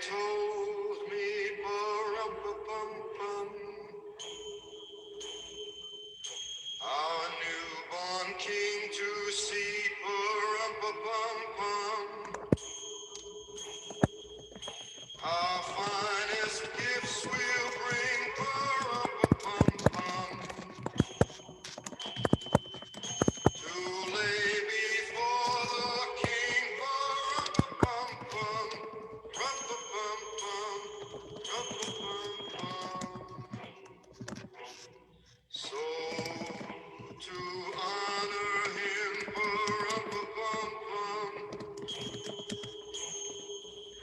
told me, ba-rum-ba-bum-bum, our newborn king to see, ba-rum-ba-bum-bum, our finest gifts will bring, ba-rum-ba-bum-bum, to lay before the king, ba-rum-ba-bum-bum, rum-ba-bum-bum, rum-ba-bum-bum. So to honor him, ba-rum-ba-bum-bum,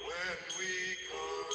when we come.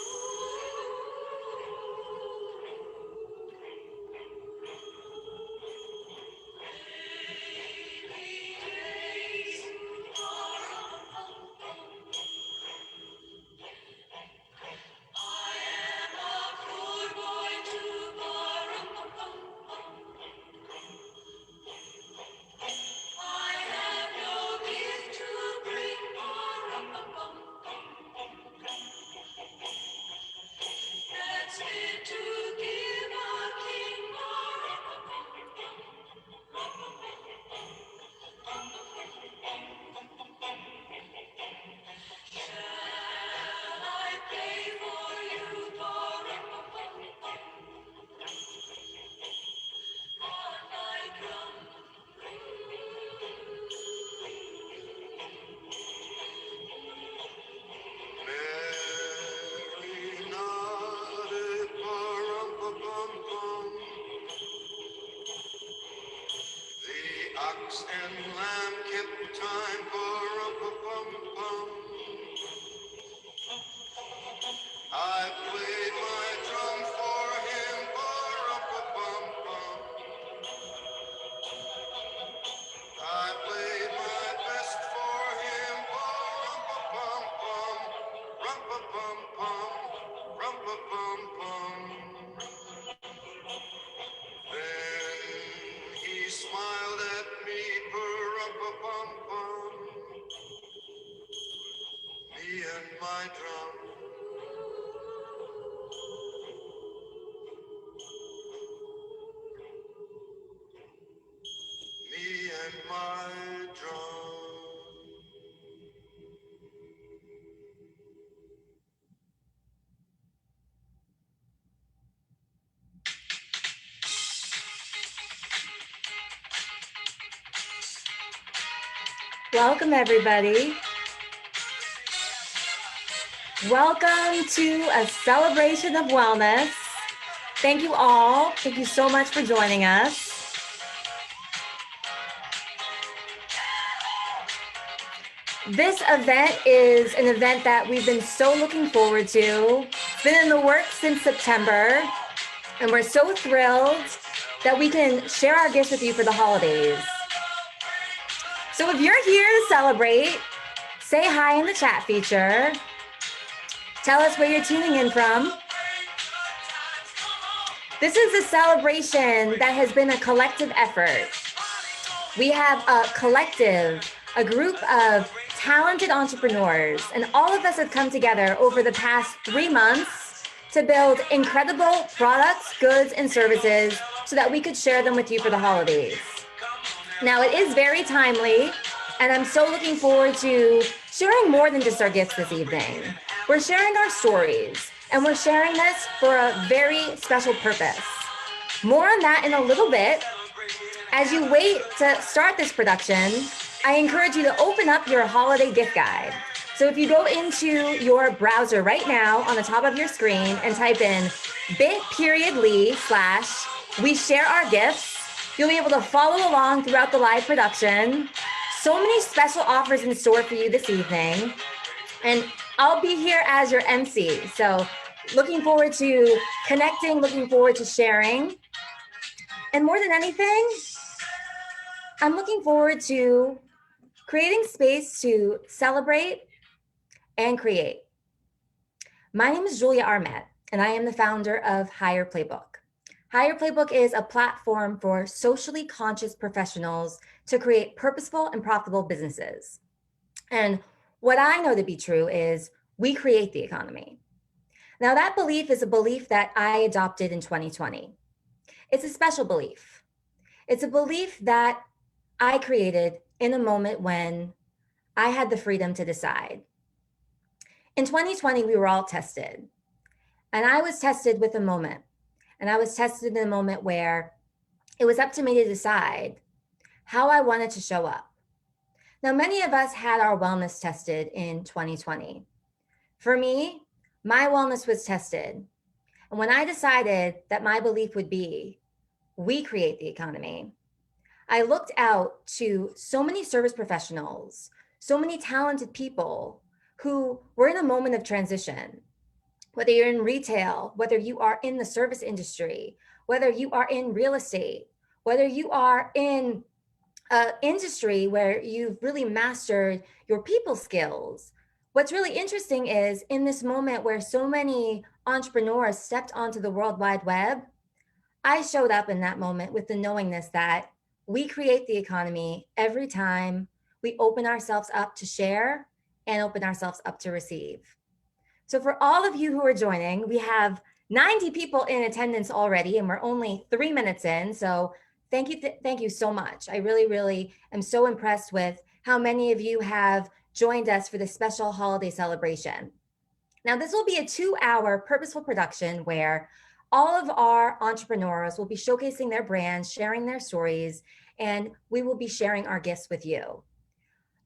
Mary nodded, ba-rum-ba-bum-bum. The ox and lamb kept time, ba-rum-ba-bum-bum. I played my drum for him, ba-rum-ba-bum-bum. I played my best for him, ba-rum-ba-bum-bum, rum-ba-bum-bum, rum-ba-bum-bum. Then he smiled at me, ba-rum-ba-bum-bum, me and my drum. Me and my drum. Welcome, everybody. Welcome to a celebration of wellness. Thank you all. Thank you so much for joining us. This event is an event that we've been so looking forward to. It's been in the works since September, and we're so thrilled that we can share our gifts with you for the holidays. So if you're here to celebrate, say hi in the chat feature. Tell us where you're tuning in from. This is a celebration that has been a collective effort. We have a collective, a group of talented entrepreneurs, and all of us have come together over the past 3 months to build incredible products, goods, and services so that we could share them with you for the holidays. Now, it is very timely, and I'm so looking forward to sharing more than just our gifts this evening. We're sharing our stories, and we're sharing this for a very special purpose. More on that in a little bit. As you wait to start this production, I encourage you to open up your holiday gift guide. So if you go into your browser right now on the top of your screen and type in bit.ly/we share our gifts, you'll be able to follow along throughout the live production. So many special offers in store for you this evening. And I'll be here as your MC. So looking forward to connecting, looking forward to sharing. And more than anything, I'm looking forward to creating space to celebrate and create. My name is Julia Armet, and I am the founder of Higher Playbook. Higher Playbook is a platform for socially conscious professionals to create purposeful and profitable businesses. And what I know to be true is we create the economy. Now, that belief is a belief that I adopted in 2020. It's a special belief. It's a belief that I created in a moment when I had the freedom to decide. In 2020, we were all tested, and I was tested with a moment. And I was tested in a moment where it was up to me to decide how I wanted to show up. Now, many of us had our wellness tested in 2020. For me, my wellness was tested. And when I decided that my belief would be, we create the economy, I looked out to so many service professionals, so many talented people who were in a moment of transition. Whether you're in retail, whether you are in the service industry, whether you are in real estate, whether you are in an industry where you've really mastered your people skills. What's really interesting is in this moment where so many entrepreneurs stepped onto the World Wide Web, I showed up in that moment with the knowingness that we create the economy every time we open ourselves up to share and open ourselves up to receive. So for all of you who are joining, we have 90 people in attendance already, and we're only 3 minutes in. So thank you so much. I really am so impressed with how many of you have joined us for this special holiday celebration. Now, this will be a 2-hour purposeful production where all of our entrepreneurs will be showcasing their brands, sharing their stories, and we will be sharing our gifts with you.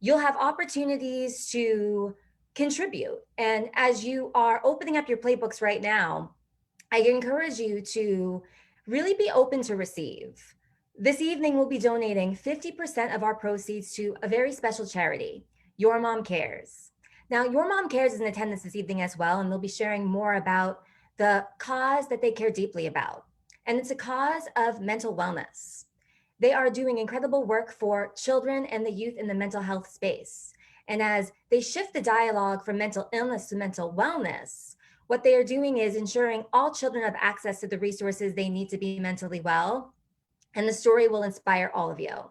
You'll have opportunities to contribute. And as you are opening up your playbooks right now, I encourage you to really be open to receive. This evening, we'll be donating 50% of our proceeds to a very special charity, YourMomCares. Now, YourMomCares is in attendance this evening as well, and they'll be sharing more about the cause that they care deeply about. And it's a cause of mental wellness. They are doing incredible work for children and the youth in the mental health space. And as they shift the dialogue from mental illness to mental wellness, what they are doing is ensuring all children have access to the resources they need to be mentally well. And the story will inspire all of you.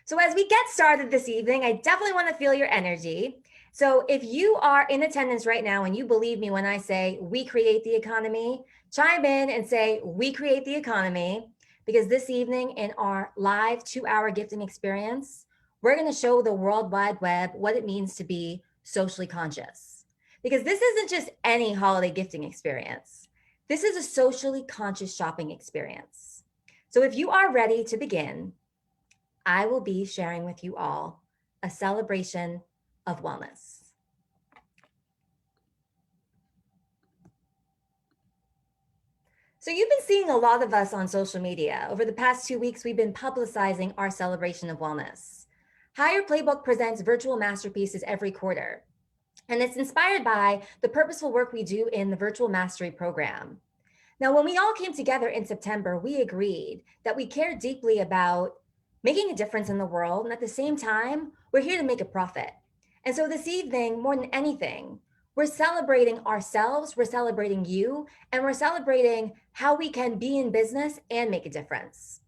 So as we get started this evening, I definitely want to feel your energy. So if you are in attendance right now and you believe me when I say we create the economy, chime in and say we create the economy, because this evening in our live 2-hour gifting experience, we're going to show the World Wide Web what it means to be socially conscious. Because this isn't just any holiday gifting experience. This is a socially conscious shopping experience. So if you are ready to begin, I will be sharing with you all a celebration of wellness. So you've been seeing a lot of us on social media. Over the past 2 weeks, we've been publicizing our celebration of wellness. Higher Playbook presents virtual masterpieces every quarter, and it's inspired by the purposeful work we do in the Virtual Mastery Program. Now, when we all came together in September, we agreed that we care deeply about making a difference in the world, and at the same time, we're here to make a profit. And so this evening, more than anything, we're celebrating ourselves, we're celebrating you, and we're celebrating how we can be in business and make a difference.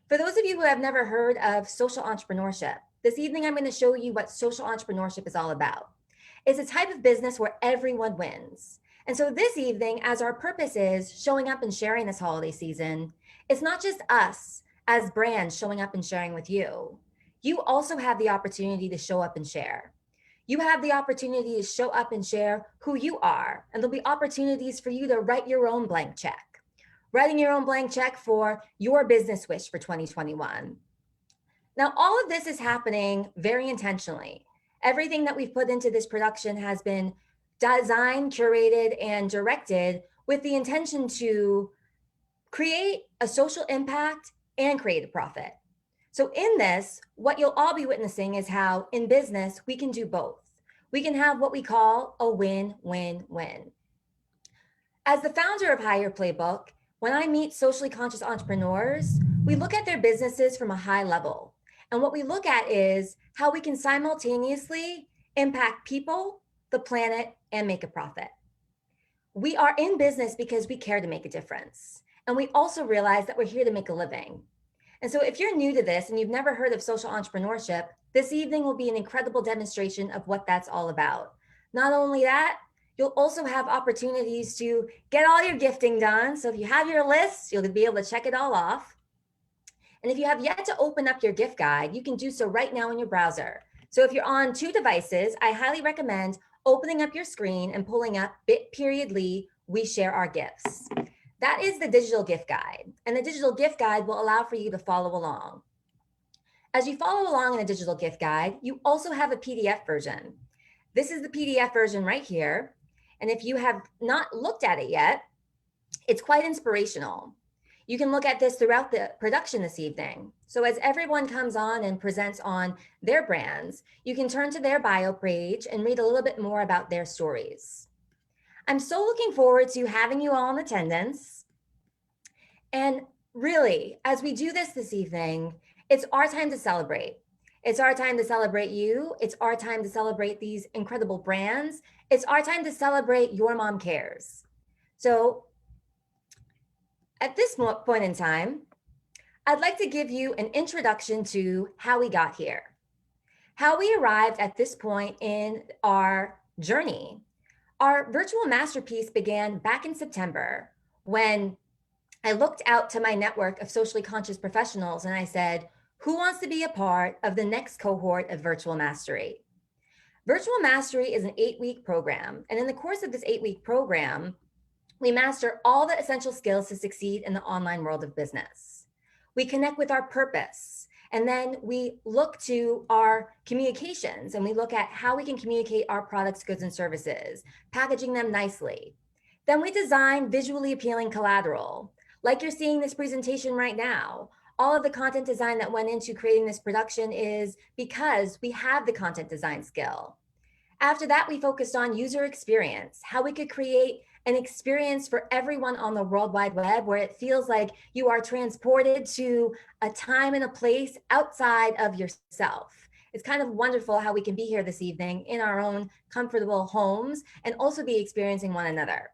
For those of you who have never heard of social entrepreneurship, this evening I'm going to show you what social entrepreneurship is all about. It's a type of business where everyone wins. And so this evening, as our purpose is showing up and sharing this holiday season, it's not just us as brands showing up and sharing with you. You also have the opportunity to show up and share. You have the opportunity to show up and share who you are. And there'll be opportunities for you to write your own blank check. Writing your own blank check for your business wish for 2021. Now, all of this is happening very intentionally. Everything that we've put into this production has been designed, curated, and directed with the intention to create a social impact and create a profit. So in this, what you'll all be witnessing is how in business, we can do both. We can have what we call a win-win-win. As the founder of Higher Playbook, when I meet socially conscious entrepreneurs, we look at their businesses from a high level. And what we look at is how we can simultaneously impact people, the planet, and make a profit. We are in business because we care to make a difference. And we also realize that we're here to make a living. And so if you're new to this and you've never heard of social entrepreneurship, this evening will be an incredible demonstration of what that's all about. Not only that, You'll also have opportunities to get all your gifting done. So if you have your list, you'll be able to check it all off. And if you have yet to open up your gift guide, you can do so right now in your browser. So if you're on 2 devices, I highly recommend opening up your screen and pulling up bit.ly we share our gifts. That is the digital gift guide. And the digital gift guide will allow for you to follow along. As you follow along in the digital gift guide, you also have a PDF version. This is the PDF version right here. And if you have not looked at it yet, it's quite inspirational. You can look at this throughout the production this evening. So as everyone comes on and presents on their brands, you can turn to their bio page and read a little bit more about their stories. I'm so looking forward to having you all in attendance. And really, as we do this evening, it's our time to celebrate. It's our time to celebrate you. It's our time to celebrate these incredible brands. It's our time to celebrate Your Mom Cares. So at this point in time, I'd like to give you an introduction to how we got here, how we arrived at this point in our journey. Our virtual masterpiece began back in September when I looked out to my network of socially conscious professionals and I said, who wants to be a part of the next cohort of Virtual Mastery? Virtual Mastery is an 8-week program. And in the course of this 8-week program, we master all the essential skills to succeed in the online world of business. We connect with our purpose, and then we look to our communications and we look at how we can communicate our products, goods, and services, packaging them nicely. Then we design visually appealing collateral. Like you're seeing this presentation right now, all of the content design that went into creating this production is because we have the content design skill. After that, we focused on user experience, how we could create an experience for everyone on the World Wide Web where it feels like you are transported to a time and a place outside of yourself. It's kind of wonderful how we can be here this evening in our own comfortable homes and also be experiencing one another.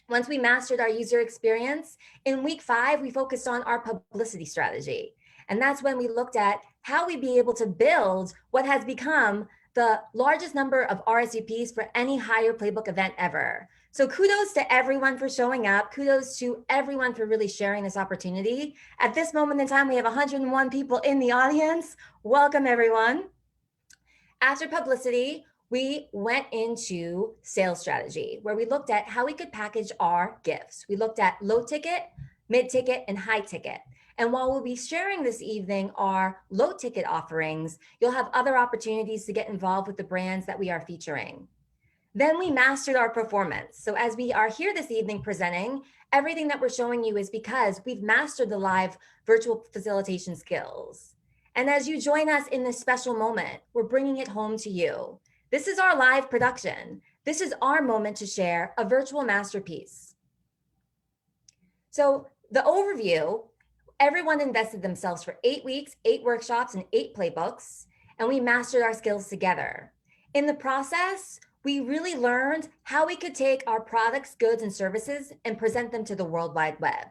Once we mastered our user experience, in week 5, we focused on our publicity strategy. And that's when we looked at how we'd be able to build what has become the largest number of RSVPs for any Higher Playbook event ever. So kudos to everyone for showing up. Kudos to everyone for really sharing this opportunity. At this moment in time, we have 101 people in the audience. Welcome, everyone. After publicity, we went into sales strategy, where we looked at how we could package our gifts. We looked at low ticket, mid ticket, and high ticket. And while we'll be sharing this evening our low ticket offerings, you'll have other opportunities to get involved with the brands that we are featuring. Then we mastered our performance. So as we are here this evening presenting, everything that we're showing you is because we've mastered the live virtual facilitation skills. And as you join us in this special moment, we're bringing it home to you. This is our live production. This is our moment to share a virtual masterpiece. So the overview, everyone invested themselves for 8 weeks, 8 workshops, and 8 playbooks, and we mastered our skills together. In the process, we really learned how we could take our products, goods, and services and present them to the World Wide Web.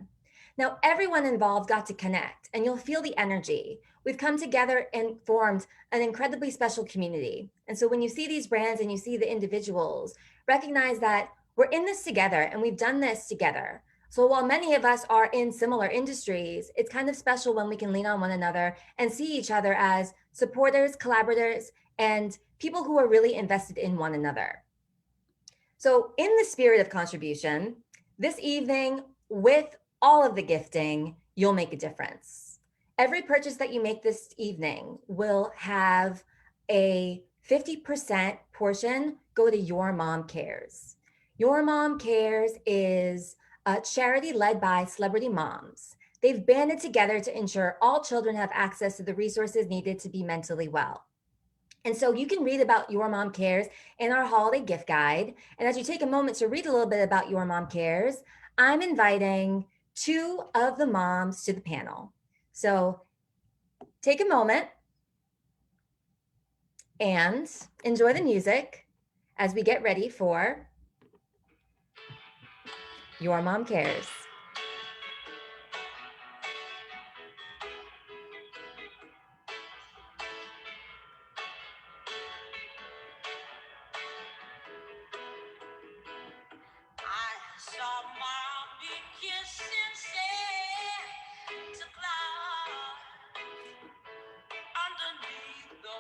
Now, everyone involved got to connect, and you'll feel the energy. We've come together and formed an incredibly special community. And so when you see these brands and you see the individuals, recognize that we're in this together and we've done this together. So while many of us are in similar industries, it's kind of special when we can lean on one another and see each other as supporters, collaborators, and people who are really invested in one another. So in the spirit of contribution, this evening, with all of the gifting, you'll make a difference. Every purchase that you make this evening will have a 50% portion go to YourMomCares. YourMomCares is a charity led by celebrity moms. They've banded together to ensure all children have access to the resources needed to be mentally well. And so you can read about Your Mom Cares in our holiday gift guide. And as you take a moment to read a little bit about Your Mom Cares, I'm inviting 2 of the moms to the panel. So take a moment and enjoy the music as we get ready for Your Mom Cares. mommy kissed and said to climb underneath the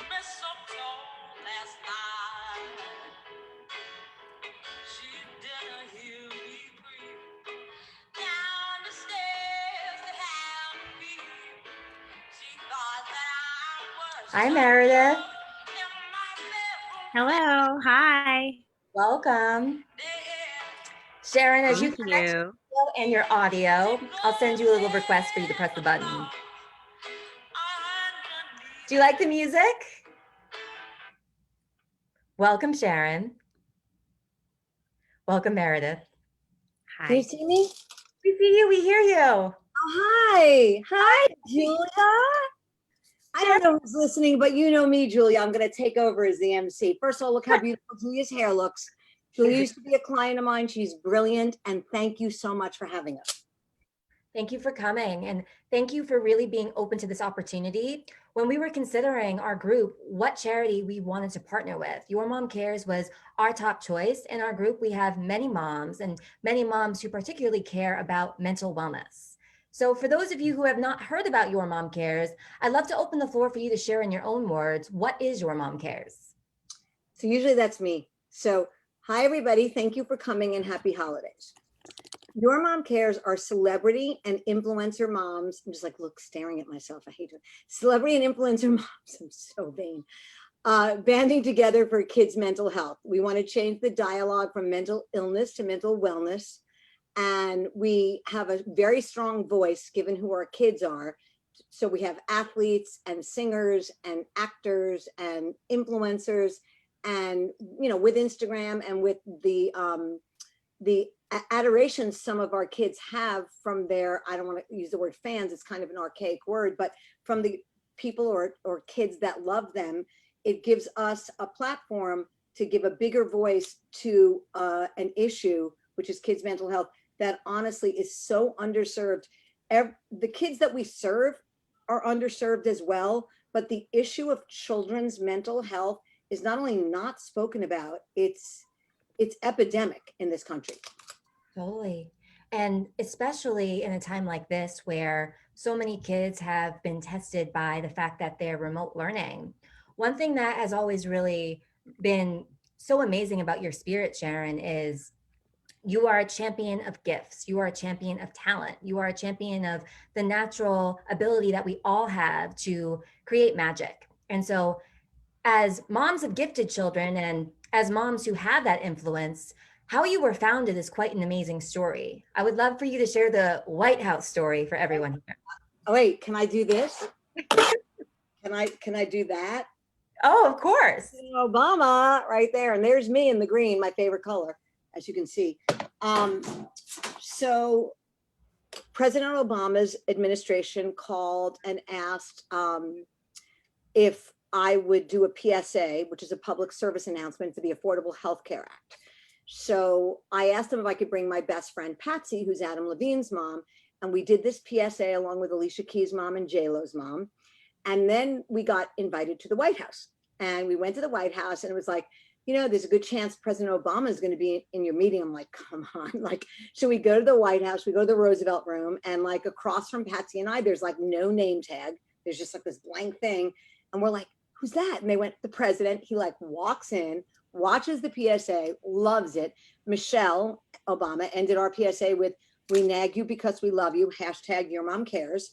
mistletoe last night. She didn't hear me creep down the stairs that had me. She thought that I was Hi, Meredith. in my bedroom. Hello. Hi. Welcome. Sharon, as you Thank connect you. your video and your audio, I'll send you a little request for you to press the button. Do you like the music? Welcome, Sharon. Welcome, Meredith. Hi. Can you see me? We see you, we hear you. Oh, hi. Hi, Julia. I don't know who's listening, but you know me, Julia. I'm going to take over as the MC. First of all, look how beautiful Julia's hair looks. Julia used to be a client of mine. She's brilliant. And thank you so much for having us. Thank you for coming, and thank you for really being open to this opportunity. When we were considering our group, what charity we wanted to partner with, Your Mom Cares was our top choice. In our group, we have many moms and many moms who particularly care about mental wellness. So for those of you who have not heard about Your Mom Cares, I'd love to open the floor for you to share in your own words, what is Your Mom Cares? So usually that's me. So hi, everybody. Thank you for coming and happy holidays. Your Mom Cares are celebrity and influencer moms. I'm just like, look, staring at myself. I hate it. Celebrity and influencer moms. I'm so vain. Banding together for kids' mental health. We want to change the dialogue from mental illness to mental wellness. And we have a very strong voice given who our kids are. So we have athletes and singers and actors and influencers, and with Instagram and with the adoration some of our kids have from their, I don't want to use the word fans, it's kind of an archaic word, but from the people or kids that love them, it gives us a platform to give a bigger voice to an issue, which is kids' mental health, that honestly is so underserved. The kids that we serve are underserved as well, but the issue of children's mental health is not only not spoken about, it's epidemic in this country. Totally. And especially in a time like this where so many kids have been tested by the fact that they're remote learning. One thing that has always really been so amazing about your spirit, Sharon, is you are a champion of gifts. You are a champion of talent. You are a champion of the natural ability that we all have to create magic. And so as moms of gifted children and as moms who have that influence, how you were founded is quite an amazing story. I would love for you to share the White House story for everyone here. Oh, wait, can I do this? Can I do that? Oh, of course. Obama right there. And there's me in the green, my favorite color, as you can see. So President Obama's administration called and asked if I would do a PSA, which is a public service announcement for the Affordable Health Care Act. So I asked them if I could bring my best friend, Patsy, who's Adam Levine's mom. And we did this PSA along with Alicia Keys' mom and J-Lo's mom. And then we got invited to the White House. And we went to the White House and it was like, there's a good chance President Obama is going to be in your meeting. I'm like, come on. Like, so we go to the White House, we go to the Roosevelt room, and like across from Patsy and I, there's like no name tag. There's just like this blank thing. And we're like, who's that? And they went, the president. He like walks in, watches the PSA, loves it. Michelle Obama ended our PSA with, we nag you because we love you, hashtag Your Mom Cares.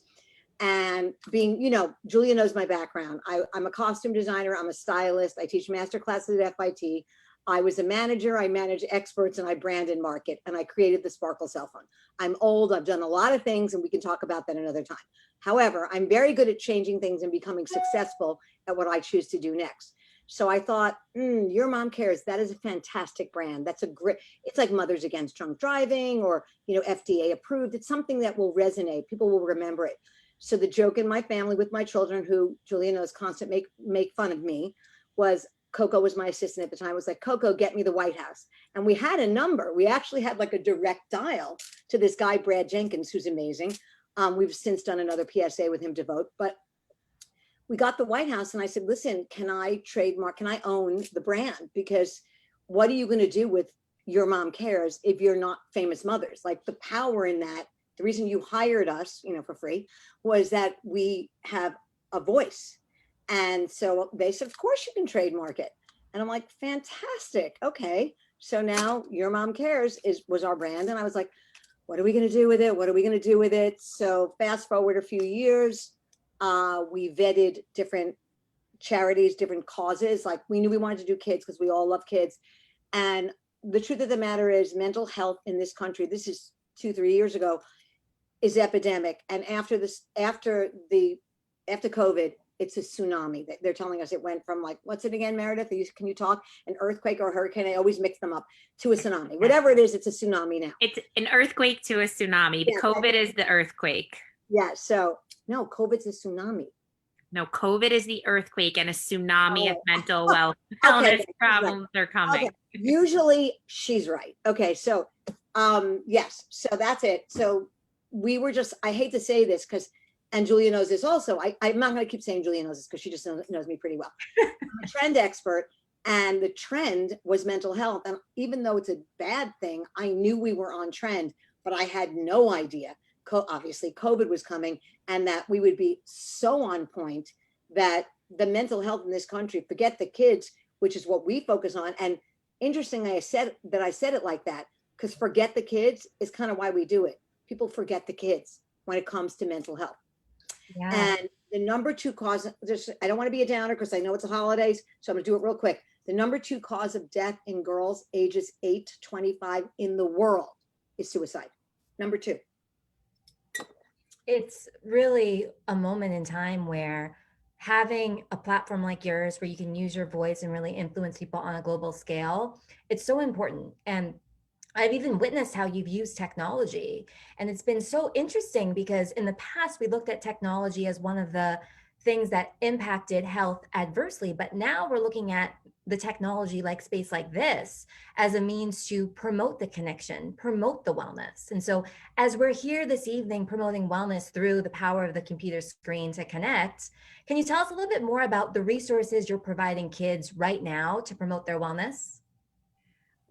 And being, Julia knows my background. I'm a costume designer. I'm a stylist. I teach master classes at FIT. I was a manager. I manage experts and I brand and market. And I created the Sparkle cell phone. I'm old. I've done a lot of things and we can talk about that another time. However, I'm very good at changing things and becoming successful at what I choose to do next. So I thought, Your Mom Cares. That is a fantastic brand. That's a great, it's like Mothers Against Drunk Driving or, FDA approved. It's something that will resonate. People will remember it. So the joke in my family with my children, who Julia knows constant make fun of me, was Coco was my assistant at the time, was like, Coco, get me the White House. And we had a number. We actually had like a direct dial to this guy, Brad Jenkins, who's amazing. We've since done another PSA with him to vote, but we got the White House and I said, listen, can I trademark, can I own the brand? Because what are you going to do with Your Mom Cares if you're not famous mothers. Like the power in that, the reason you hired us, for free, was that we have a voice. And so they said, of course you can trademark it. And I'm like, fantastic. Okay. So now Your Mom Cares was our brand. And I was like, what are we going to do with it? What are we going to do with it? So fast forward a few years, we vetted different charities, different causes. Like we knew we wanted to do kids because we all love kids. And the truth of the matter is mental health in this country, this is 2-3 years ago, is epidemic. And after COVID, it's a tsunami. They're telling us it went from like, what's it again, Meredith? Can you talk? An earthquake or a hurricane? I always mix them up, to a tsunami. Whatever it is, it's a tsunami now. It's an earthquake to a tsunami. The Yeah, COVID is the earthquake. Yeah. So no, COVID's a tsunami. No, COVID is the earthquake, and a tsunami of mental wellness Okay, problems are coming. Okay. Usually she's right. Okay. So, yes. So that's it. So we were just, I hate to say this and Julia knows this also. I'm not going to keep saying Julia knows this because she just knows me pretty well. I'm a trend expert, and the trend was mental health. And even though it's a bad thing, I knew we were on trend, but I had no idea. Obviously COVID was coming, and that we would be so on point that the mental health in this country, forget the kids, which is what we focus on. And interestingly, I said it like that because forget the kids is kind of why we do it. People forget the kids when it comes to mental health. Yeah. And the number 2 cause, I don't want to be a downer because I know it's the holidays, so I'm gonna do it real quick. The number 2 cause of death in girls ages 8 to 25 in the world is suicide. Number 2. It's really a moment in time where having a platform like yours where you can use your voice and really influence people on a global scale, it's so important. And I've even witnessed how you've used technology. And it's been so interesting because in the past, we looked at technology as one of the things that impacted health adversely. But now we're looking at the technology like space like this as a means to promote the connection, promote the wellness. And so as we're here this evening promoting wellness through the power of the computer screen to connect, can you tell us a little bit more about the resources you're providing kids right now to promote their wellness?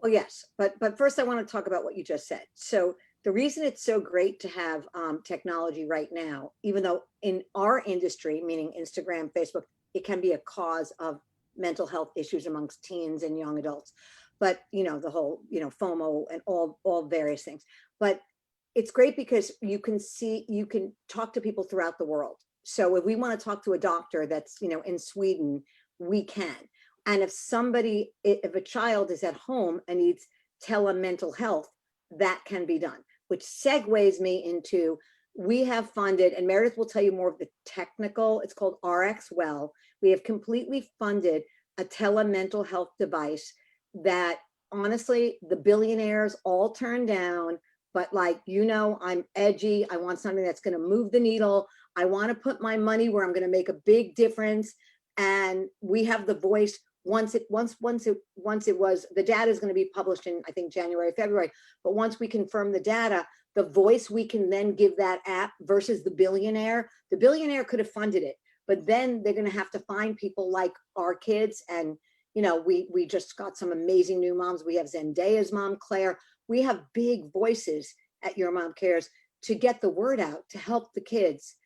Well, yes, but first I want to talk about what you just said. So the reason it's so great to have technology right now, even though in our industry, meaning Instagram, Facebook, it can be a cause of mental health issues amongst teens and young adults, but the whole FOMO and all various things. But it's great because you can talk to people throughout the world. So if we want to talk to a doctor that's in Sweden, we can. And if a child is at home and needs telemental health, that can be done, which segues me into, we have funded, and Meredith will tell you more of the technical, it's called RX Well. We have completely funded a telemental health device that honestly, the billionaires all turn down, but I'm edgy. I want something that's going to move the needle. I want to put my money where I'm going to make a big difference. And we have the voice. Once it was, the data is going to be published in, I think, January, February. But once we confirm the data, the voice we can then give that app versus the billionaire could have funded it, but then they're going to have to find people like our kids. And, we just got some amazing new moms. We have Zendaya's mom, Claire. We have big voices at Your Mom Cares to get the word out, to help the kids.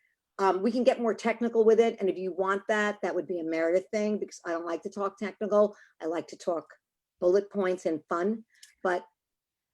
We can get more technical with it. And if you want that, that would be a Meredith thing, because I don't like to talk technical. I like to talk bullet points and fun. But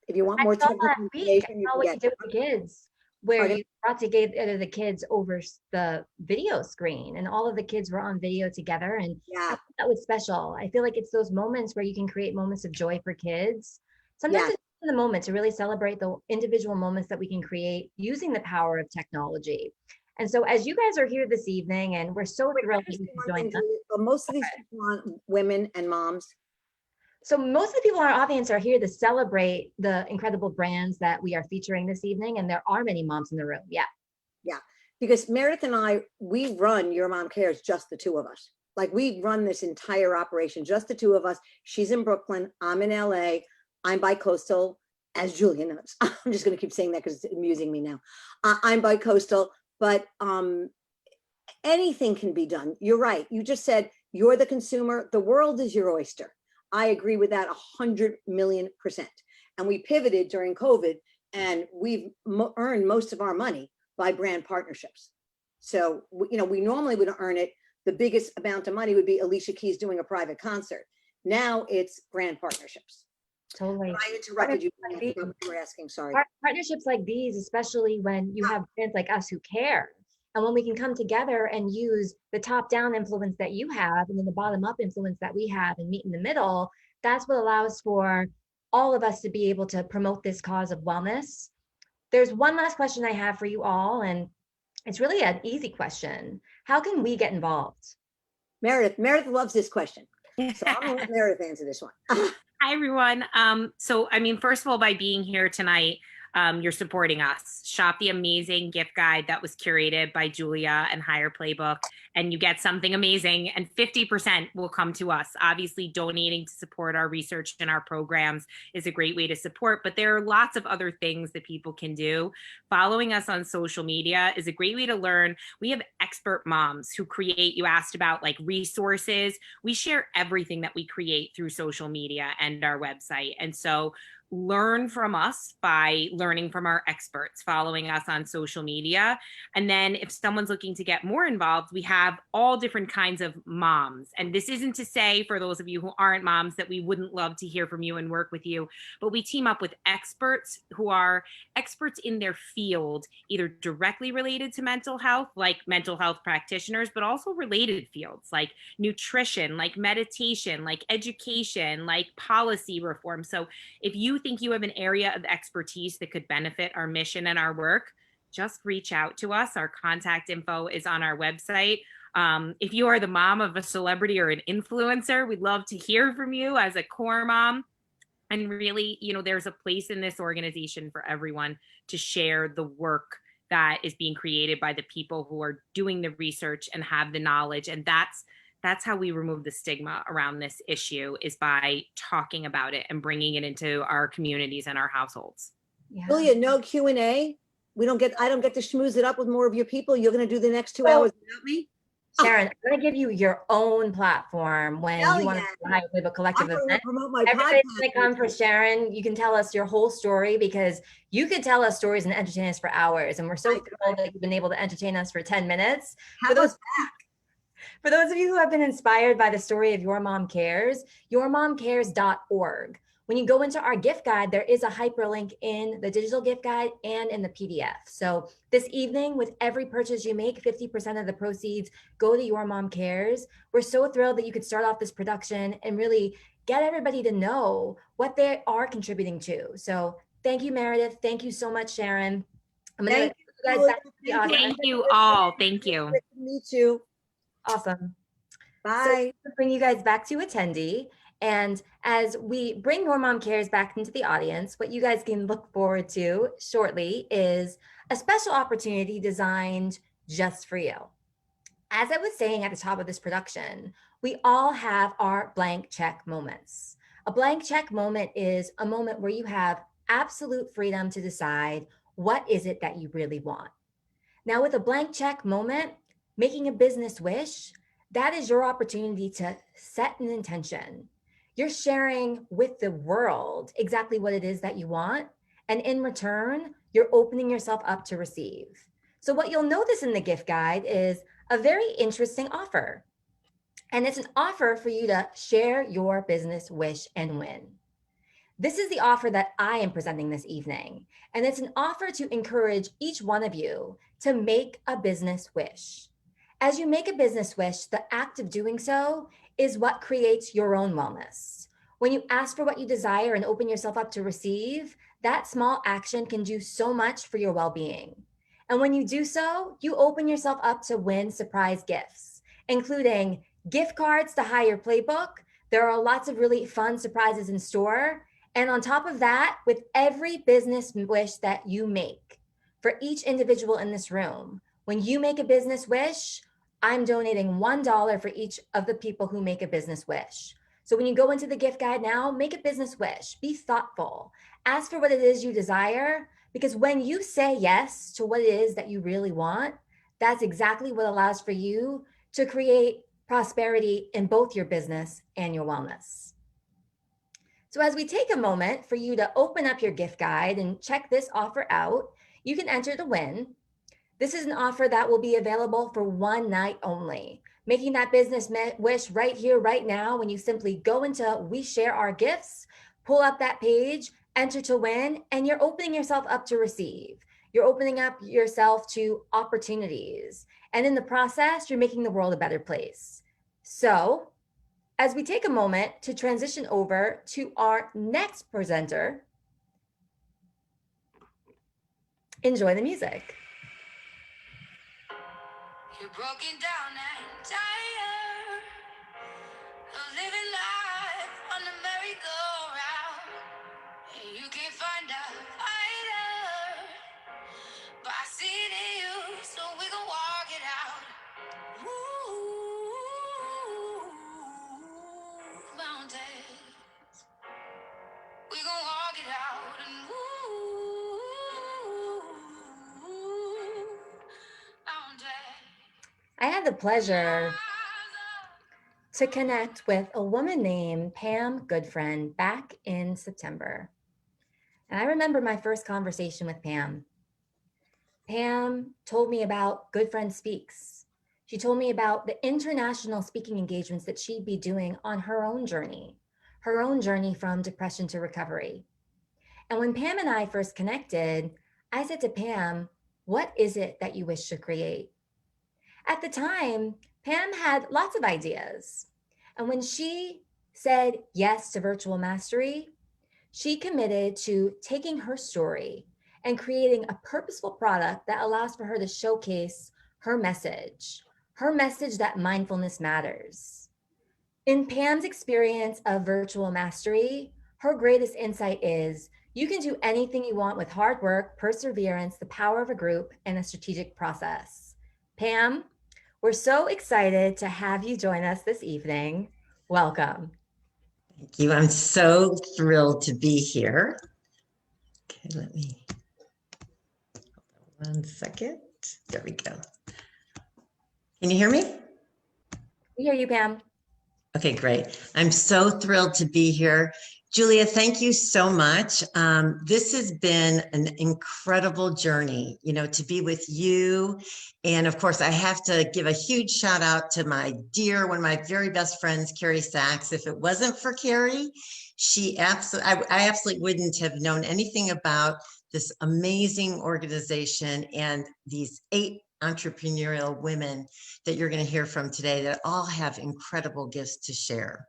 if you want more technical information, you can what get you did with the kids, where Pardon? you brought together the kids over the video screen, and all of the kids were on video together. And Yeah, that was special. I feel like it's those moments where you can create moments of joy for kids. Sometimes yeah. it's in the moment to really celebrate the individual moments that we can create using the power of technology. And so as you guys are here this evening, and we're so thrilled that you can join us. But most of these people are women and moms. So most of the people in our audience are here to celebrate the incredible brands that we are featuring this evening. And there are many moms in the room. Yeah. Yeah. Because Meredith and I, we run Your Mom Cares, just the two of us. Like we run this entire operation, just the two of us. She's in Brooklyn. I'm in LA. I'm bi-coastal, as Julia knows. I'm just going to keep saying that because it's amusing me now. I'm bi-coastal, but anything can be done. You're right. You just said you're the consumer. The world is your oyster. I agree with that 100,000,000%. And we pivoted during COVID, and we've earned most of our money by brand partnerships. So, we normally would earn it. The biggest amount of money would be Alicia Keys doing a private concert. Now it's brand partnerships. Totally. I interrupted you. You were asking, sorry. Partnerships like these, especially when you have brands like us who care, and when we can come together and use the top-down influence that you have and then the bottom-up influence that we have and meet in the middle, that's what allows for all of us to be able to promote this cause of wellness. There's one last question I have for you all, and it's really an easy question. How can we get involved? Meredith loves this question. So I'm gonna let Meredith answer this one. Hi, everyone. So, I mean, first of all, by being here tonight, you're supporting us. Shop the amazing gift guide that was curated by Julia and Higher Playbook, and you get something amazing, and 50% will come to us. Obviously, donating to support our research and our programs is a great way to support, but there are lots of other things that people can do. Following us on social media is a great way to learn. We have expert moms who create, you asked about like resources. We share everything that we create through social media and our website. And so learn from us by learning from our experts, following us on social media. And then if someone's looking to get more involved, we have all different kinds of moms. And this isn't to say, for those of you who aren't moms, that we wouldn't love to hear from you and work with you, but we team up with experts who are experts in their field, either directly related to mental health, like mental health practitioners, but also related fields like nutrition, like meditation, like education, like policy reform. So if you think you have an area of expertise that could benefit our mission and our work, just reach out to us. Our contact info is on our website. If you are the mom of a celebrity or an influencer, we'd love to hear from you as a core mom. And really, there's a place in this organization for everyone to share the work that is being created by the people who are doing the research and have the knowledge. And that's how we remove the stigma around this issue, is by talking about it and bringing it into our communities and our households. Yeah. Julia, no Q&A. I don't get to schmooze it up with more of your people. You're going to do the next 2 hours without me? Sharon, I'm going to give you your own platform when you want to do a Higher Playbook Collective event. Everybody's going to come for Sharon. You can tell us your whole story, because you could tell us stories and entertain us for hours. And we're so thrilled that you've been able to entertain us for 10 minutes. Have us back. For those of you who have been inspired by the story of Your Mom Cares, yourmomcares.org. When you go into our gift guide, there is a hyperlink in the digital gift guide and in the PDF. So this evening, with every purchase you make, 50% of the proceeds go to Your Mom Cares. We're so thrilled that you could start off this production and really get everybody to know what they are contributing to. So thank you, Meredith. Thank you so much, Sharon. I'm going to let you guys back to the audience. Thank you all. Thank you. Me too. Awesome. Bye. So bring you guys back to attendee. And as we bring Your Mom Cares back into the audience, what you guys can look forward to shortly is a special opportunity designed just for you. As I was saying at the top of this production, we all have our blank check moments. A blank check moment is a moment where you have absolute freedom to decide what is it that you really want. Now, with a blank check moment, making a business wish, that is your opportunity to set an intention. You're sharing with the world exactly what it is that you want. And in return, you're opening yourself up to receive. So what you'll notice in the gift guide is a very interesting offer. And it's an offer for you to share your business wish and win. This is the offer that I am presenting this evening. And it's an offer to encourage each one of you to make a business wish. As you make a business wish, the act of doing so is what creates your own wellness. When you ask for what you desire and open yourself up to receive, that small action can do so much for your well-being. And when you do so, you open yourself up to win surprise gifts, including gift cards to Higher Playbook. There are lots of really fun surprises in store. And on top of that, with every business wish that you make, for each individual in this room, when you make a business wish, I'm donating $1 for each of the people who make a business wish. So when you go into the gift guide now, make a business wish, be thoughtful, ask for what it is you desire, because when you say yes to what it is that you really want, that's exactly what allows for you to create prosperity in both your business and your wellness. So as we take a moment for you to open up your gift guide and check this offer out, you can enter to win. This is an offer that will be available for one night only, making that business wish right here, right now, when you simply go into We Share Our Gifts, pull up that page, enter to win, and you're opening yourself up to receive. You're opening up yourself to opportunities. And in the process, you're making the world a better place. So, as we take a moment to transition over to our next presenter, enjoy the music. You're broken down and tired of living life on the merry-go-round, and you can't find a fighter, but I see it in you, so we gon' walk it out. Ooh, mountains, we gon' walk it out, and mountains. I had the pleasure to connect with a woman named Pam Goodfriend back in September. And I remember my first conversation with Pam. Pam told me about Good Friend Speaks. She told me about the international speaking engagements that she'd be doing on her own journey from depression to recovery. And when Pam and I first connected, I said to Pam, "What is it that you wish to create?" At the time, Pam had lots of ideas. And when she said yes to virtual mastery, she committed to taking her story and creating a purposeful product that allows for her to showcase her message that mindfulness matters. In Pam's experience of virtual mastery, her greatest insight is you can do anything you want with hard work, perseverance, the power of a group, and a strategic process. Pam, we're so excited to have you join us this evening. Welcome. Thank you. I'm so thrilled to be here. Okay, let me, hold on 1 second. There we go. Can you hear me? We hear you, Pam. Okay, great. I'm so thrilled to be here. Julia, thank you so much. This has been an incredible journey, to be with you. And of course, I have to give a huge shout out to one of my very best friends, Carrie Sachs. If it wasn't for Carrie, I absolutely wouldn't have known anything about this amazing organization and these 8 entrepreneurial women that you're going to hear from today that all have incredible gifts to share.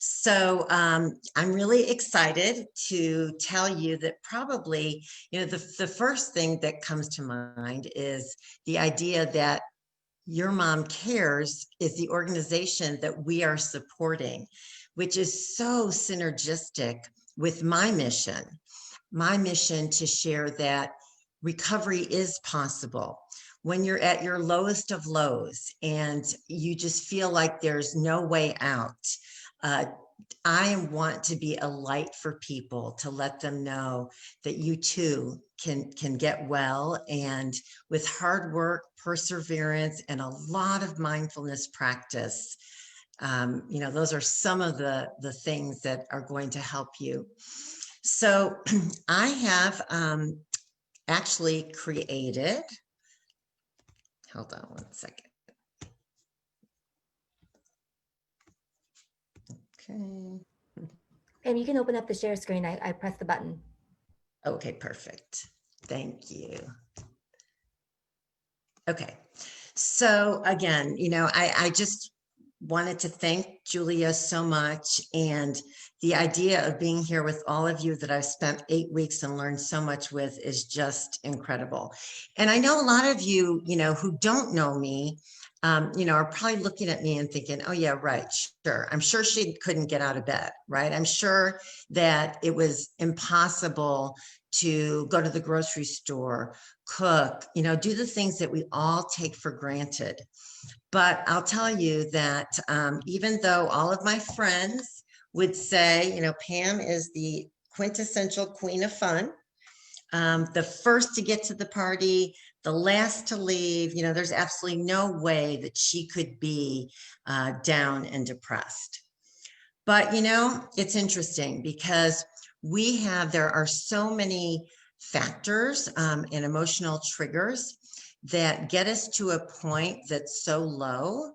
So I'm really excited to tell you that probably, the first thing that comes to mind is the idea that YourMomCares is the organization that we are supporting, which is so synergistic with my mission to share that recovery is possible. When you're at your lowest of lows and you just feel like there's no way out, I want to be a light for people to let them know that you too can get well. And with hard work, perseverance, and a lot of mindfulness practice, those are some of the things that are going to help you. So I have actually created, hold on 1 second. Okay. And you can open up the share screen. I pressed the button. Okay, perfect. Thank you. Okay. So again, I just wanted to thank Julia so much. And the idea of being here with all of you that I've spent 8 weeks and learned so much with is just incredible. And I know a lot of you, who don't know me, are probably looking at me and thinking, oh yeah, right, sure. I'm sure she couldn't get out of bed, right? I'm sure that it was impossible to go to the grocery store, cook, do the things that we all take for granted. But I'll tell you that even though all of my friends would say, Pam is the quintessential queen of fun, the first to get to the party, the last to leave, there's absolutely no way that she could be down and depressed. But, it's interesting because there are so many factors and emotional triggers that get us to a point that's so low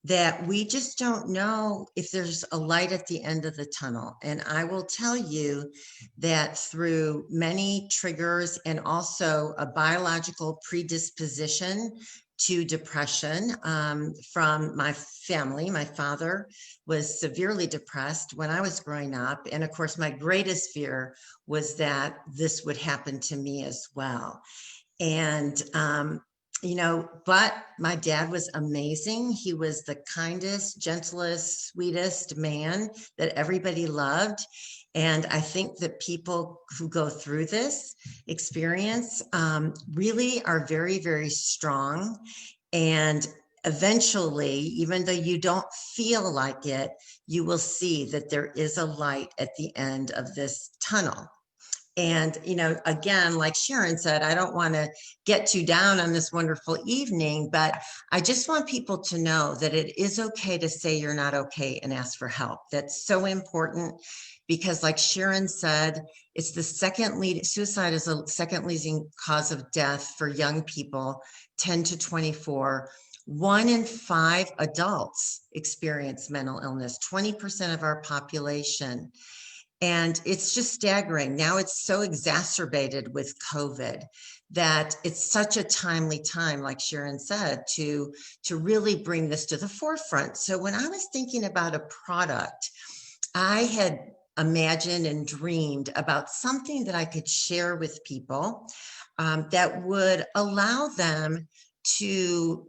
that we just don't know if there's a light at the end of the tunnel. And I will tell you that through many triggers and also a biological predisposition to depression from my family, my father was severely depressed when I was growing up. And of course, my greatest fear was that this would happen to me as well. And but my dad was amazing. He was the kindest, gentlest, sweetest man that everybody loved. And I think that people who go through this experience really are very, very strong. And eventually, even though you don't feel like it, you will see that there is a light at the end of this tunnel. And, again, like Sharon said, I don't want to get too down on this wonderful evening, but I just want people to know that it is okay to say you're not okay and ask for help. That's so important because, like Sharon said, it's the suicide is the second leading cause of death for young people, 10 to 24. 1 in 5 adults experience mental illness, 20% of our population. And it's just staggering. Now it's so exacerbated with COVID that it's such a timely time, like Sharon said, to really bring this to the forefront. So when I was thinking about a product, I had imagined and dreamed about something that I could share with people that would allow them to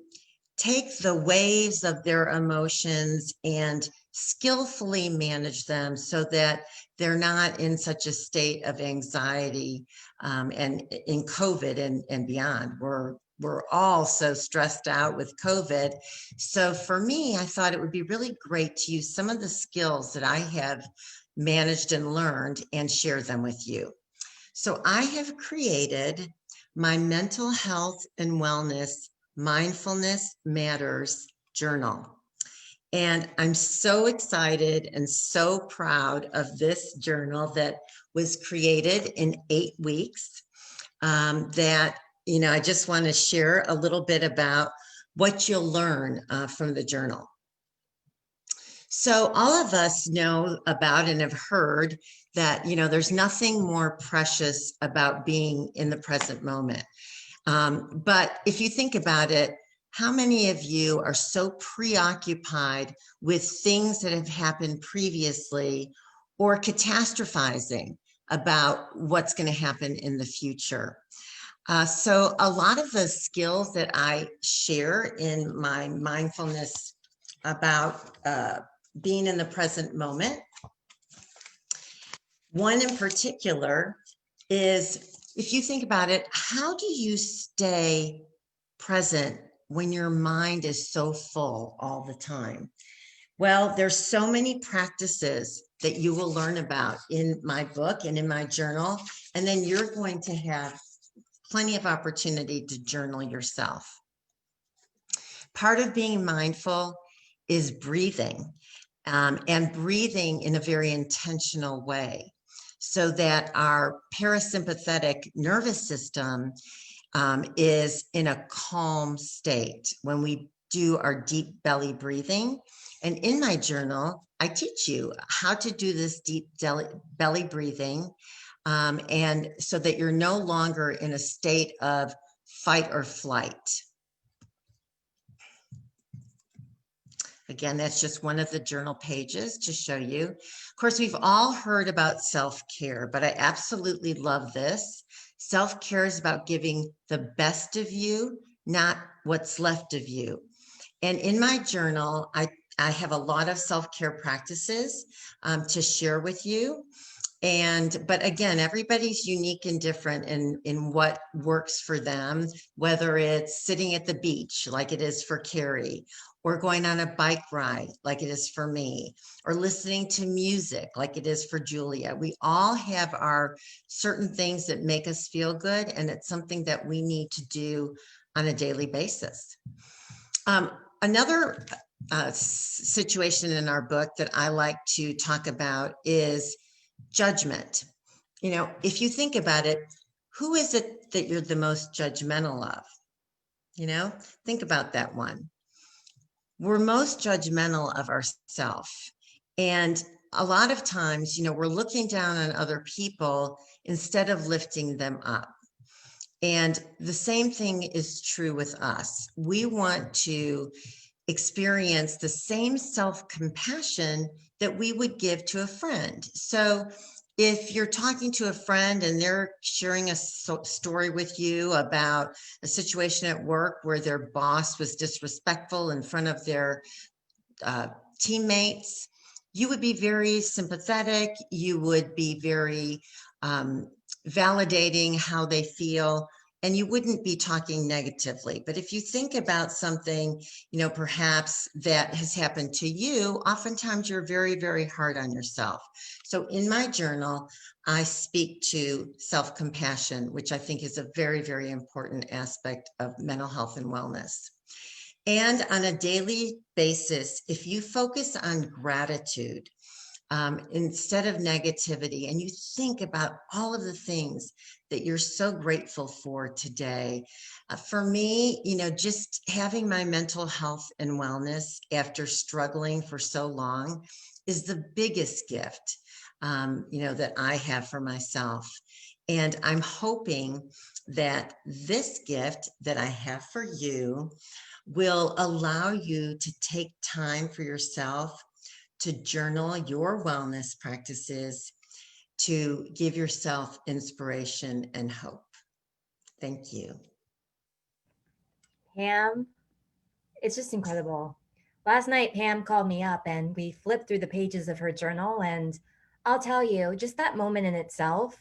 take the waves of their emotions and skillfully manage them so that they're not in such a state of anxiety and in COVID and beyond. We're all so stressed out with COVID. So for me, I thought it would be really great to use some of the skills that I have managed and learned and share them with you. So I have created my mental health and wellness Mindfulness Matters journal. And I'm so excited and so proud of this journal that was created in 8 weeks. I just want to share a little bit about what you'll learn from the journal. So all of us know about and have heard that, there's nothing more precious about being in the present moment. But if you think about it, how many of you are so preoccupied with things that have happened previously or catastrophizing about what's going to happen in the future? So a lot of the skills that I share in my mindfulness about being in the present moment, one in particular is, if you think about it, how do you stay present when your mind is so full all the time? Well, there's so many practices that you will learn about in my book and in my journal, and then you're going to have plenty of opportunity to journal yourself. Part of being mindful is breathing, and breathing in a very intentional way, so that our parasympathetic nervous system is in a calm state when we do our deep belly breathing. And in my journal, I teach you how to do this deep belly breathing, and so that you're no longer in a state of fight or flight. Again, that's just one of the journal pages to show you. Of course, we've all heard about self-care, but I absolutely love this. Self-care is about giving the best of you, not what's left of you. And in my journal, I have a lot of self-care practices to share with you. But again, everybody's unique and different in what works for them, whether it's sitting at the beach like it is for Carrie, or going on a bike ride like it is for me, or listening to music like it is for Julia. We all have our certain things that make us feel good, and it's something that we need to do on a daily basis. Another situation in our book that I like to talk about is judgment. You know, if you think about it, who is it that you're the most judgmental of? You know, think about that one. We're most judgmental of ourselves. And a lot of times, you know, we're looking down on other people instead of lifting them up. And the same thing is true with us. We want to experience the same self-compassion that we would give to a friend. So if you're talking to a friend and they're sharing a story with you about a situation at work where their boss was disrespectful in front of their teammates, you would be very sympathetic. You would be very validating how they feel, and you wouldn't be talking negatively. But if you think about something, you know, perhaps that has happened to you, oftentimes you're very, very hard on yourself. So in my journal, I speak to self-compassion, which I think is a very, very important aspect of mental health and wellness. And on a daily basis, if you focus on gratitude, instead of negativity, and you think about all of the things that you're so grateful for today. For me, you know, just having my mental health and wellness after struggling for so long is the biggest gift, you know, that I have for myself. And I'm hoping that this gift that I have for you will allow you to take time for yourself, to journal your wellness practices, to give yourself inspiration and hope. Thank you. Pam, it's just incredible. Last night, Pam called me up and we flipped through the pages of her journal. And I'll tell you, just that moment in itself,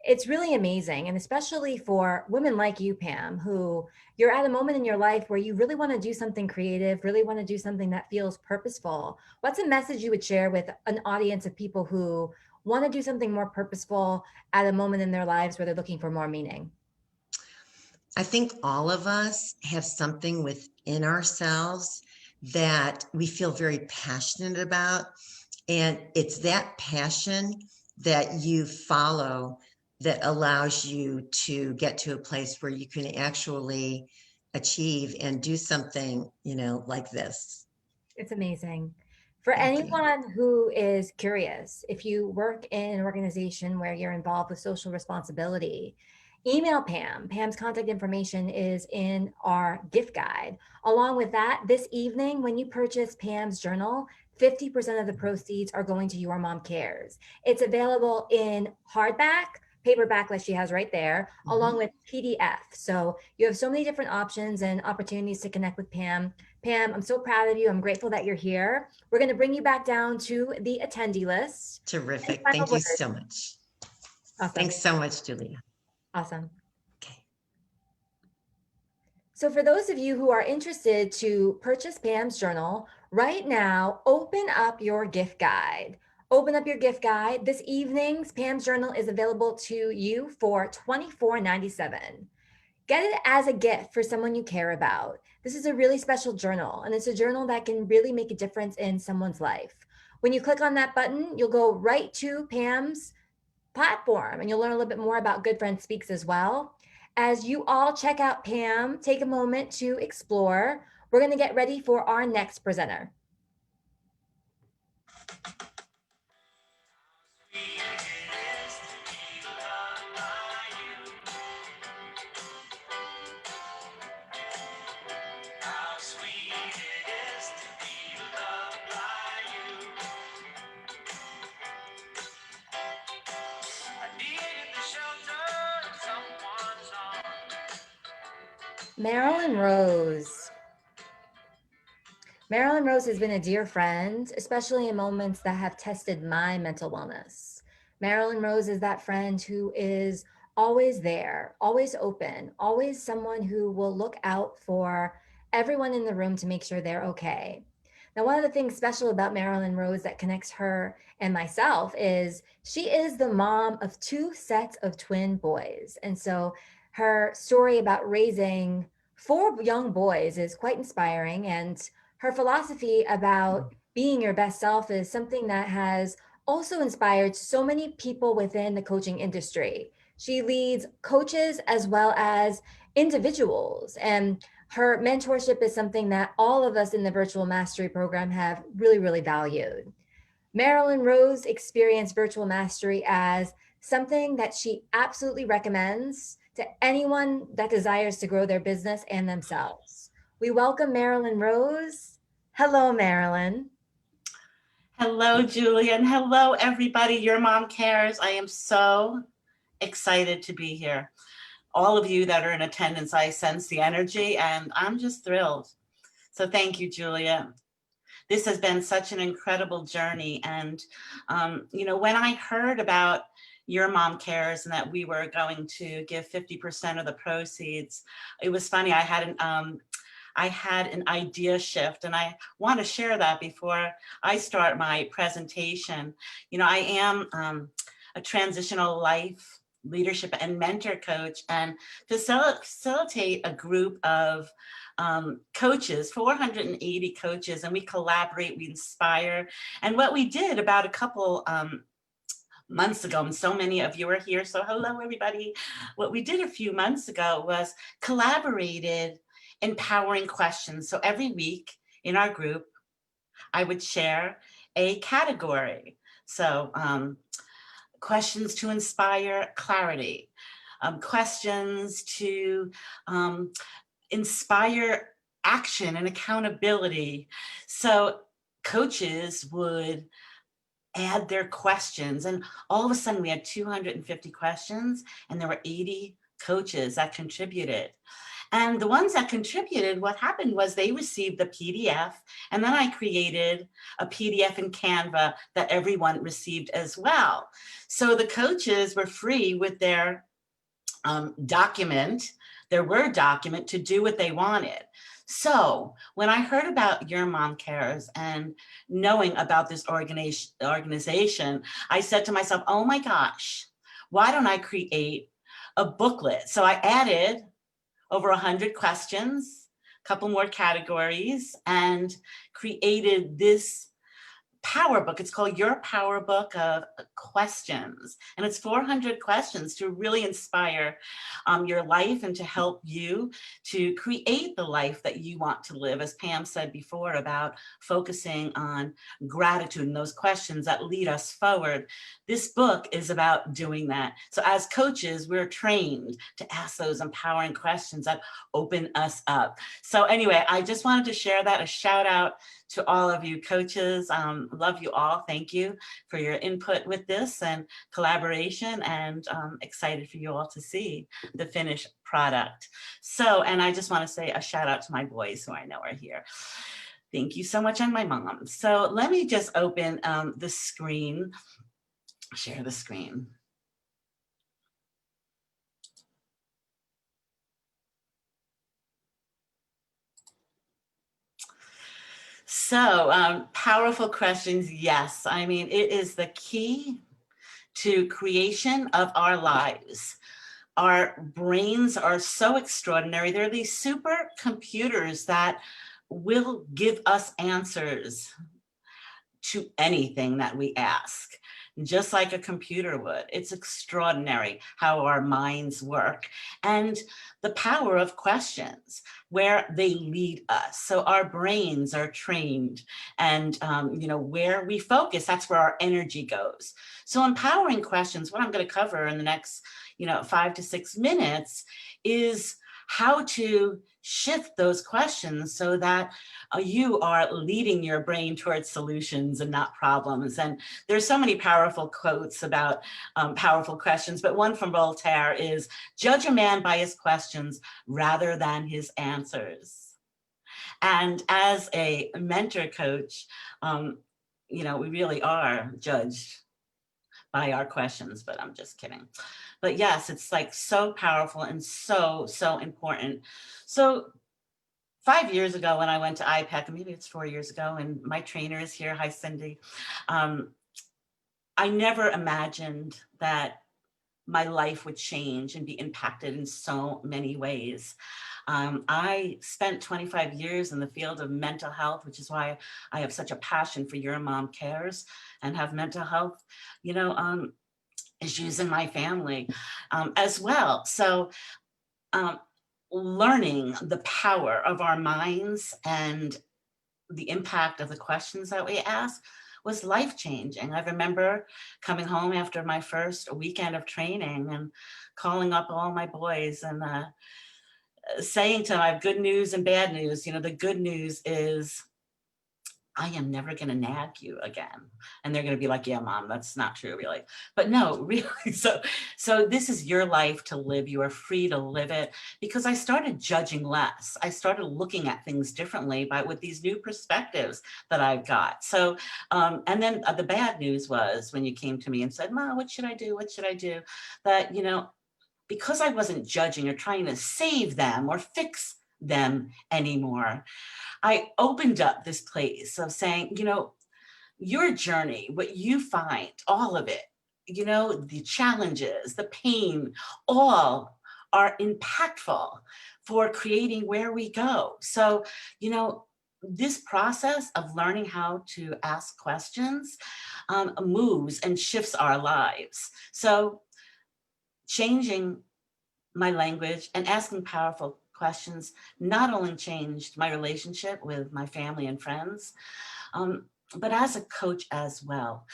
it's really amazing. And especially for women like you, Pam, who you're at a moment in your life where you really want to do something creative, really want to do something that feels purposeful. What's a message you would share with an audience of people who want to do something more purposeful at a moment in their lives where they're looking for more meaning? I think all of us have something within ourselves that we feel very passionate about. And it's that passion that you follow that allows you to get to a place where you can actually achieve and do something, you know, like this. It's amazing. For Thank you. anyone who is curious, if you work in an organization where you're involved with social responsibility, email Pam. Pam's contact information is in our gift guide. Along with that, this evening, when you purchase Pam's journal, 50% of the proceeds are going to Your Mom Cares. It's available in hardback, paperback, like she has right there, along with PDF. So you have so many different options and opportunities to connect with Pam. Pam, I'm so proud of you. I'm grateful that you're here. We're going to bring you back down to the attendee list. Terrific. Any final Thank you words? so much. Awesome. Thanks so much, Julia. Awesome. Okay. So for those of you who are interested to purchase Pam's journal, right now, open up your gift guide. Open up your gift guide. This evening's Pam's journal is available to you for $24.97. Get it as a gift for someone you care about. This is a really special journal, and it's a journal that can really make a difference in someone's life. When you click on that button, you'll go right to Pam's platform, and you'll learn a little bit more about Good Friend Speaks as well. As you all check out Pam, take a moment to explore. We're going to get ready for our next presenter. Marilyn Rose. Marilyn Rose has been a dear friend, especially in moments that have tested my mental wellness. Marilyn Rose is that friend who is always there, always open, always someone who will look out for everyone in the room to make sure they're okay. Now, one of the things special about Marilyn Rose that connects her and myself is she is the mom of two sets of twin boys. And so her story about raising four young boys is quite inspiring. And Her philosophy about being your best self is something that has also inspired so many people within the coaching industry. She leads coaches as well as individuals, and her mentorship is something that all of us in the virtual mastery program have really, really valued. Marilyn Rose experienced virtual mastery as something that she absolutely recommends to anyone that desires to grow their business and themselves. We welcome Marilyn Rose. Hello, Marilyn. Hello, Julie, and hello, everybody. Your Mom Cares. I am so excited to be here. All of you that are in attendance, I sense the energy, and I'm just thrilled. So thank you, Julia. This has been such an incredible journey. And, when I heard about Your Mom Cares and that we were going to give 50% of the proceeds, it was funny. I had an idea shift, and I want to share that before I start my presentation. I am a transitional life leadership and mentor coach, and facilitate a group of coaches, 480 coaches, and we collaborate, we inspire. And what we did about a couple months ago, and so many of you are here, so hello, everybody. What we did a few months ago was collaborated empowering questions. So every week in our group, I would share a category. So questions to inspire clarity, questions to inspire action and accountability. So coaches would add their questions, and all of a sudden we had 250 questions, and there were 80 coaches that contributed. And the ones that contributed, what happened was they received the PDF, and then I created a PDF in Canva that everyone received as well. So the coaches were free with their document, their Word document, to do what they wanted. So when I heard about Your Mom Cares and knowing about this organization, I said to myself, oh my gosh, why don't I create a booklet? So I added over 100 questions, a couple more categories, and created this power book. It's called Your Power Book of Questions. And it's 400 questions to really inspire your life and to help you to create the life that you want to live. As Pam said before about focusing on gratitude and those questions that lead us forward. This book is about doing that. So as coaches, we're trained to ask those empowering questions that open us up. So anyway, I just wanted to share that, a shout out to all of you coaches. Love you all. Thank you for your input with this and collaboration, and excited for you all to see the finished product. So, and I just want to say a shout out to my boys who I know are here. Thank you so much, and my mom. So let me just open the screen, share the screen. So powerful questions. Yes. I mean, it is the key to creation of our lives. Our brains are so extraordinary. They're these super computers that will give us answers to anything that we ask, just like a computer would. It's extraordinary how our minds work and the power of questions, where they lead us. So our brains are trained, and where we focus, that's where our energy goes. So empowering questions, what I'm going to cover in the next 5 to 6 minutes, is how to shift those questions so that you are leading your brain towards solutions and not problems. And there's so many powerful quotes about powerful questions, but one from Voltaire is, judge a man by his questions rather than his answers. And as a mentor coach, we really are judged by our questions, but I'm just kidding. But yes, it's like so powerful and so, so important. So 5 years ago when I went to IPEC, maybe it's 4 years ago, and my trainer is here, hi Cindy, I never imagined that my life would change and be impacted in so many ways. I spent 25 years in the field of mental health, which is why I have such a passion for YourMomCares and have mental health, issues in my family as well. So learning the power of our minds and the impact of the questions that we ask was life-changing. I remember coming home after my first weekend of training and calling up all my boys and saying to them, I have good news and bad news. The good news is I am never going to nag you again. And they're going to be like, yeah, mom, that's not true, really. But no, really. So this is your life to live. You are free to live it, because I started judging less. I started looking at things differently with these new perspectives that I've got. So, and then the bad news was when you came to me and said, Mom, what should I do? What should I do? That, because I wasn't judging or trying to save them or fix them anymore, I opened up this place of saying, your journey, what you find, all of it, the challenges, the pain, all are impactful for creating where we go. So, this process of learning how to ask questions moves and shifts our lives. So changing my language and asking powerful questions not only changed my relationship with my family and friends, but as a coach as well.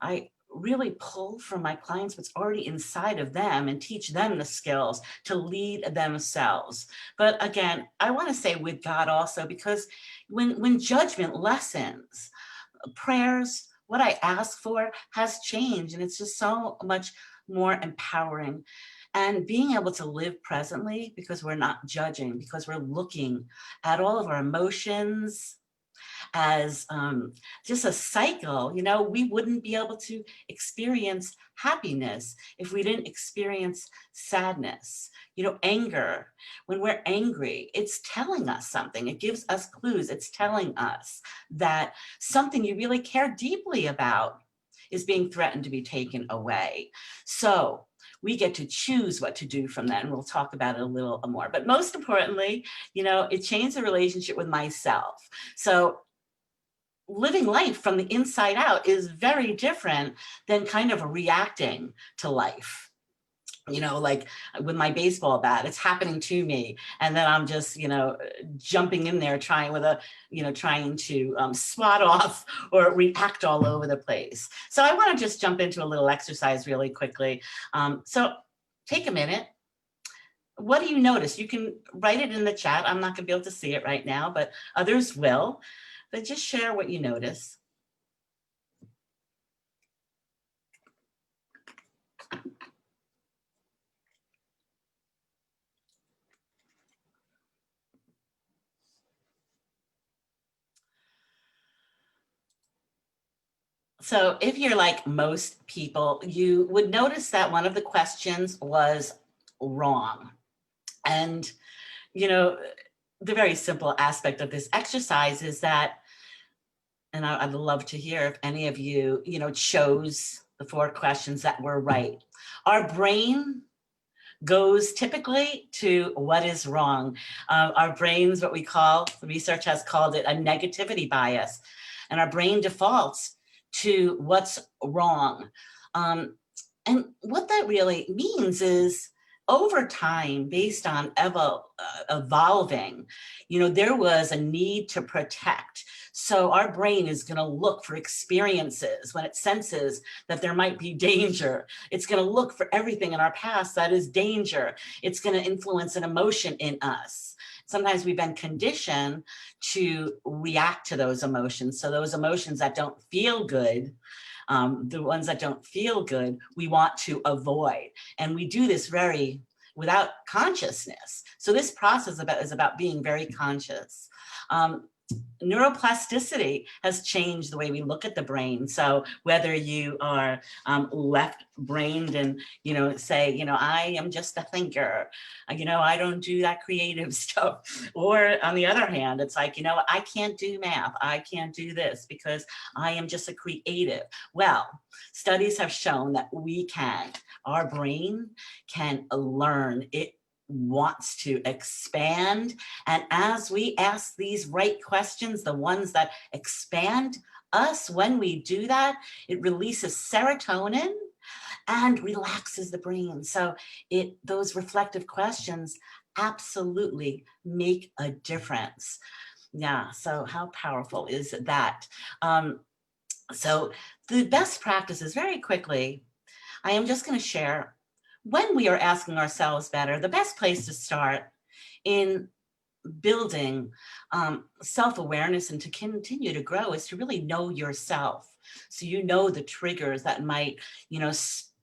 I really pull from my clients what's already inside of them and teach them the skills to lead themselves. But again, I want to say with God also, because when judgment lessens, prayers, what I ask for has changed, and it's just so much more empowering. And being able to live presently, because we're not judging, because we're looking at all of our emotions as just a cycle. We wouldn't be able to experience happiness if we didn't experience sadness. Anger, when we're angry, it's telling us something. It gives us clues. It's telling us that something you really care deeply about is being threatened to be taken away. So we get to choose what to do from that. And we'll talk about it a little more. But most importantly, it changed the relationship with myself. So living life from the inside out is very different than kind of reacting to life. Like with my baseball bat, it's happening to me. And then I'm just, jumping in there trying to swat off or react all over the place. So I want to just jump into a little exercise really quickly. So take a minute. What do you notice? You can write it in the chat. I'm not going to be able to see it right now, but others will. But just share what you notice. So if you're like most people, you would notice that one of the questions was wrong. And, the very simple aspect of this exercise is that, and I'd love to hear if any of you, chose the 4 questions that were right. Our brain goes typically to what is wrong. Our brains, what we call, the research has called it a negativity bias. And our brain defaults to what's wrong. And what that really means is over time, based on evolving, there was a need to protect. So our brain is going to look for experiences when it senses that there might be danger. It's going to look for everything in our past that is danger. It's going to influence an emotion in us. Sometimes we've been conditioned to react to those emotions. So those emotions that don't feel good, the ones that don't feel good, we want to avoid. And we do this without consciousness. So this process is about being very conscious. neuroplasticity has changed the way we look at the brain. So whether you are left-brained and, say, I am just a thinker, I don't do that creative stuff. Or on the other hand, it's like, I can't do math. I can't do this because I am just a creative. Well, studies have shown that our brain can learn. It wants to expand. And as we ask these right questions, the ones that expand us, when we do that, it releases serotonin and relaxes the brain. So those reflective questions absolutely make a difference. Yeah, so how powerful is that? So the best practices, very quickly, I am just going to share. When we are asking ourselves better, the best place to start in building self-awareness and to continue to grow is to really know yourself. So the triggers that might,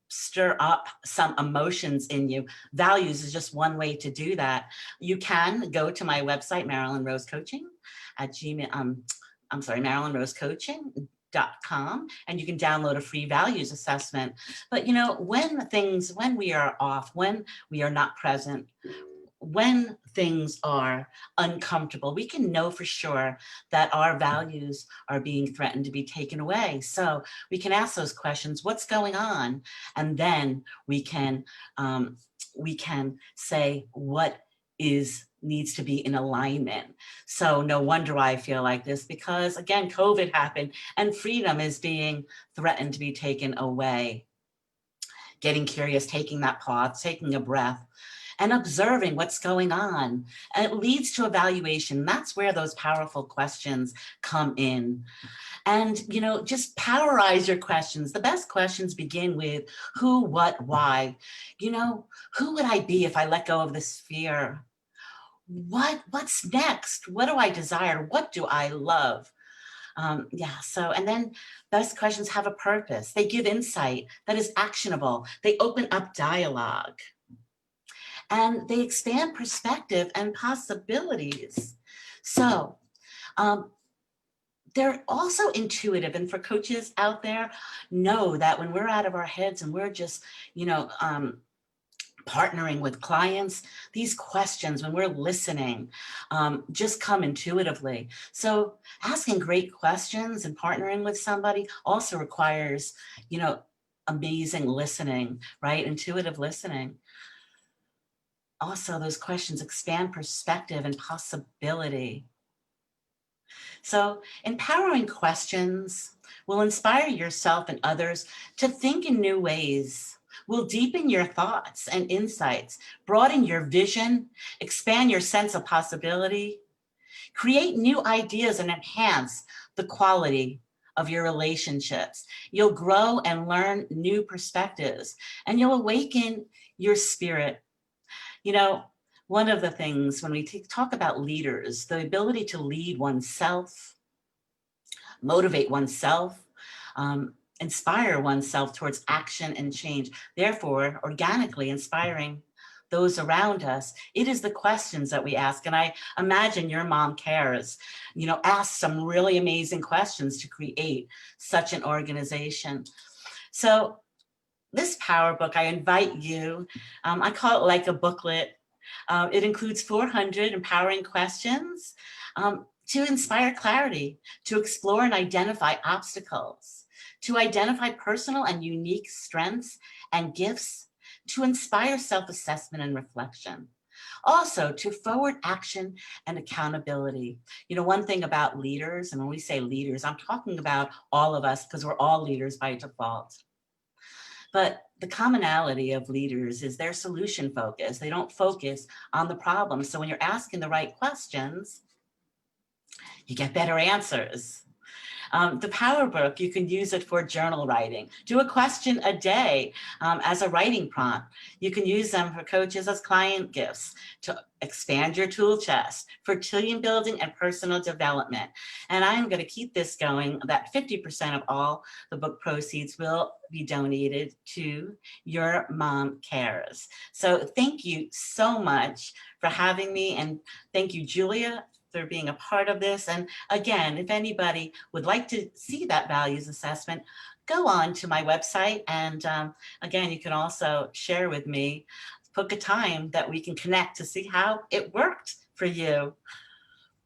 stir up some emotions in you. Values is just one way to do that. You can go to my website, Marilyn Rose Coaching at Gmail. Marilyn Rose Coaching. .com, and you can download a free values assessment. But when we are off, when we are not present, when things are uncomfortable, we can know for sure that our values are being threatened to be taken away. So we can ask those questions, what's going on? And then we can say what needs to be in alignment. So no wonder why I feel like this, because again, COVID happened and freedom is being threatened to be taken away. Getting curious, taking that pause, taking a breath, and observing what's going on. And it leads to evaluation. That's where those powerful questions come in. And, just powerize your questions. The best questions begin with who, what, why. Who would I be if I let go of this fear? What's next? What do I desire? What do I love? And then best questions have a purpose. They give insight that is actionable. They open up dialogue. And they expand perspective and possibilities. So they're also intuitive. And for coaches out there, know that when we're out of our heads and we're just, partnering with clients, these questions, when we're listening, just come intuitively. So asking great questions and partnering with somebody also requires, amazing listening, right? Intuitive listening. Also, those questions expand perspective and possibility. So empowering questions will inspire yourself and others to think in new ways, will deepen your thoughts and insights, broaden your vision, expand your sense of possibility, create new ideas, and enhance the quality of your relationships. You'll grow and learn new perspectives, and you'll awaken your spirit. One of the things when we talk about leaders, the ability to lead oneself, motivate oneself, inspire oneself towards action and change, therefore organically inspiring those around us. It is the questions that we ask. And I imagine YourMomCares, asked some really amazing questions to create such an organization. So this power book, I invite you, I call it like a booklet. It includes 400 empowering questions to inspire clarity, to explore and identify obstacles, to identify personal and unique strengths and gifts, to inspire self-assessment and reflection. Also, to forward action and accountability. One thing about leaders, and when we say leaders, I'm talking about all of us because we're all leaders by default. But the commonality of leaders is they're solution focused. They don't focus on the problem. So when you're asking the right questions, you get better answers. The Power Book, you can use it for journal writing. Do a question a day as a writing prompt. You can use them for coaches as client gifts to expand your tool chest for team building and personal development. And I'm going to keep this going, that 50% of all the book proceeds will be donated to Your Mom Cares. So thank you so much for having me. And thank you, Julia, for being a part of this. And again, if anybody would like to see that values assessment, go on to my website. And again, you can also share with me, book a time that we can connect to see how it worked for you.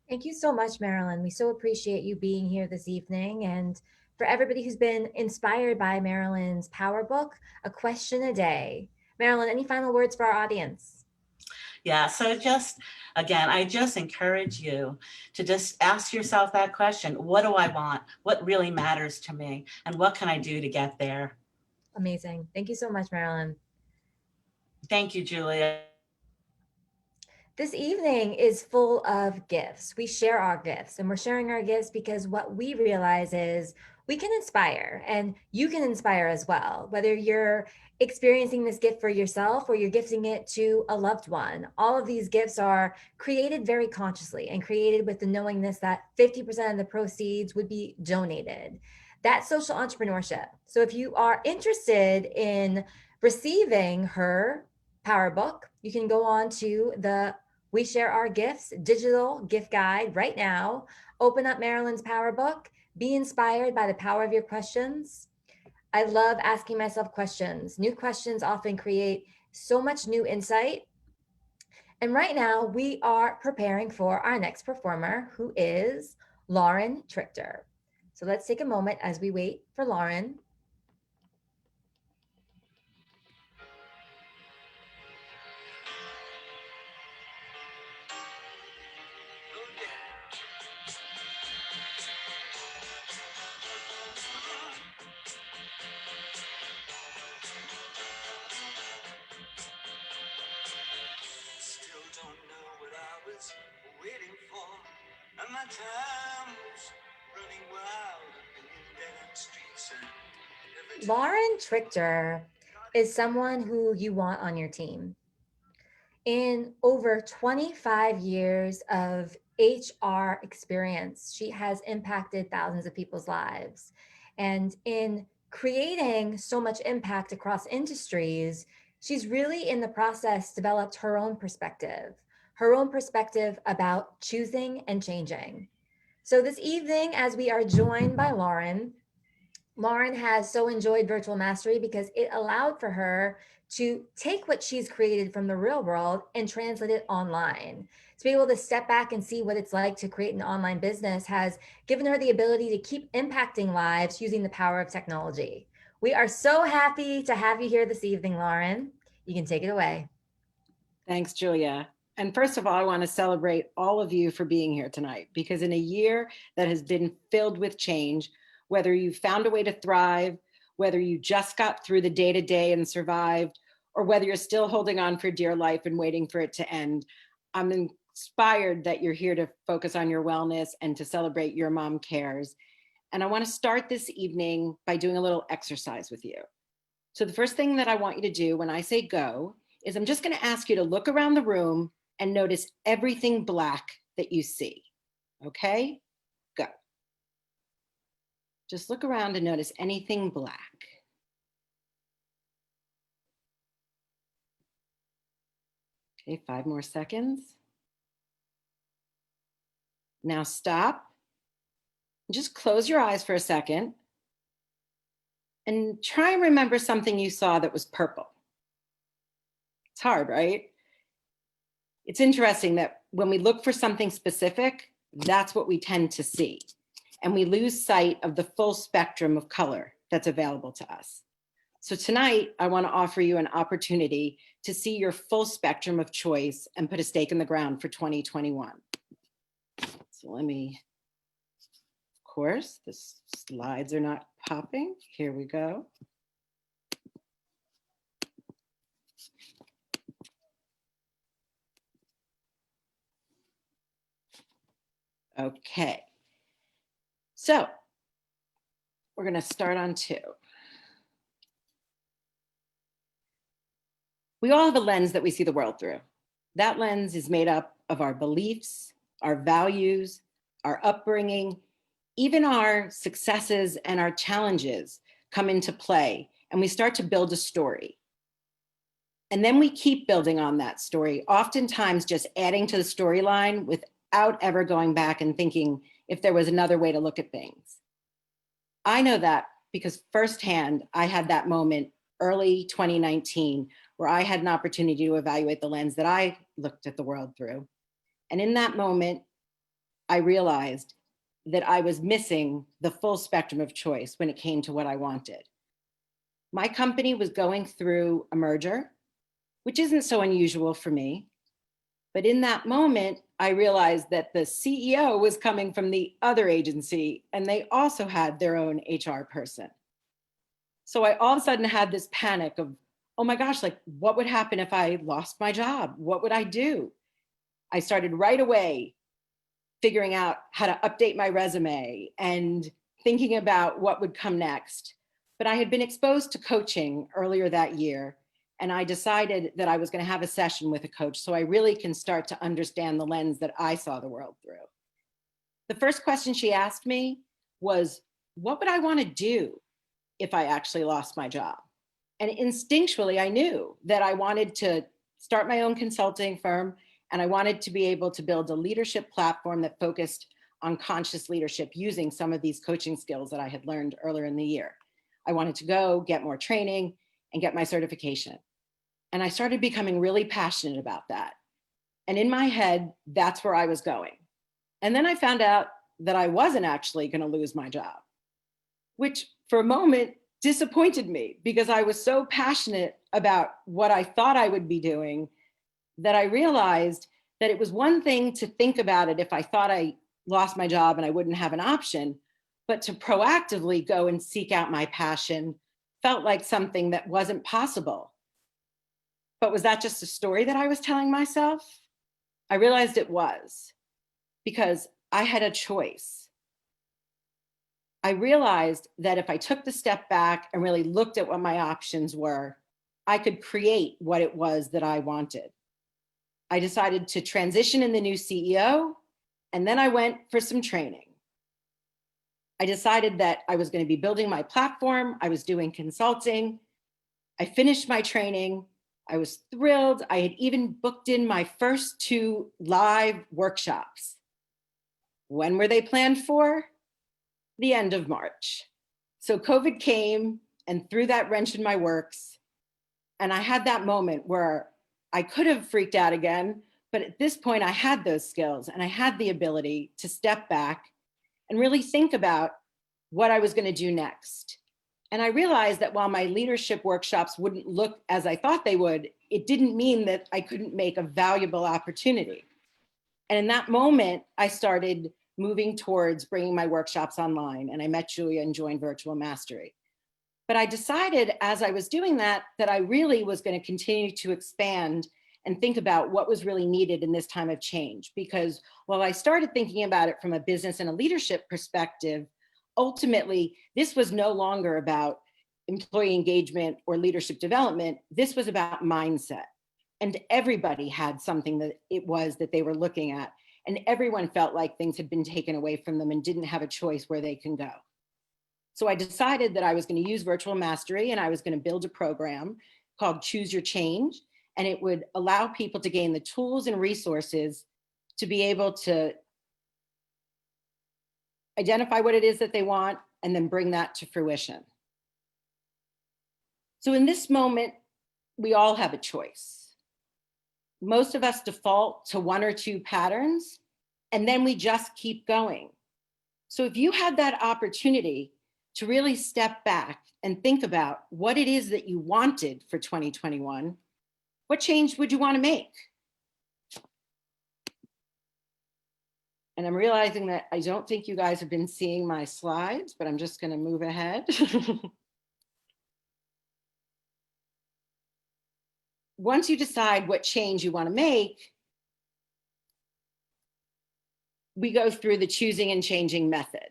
Thank you so much, Marilyn. We so appreciate you being here this evening. And for everybody who's been inspired by Marilyn's Power Book, A Question a Day. Marilyn, any final words for our audience? Yeah, so just, again, I just encourage you to just ask yourself that question. What do I want? What really matters to me? And what can I do to get there? Amazing. Thank you so much, Marilyn. Thank you, Julia. This evening is full of gifts. We share our gifts, and we're sharing our gifts because what we realize is we can inspire, and you can inspire as well, whether you're experiencing this gift for yourself or you're gifting it to a loved one. All of these gifts are created very consciously and created with the knowingness that 50% of the proceeds would be donated. That's social entrepreneurship. So if you are interested in receiving her Power Book, you can go on to the We Share Our Gifts digital gift guide right now. Open up Marilyn's Power Book. Be inspired by the power of your questions. I love asking myself questions. New questions often create so much new insight. And right now we are preparing for our next performer, who is Lauren Trichter. So let's take a moment as we wait for Lauren. Still don't know what I was waiting for, and my time was running wild in dead-end streets. And every time Lauren Trichter is someone who you want on your team. In over 25 years of HR experience, she has impacted thousands of people's lives. And in creating so much impact across industries, she's really in the process developed her own perspective about choosing and changing. So this evening, as we are joined by Lauren has so enjoyed Virtual Mastery because it allowed for her to take what she's created from the real world and translate it online. To be able to step back and see what it's like to create an online business has given her the ability to keep impacting lives using the power of technology. We are so happy to have you here this evening, Lauren. You can take it away. Thanks, Julia. And first of all, I want to celebrate all of you for being here tonight, because in a year that has been filled with change, whether you found a way to thrive, whether you just got through the day-to-day and survived, or whether you're still holding on for dear life and waiting for it to end, I'm inspired that you're here to focus on your wellness and to celebrate Your Mom Cares. And I want to start this evening by doing a little exercise with you. So the first thing that I want you to do when I say go is I'm just going to ask you to look around the room and notice everything black that you see. Okay? Go. Just look around and notice anything black. Okay, 5 more seconds. Now stop. Just close your eyes for a second and try and remember something you saw that was purple. It's hard, right? It's interesting that when we look for something specific, that's what we tend to see. And we lose sight of the full spectrum of color that's available to us. So tonight, I want to offer you an opportunity to see your full spectrum of choice and put a stake in the ground for 2021. So let me, of course, the slides are not popping. Here we go. Okay. So we're going to start on 2. We all have a lens that we see the world through. That lens is made up of our beliefs, our values, our upbringing, even our successes and our challenges come into play, and we start to build a story. And then we keep building on that story, oftentimes just adding to the storyline with without ever going back and thinking if there was another way to look at things. I know that because firsthand, I had that moment early 2019 where I had an opportunity to evaluate the lens that I looked at the world through. And in that moment, I realized that I was missing the full spectrum of choice when it came to what I wanted. My company was going through a merger, which isn't so unusual for me. But in that moment, I realized that the CEO was coming from the other agency and they also had their own HR person. So I all of a sudden had this panic of, oh my gosh, like what would happen if I lost my job? What would I do? I started right away figuring out how to update my resume and thinking about what would come next. But I had been exposed to coaching earlier that year, and I decided that I was going to have a session with a coach so I really can start to understand the lens that I saw the world through. The first question she asked me was, what would I want to do if I actually lost my job? And instinctually, I knew that I wanted to start my own consulting firm, and I wanted to be able to build a leadership platform that focused on conscious leadership using some of these coaching skills that I had learned earlier in the year. I wanted to go get more training and get my certification. And I started becoming really passionate about that. And in my head, that's where I was going. And then I found out that I wasn't actually going to lose my job, which for a moment disappointed me because I was so passionate about what I thought I would be doing that I realized that it was one thing to think about it if I thought I lost my job and I wouldn't have an option, but to proactively go and seek out my passion felt like something that wasn't possible. But was that just a story that I was telling myself? I realized it was, because I had a choice. I realized that if I took the step back and really looked at what my options were, I could create what it was that I wanted. I decided to transition in the new CEO, and then I went for some training. I decided that I was going to be building my platform. I was doing consulting. I finished my training. I was thrilled. I had even booked in my first 2 live workshops. When were they planned for? The end of March. So COVID came and threw that wrench in my works. And I had that moment where I could have freaked out again, but at this point I had those skills and I had the ability to step back and really think about what I was going to do next. And I realized that while my leadership workshops wouldn't look as I thought they would, it didn't mean that I couldn't make a valuable opportunity. And in that moment, I started moving towards bringing my workshops online, and I met Julia and joined Virtual Mastery. But I decided as I was doing that, that I really was going to continue to expand and think about what was really needed in this time of change. Because while I started thinking about it from a business and a leadership perspective, ultimately, this was no longer about employee engagement or leadership development. This was about mindset. And everybody had something that it was that they were looking at. And everyone felt like things had been taken away from them and didn't have a choice where they can go. So I decided that I was going to use Virtual Mastery and I was going to build a program called Choose Your Change. And it would allow people to gain the tools and resources to be able to identify what it is that they want and then bring that to fruition. So in this moment, we all have a choice. Most of us default to 1 or 2 patterns, and then we just keep going. So if you had that opportunity to really step back and think about what it is that you wanted for 2021, what change would you want to make? And I'm realizing that I don't think you guys have been seeing my slides, but I'm just going to move ahead. Once you decide what change you want to make, we go through the choosing and changing method.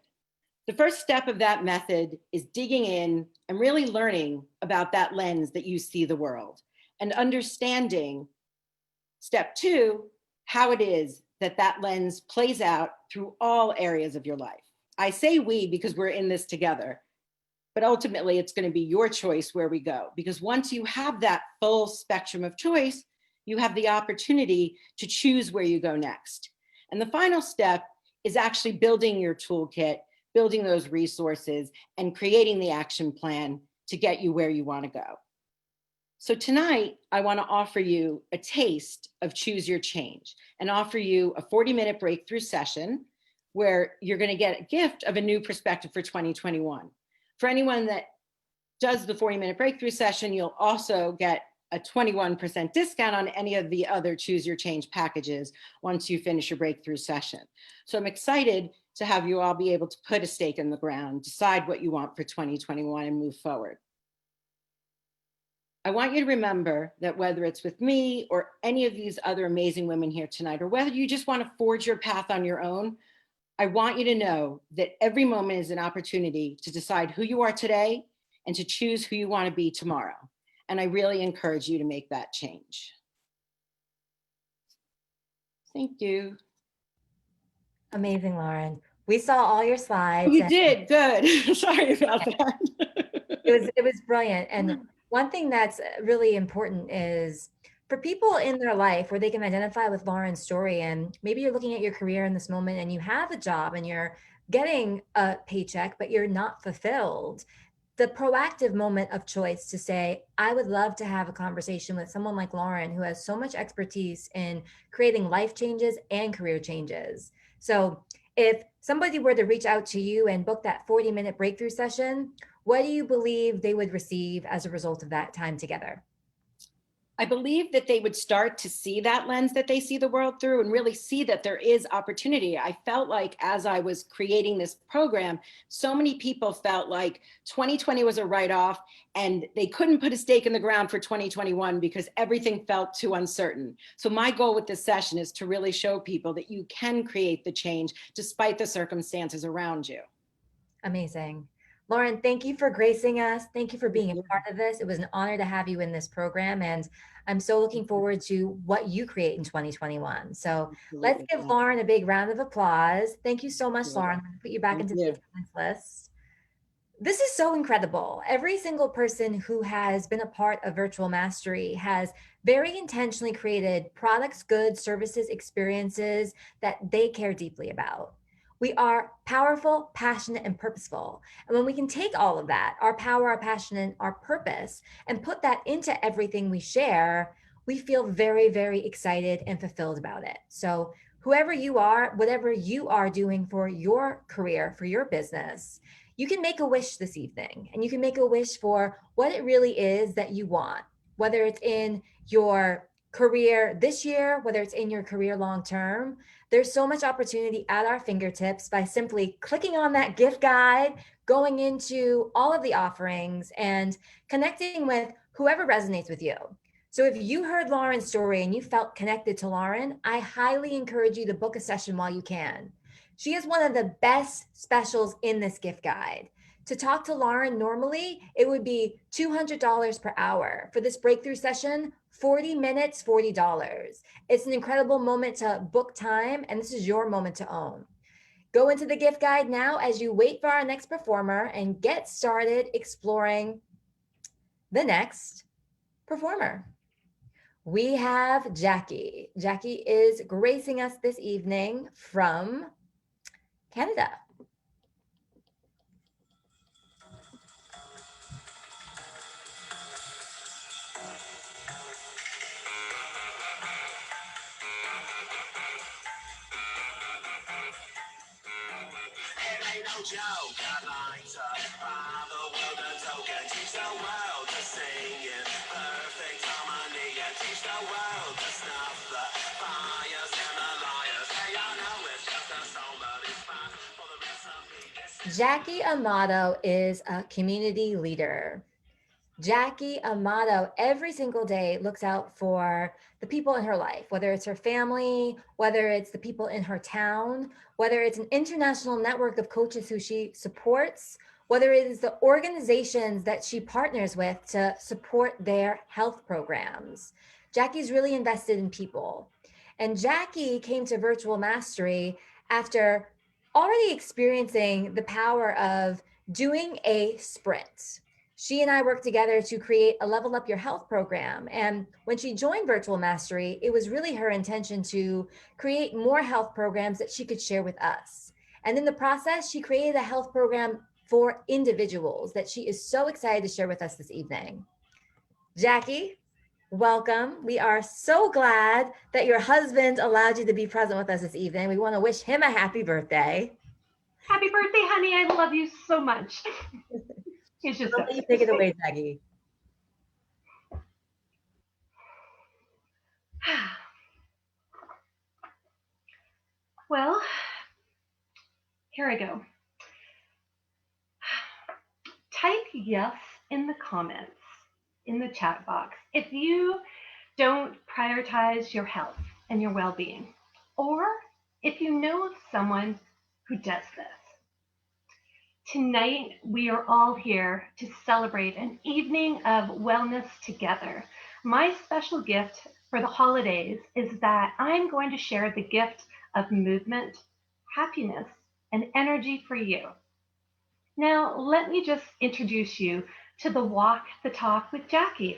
The first step of that method is digging in and really learning about that lens that you see the world and understanding, step 2, how it is that that lens plays out through all areas of your life. I say we because we're in this together, but ultimately it's going to be your choice where we go. Because once you have that full spectrum of choice, you have the opportunity to choose where you go next. And the final step is actually building your toolkit, building those resources, and creating the action plan to get you where you want to go. So tonight, I want to offer you a taste of Choose Your Change and offer you a 40-minute breakthrough session where you're going to get a gift of a new perspective for 2021. For anyone that does the 40-minute breakthrough session, you'll also get a 21% discount on any of the other Choose Your Change packages once you finish your breakthrough session. So I'm excited to have you all be able to put a stake in the ground, decide what you want for 2021 and move forward. I want you to remember that whether it's with me or any of these other amazing women here tonight, or whether you just want to forge your path on your own, I want you to know that every moment is an opportunity to decide who you are today and to choose who you want to be tomorrow. And I really encourage you to make that change. Thank you. Amazing, Lauren. We saw all your slides. You did, good. Sorry about that. It was brilliant. And one thing that's really important is for people in their life where they can identify with Lauren's story, and maybe you're looking at your career in this moment and you have a job and you're getting a paycheck, but you're not fulfilled. The proactive moment of choice to say, I would love to have a conversation with someone like Lauren, who has so much expertise in creating life changes and career changes. So if somebody were to reach out to you and book that 40-minute breakthrough session, what do you believe they would receive as a result of that time together? I believe that they would start to see that lens that they see the world through and really see that there is opportunity. I felt like as I was creating this program, so many people felt like 2020 was a write-off and they couldn't put a stake in the ground for 2021 because everything felt too uncertain. So my goal with this session is to really show people that you can create the change despite the circumstances around you. Amazing. Lauren, thank you for gracing us. Thank you for being a part of this. It was an honor to have you in this program, and I'm so looking forward to what you create in 2021. So let's give Lauren a big round of applause. Thank you so much, Lauren. I'm going to put you back into the attendance list. This is so incredible. Every single person who has been a part of Virtual Mastery has very intentionally created products, goods, services, experiences that they care deeply about. We are powerful, passionate, and purposeful. And when we can take all of that, our power, our passion, and our purpose, and put that into everything we share, we feel very, very excited and fulfilled about it. So whoever you are, whatever you are doing for your career, for your business, you can make a wish this evening, and you can make a wish for what it really is that you want, whether it's in your career this year, whether it's in your career long term. There's so much opportunity at our fingertips by simply clicking on that gift guide, going into all of the offerings, and connecting with whoever resonates with you. So if you heard Lauren's story and you felt connected to Lauren, I highly encourage you to book a session while you can. She is one of the best specials in this gift guide. To talk to Lauren normally, it would be $200 per hour. For this breakthrough session, 40 minutes, $40. It's an incredible moment to book time, and this is your moment to own. Go into the gift guide now as you wait for our next performer and get started exploring the next performer. We have Jackie. Jackie is gracing us this evening from Canada. Jackie Amato is a community leader. Jackie Amato every single day looks out for the people in her life, whether it's her family, whether it's the people in her town, whether it's an international network of coaches who she supports, whether it is the organizations that she partners with to support their health programs. Jackie's really invested in people. And Jackie came to Virtual Mastery after already experiencing the power of doing a sprint. She and I worked together to create a Level Up Your Health program. And when she joined Virtual Mastery, it was really her intention to create more health programs that she could share with us. And in the process, she created a health program for individuals that she is so excited to share with us this evening. Jackie, welcome. We are so glad that your husband allowed you to be present with us this evening. We want to wish him a happy birthday. Happy birthday, honey. I love you so much. It's just I'll let you take it away, Jackie. Well, here I go. Type yes in the comments in the chat box if you don't prioritize your health and your well-being, or if you know of someone who does this. Tonight, we are all here to celebrate an evening of wellness together. My special gift for the holidays is that I'm going to share the gift of movement, happiness, and energy for you. Now, let me just introduce you to the Walk the Talk with Jackie.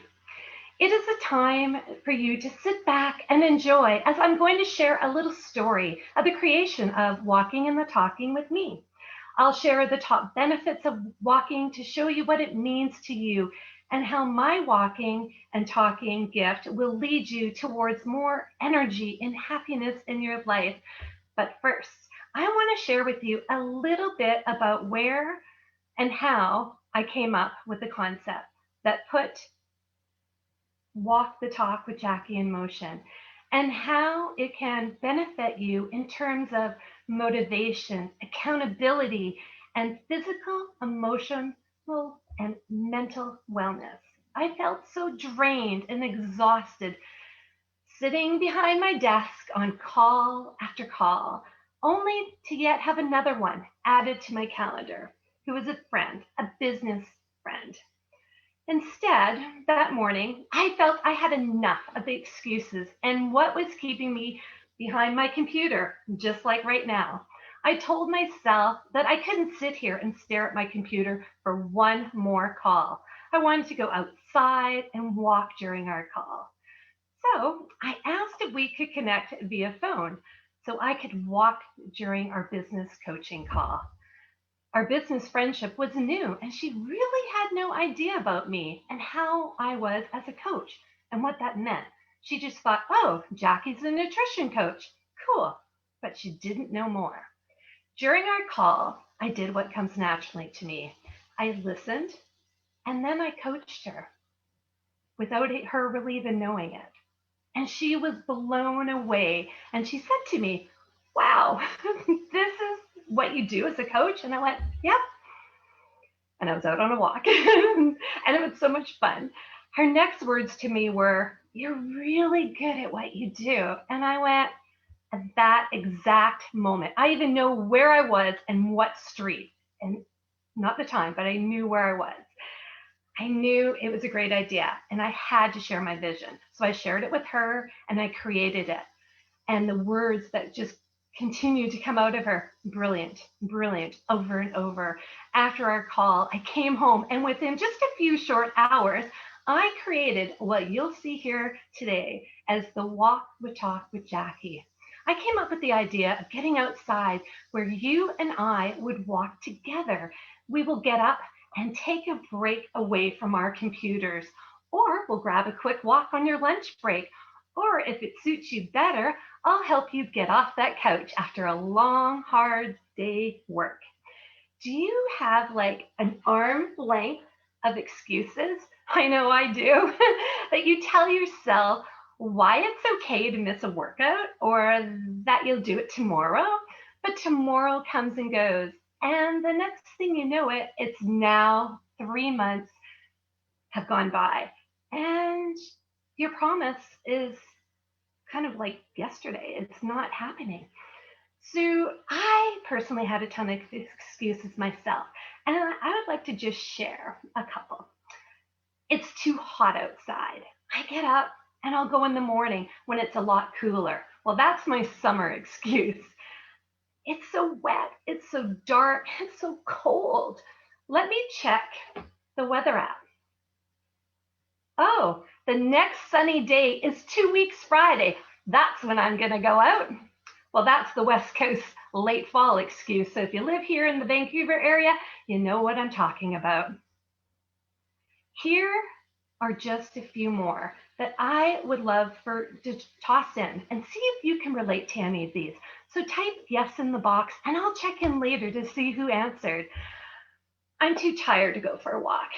It is a time for you to sit back and enjoy as I'm going to share a little story of the creation of Walking and the Talking with me. I'll share the top benefits of walking to show you what it means to you and how my walking and talking gift will lead you towards more energy and happiness in your life. But first, I want to share with you a little bit about where and how I came up with the concept that put Walk the Talk with Jackie in motion, and how it can benefit you in terms of motivation, accountability, and physical, emotional, and mental wellness. I felt so drained and exhausted sitting behind my desk on call after call, only to yet have another one added to my calendar, who was a friend, a business friend. Instead, that morning, I felt I had enough of the excuses and what was keeping me behind my computer, just like right now. I told myself that I couldn't sit here and stare at my computer for one more call. I wanted to go outside and walk during our call. So I asked if we could connect via phone so I could walk during our business coaching call. Our business friendship was new, and she really had no idea about me and how I was as a coach and what that meant. She just thought, oh, Jackie's a nutrition coach. Cool. But she didn't know more. During our call, I did what comes naturally to me. I listened, and then I coached her without her really even knowing it. And she was blown away. And she said to me, wow, this is what you do as a coach? And I went, yep. And I was out on a walk and it was so much fun. Her next words to me were, you're really good at what you do. And I went, at that exact moment, I even know where I was and what street, and not the time, but I knew where I was. I knew it was a great idea and I had to share my vision. So I shared it with her and I created it. And the words that just continued to come out of her, brilliant, brilliant, over and over. After our call, I came home and within just a few short hours, I created what you'll see here today as the Walk the Talk with Jackie. I came up with the idea of getting outside where you and I would walk together. We will get up and take a break away from our computers, or we'll grab a quick walk on your lunch break. Or if it suits you better, I'll help you get off that couch after a long, hard day work. Do you have like an arm's length of excuses? I know I do. That you tell yourself why it's okay to miss a workout or that you'll do it tomorrow. But tomorrow comes and goes. And the next thing you know it's now 3 months have gone by. And your promise is kind of like yesterday. It's not happening. So I personally had a ton of excuses myself. And I would like to just share a couple. It's too hot outside. I get up and I'll go in the morning when it's a lot cooler. Well, that's my summer excuse. It's so wet. It's so dark. It's so cold. Let me check the weather app. Oh, the next sunny day is 2 weeks Friday. That's when I'm going to go out. Well, that's the West Coast late fall excuse. So if you live here in the Vancouver area, you know what I'm talking about. Here are just a few more that I would love to toss in and see if you can relate to any of these. So type yes in the box and I'll check in later to see who answered. I'm too tired to go for a walk.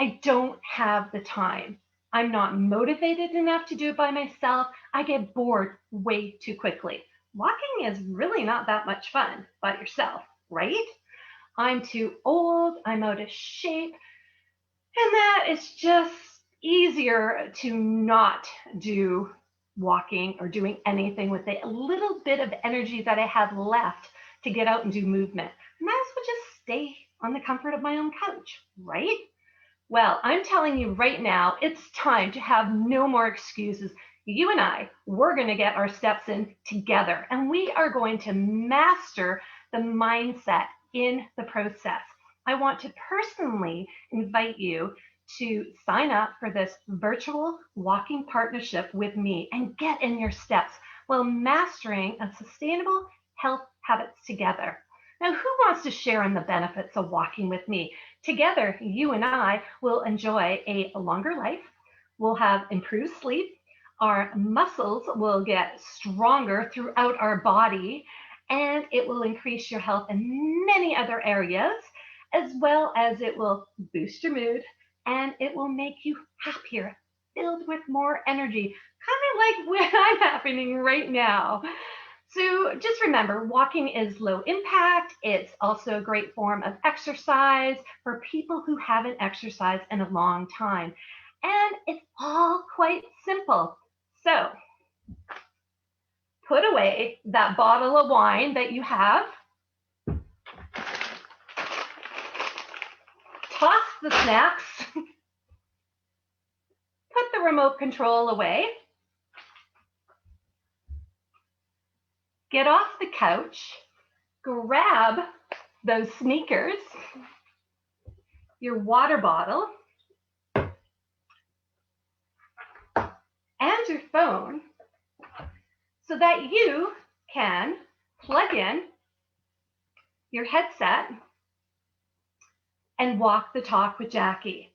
I don't have the time. I'm not motivated enough to do it by myself. I get bored way too quickly. Walking is really not that much fun by yourself, right? I'm too old, I'm out of shape, and that is just easier to not do walking or doing anything with a little bit of energy that I have left to get out and do movement. I might as well just stay on the comfort of my own couch, right? Well, I'm telling you right now, it's time to have no more excuses. You and I, we're going to get our steps in together, and we are going to master the mindset in the process. I want to personally invite you to sign up for this virtual walking partnership with me and get in your steps while mastering a sustainable health habits together. Now, who wants to share in the benefits of walking with me? Together, you and I will enjoy a longer life. We'll have improved sleep. Our muscles will get stronger throughout our body, and it will increase your health in many other areas, as well as it will boost your mood and it will make you happier, filled with more energy, kind of like what I'm happening right now. So just remember, walking is low impact. It's also a great form of exercise for people who haven't exercised in a long time. And it's all quite simple. So put away that bottle of wine that you have. Toss the snacks. Put the remote control away. Get off the couch. Grab those sneakers, your water bottle, and your phone so that you can plug in your headset and walk the talk with Jackie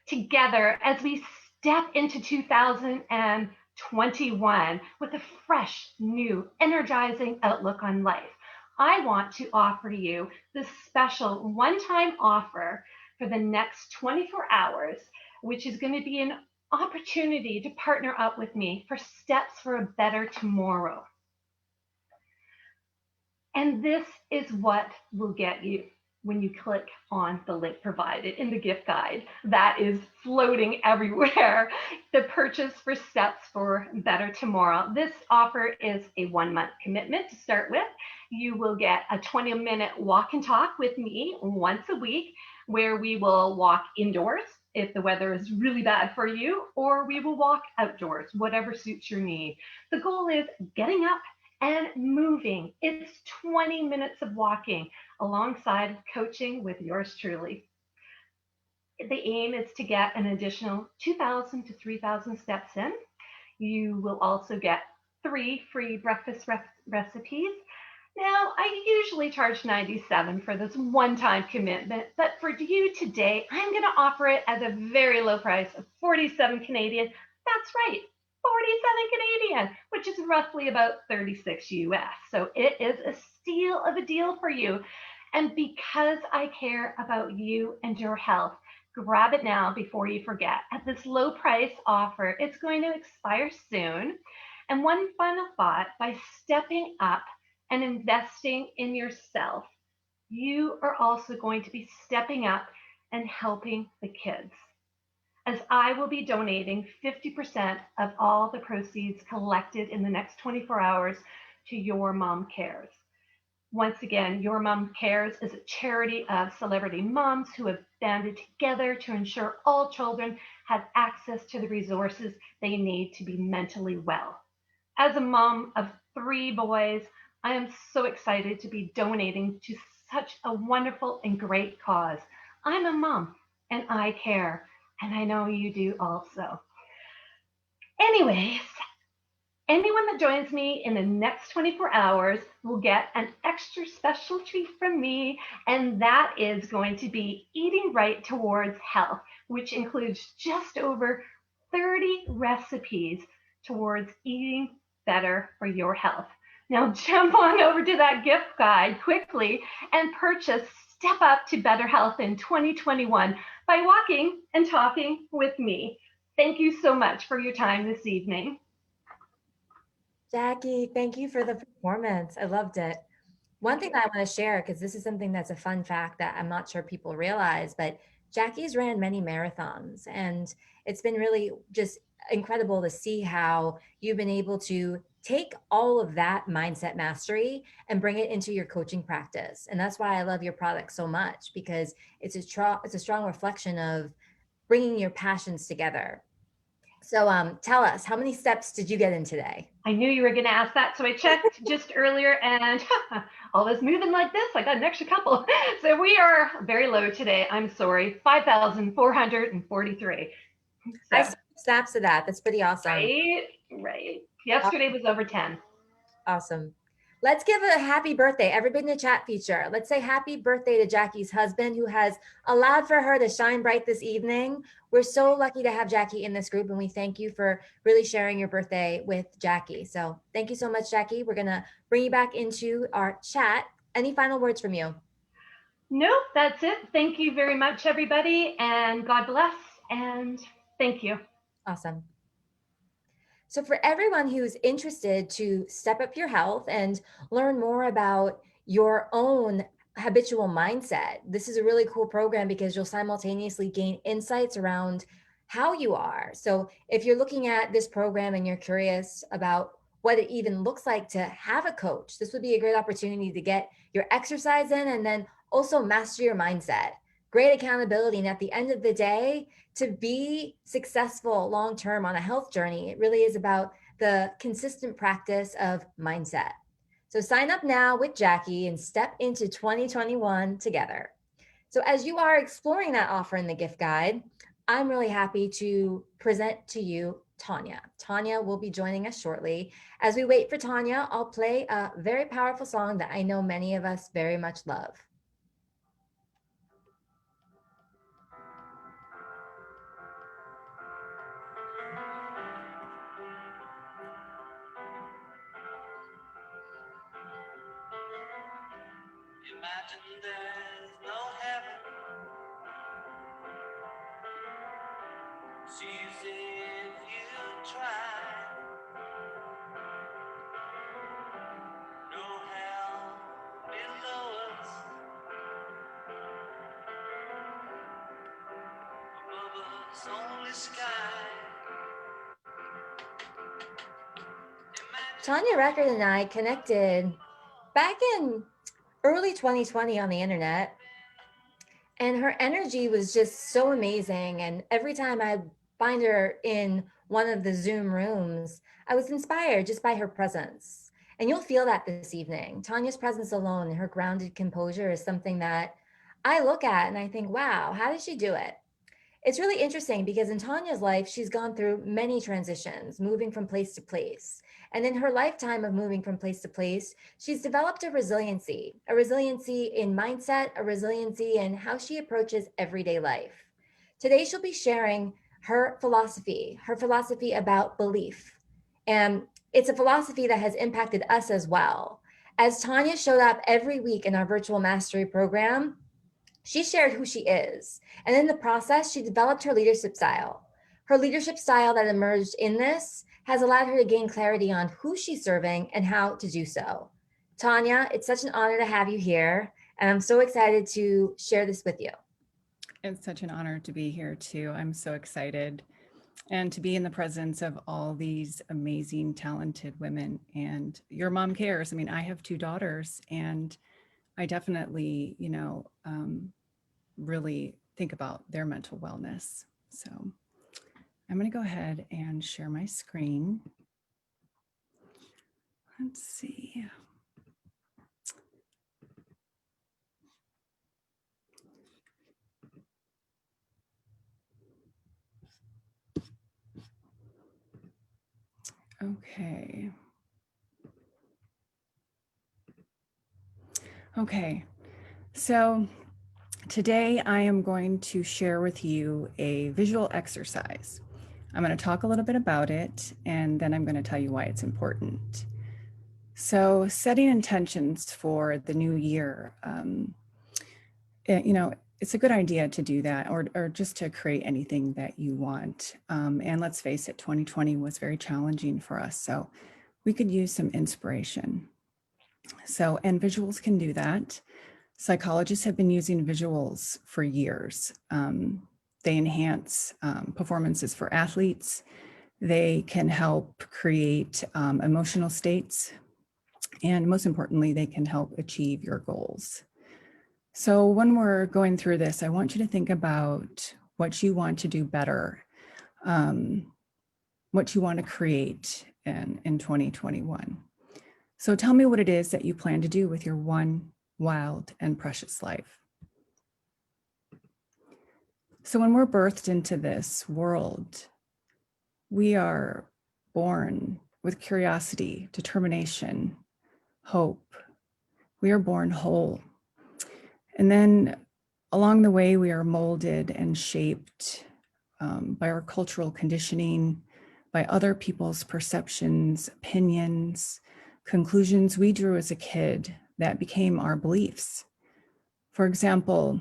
together as we step into 2021 with a fresh, new, energizing outlook on life. I want to offer you this special one-time offer for the next 24 hours, which is going to be an opportunity to partner up with me for steps for a better tomorrow. And this is what will get you when you click on the link provided in the gift guide that is floating everywhere. The purchase for steps for better tomorrow. This offer is a 1-month commitment to start with. You will get a 20-minute walk and talk with me once a week, where we will walk indoors if the weather is really bad for you, or we will walk outdoors, whatever suits your need. The goal is getting up and moving. It's 20 minutes of walking alongside coaching with yours truly. The aim is to get an additional 2,000 to 3,000 steps in. You will also get 3 free breakfast recipes. Now, I usually charge $97 for this one-time commitment, but for you today, I'm going to offer it at a very low price of 47 Canadian. That's right, 47 Canadian, which is roughly about 36 US. So it is a steal of a deal for you. And because I care about you and your health, grab it now before you forget. At this low price offer, it's going to expire soon. And one final thought, by stepping up and investing in yourself, you are also going to be stepping up and helping the kids, as I will be donating 50% of all the proceeds collected in the next 24 hours to YourMomCares. Once again, YourMomCares is a charity of celebrity moms who have banded together to ensure all children have access to the resources they need to be mentally well. As a mom of 3 boys, I am so excited to be donating to such a wonderful and great cause. I'm a mom, and I care. And I know you do also. Anyways, anyone that joins me in the next 24 hours will get an extra special treat from me, and that is going to be Eating Right Towards Health, which includes just over 30 recipes towards eating better for your health. Now jump on over to that gift guide quickly and purchase Step Up to Better Health in 2021 by walking and talking with me. Thank you so much for your time this evening. Jackie, thank you for the performance. I loved it. One thing that I want to share, because this is something that's a fun fact that I'm not sure people realize, but Jackie's ran many marathons, and it's been really just incredible to see how you've been able to take all of that mindset mastery and bring it into your coaching practice. And that's why I love your product so much, because it's a strong reflection of bringing your passions together. So tell us, how many steps did you get in today? I knew you were going to ask that, so I checked just earlier, and all this moving like this, I got an extra couple. So we are very low today. I'm sorry, 5,443. So, I saw snaps of that. That's pretty awesome. Right. Yesterday was over 10. Awesome. Let's give a happy birthday. Everybody in the chat feature. Let's say happy birthday to Jackie's husband, who has allowed for her to shine bright this evening. We're so lucky to have Jackie in this group, and we thank you for really sharing your birthday with Jackie. So thank you so much, Jackie. We're going to bring you back into our chat. Any final words from you? Nope, that's it. Thank you very much, everybody, and God bless, and thank you. Awesome. So for everyone who's interested to step up your health and learn more about your own habitual mindset, this is a really cool program because you'll simultaneously gain insights around how you are. So if you're looking at this program and you're curious about what it even looks like to have a coach, this would be a great opportunity to get your exercise in and then also master your mindset. Great accountability. And at the end of the day, to be successful long-term on a health journey, it really is about the consistent practice of mindset. So sign up now with Jackie and step into 2021 together. So as you are exploring that offer in the gift guide, I'm really happy to present to you Tanya. Tanya will be joining us shortly. As we wait for Tanya, I'll play a very powerful song that I know many of us very much love. Imagine there's no heaven. See as if you try. No hell below us. Above us only sky. Tanya Record and I connected back in early 2020 on the internet, and her energy was just so amazing. And every time I find her in one of the Zoom rooms, I was inspired just by her presence. And you'll feel that this evening. Tanya's presence alone and her grounded composure is something that I look at and I think, wow, how does she do it? It's really interesting because in Tanya's life, she's gone through many transitions, moving from place to place. And in her lifetime of moving from place to place, she's developed a resiliency in mindset, a resiliency in how she approaches everyday life. Today, she'll be sharing her philosophy about belief. And it's a philosophy that has impacted us as well. As Tanya showed up every week in our virtual mastery program, she shared who she is. And in the process, she developed her leadership style. Her leadership style that emerged in this has allowed her to gain clarity on who she's serving and how to do so. Tanya, it's such an honor to have you here. And I'm so excited to share this with you. It's such an honor to be here too. I'm so excited and to be in the presence of all these amazing, talented women. And Your Mom Cares. I mean, I have 2 daughters, and I definitely, really think about their mental wellness. So I'm going to go ahead and share my screen. Let's see. Okay. Okay. So today I am going to share with you a visual exercise. I'm going to talk a little bit about it, and then I'm going to tell you why it's important. So setting intentions for the new year, it's a good idea to do that, or just to create anything that you want. And let's face it, 2020 was very challenging for us. So we could use some inspiration. So, and visuals can do that. Psychologists have been using visuals for years. They enhance performances for athletes. They can help create emotional states. And most importantly, they can help achieve your goals. So when we're going through this, I want you to think about what you want to do better, what you want to create in 2021. So tell me what it is that you plan to do with your one wild and precious life. So when we're birthed into this world, we are born with curiosity, determination, hope. We are born whole. And then along the way, we are molded and shaped by our cultural conditioning, by other people's perceptions, opinions, conclusions we drew as a kid that became our beliefs. For example,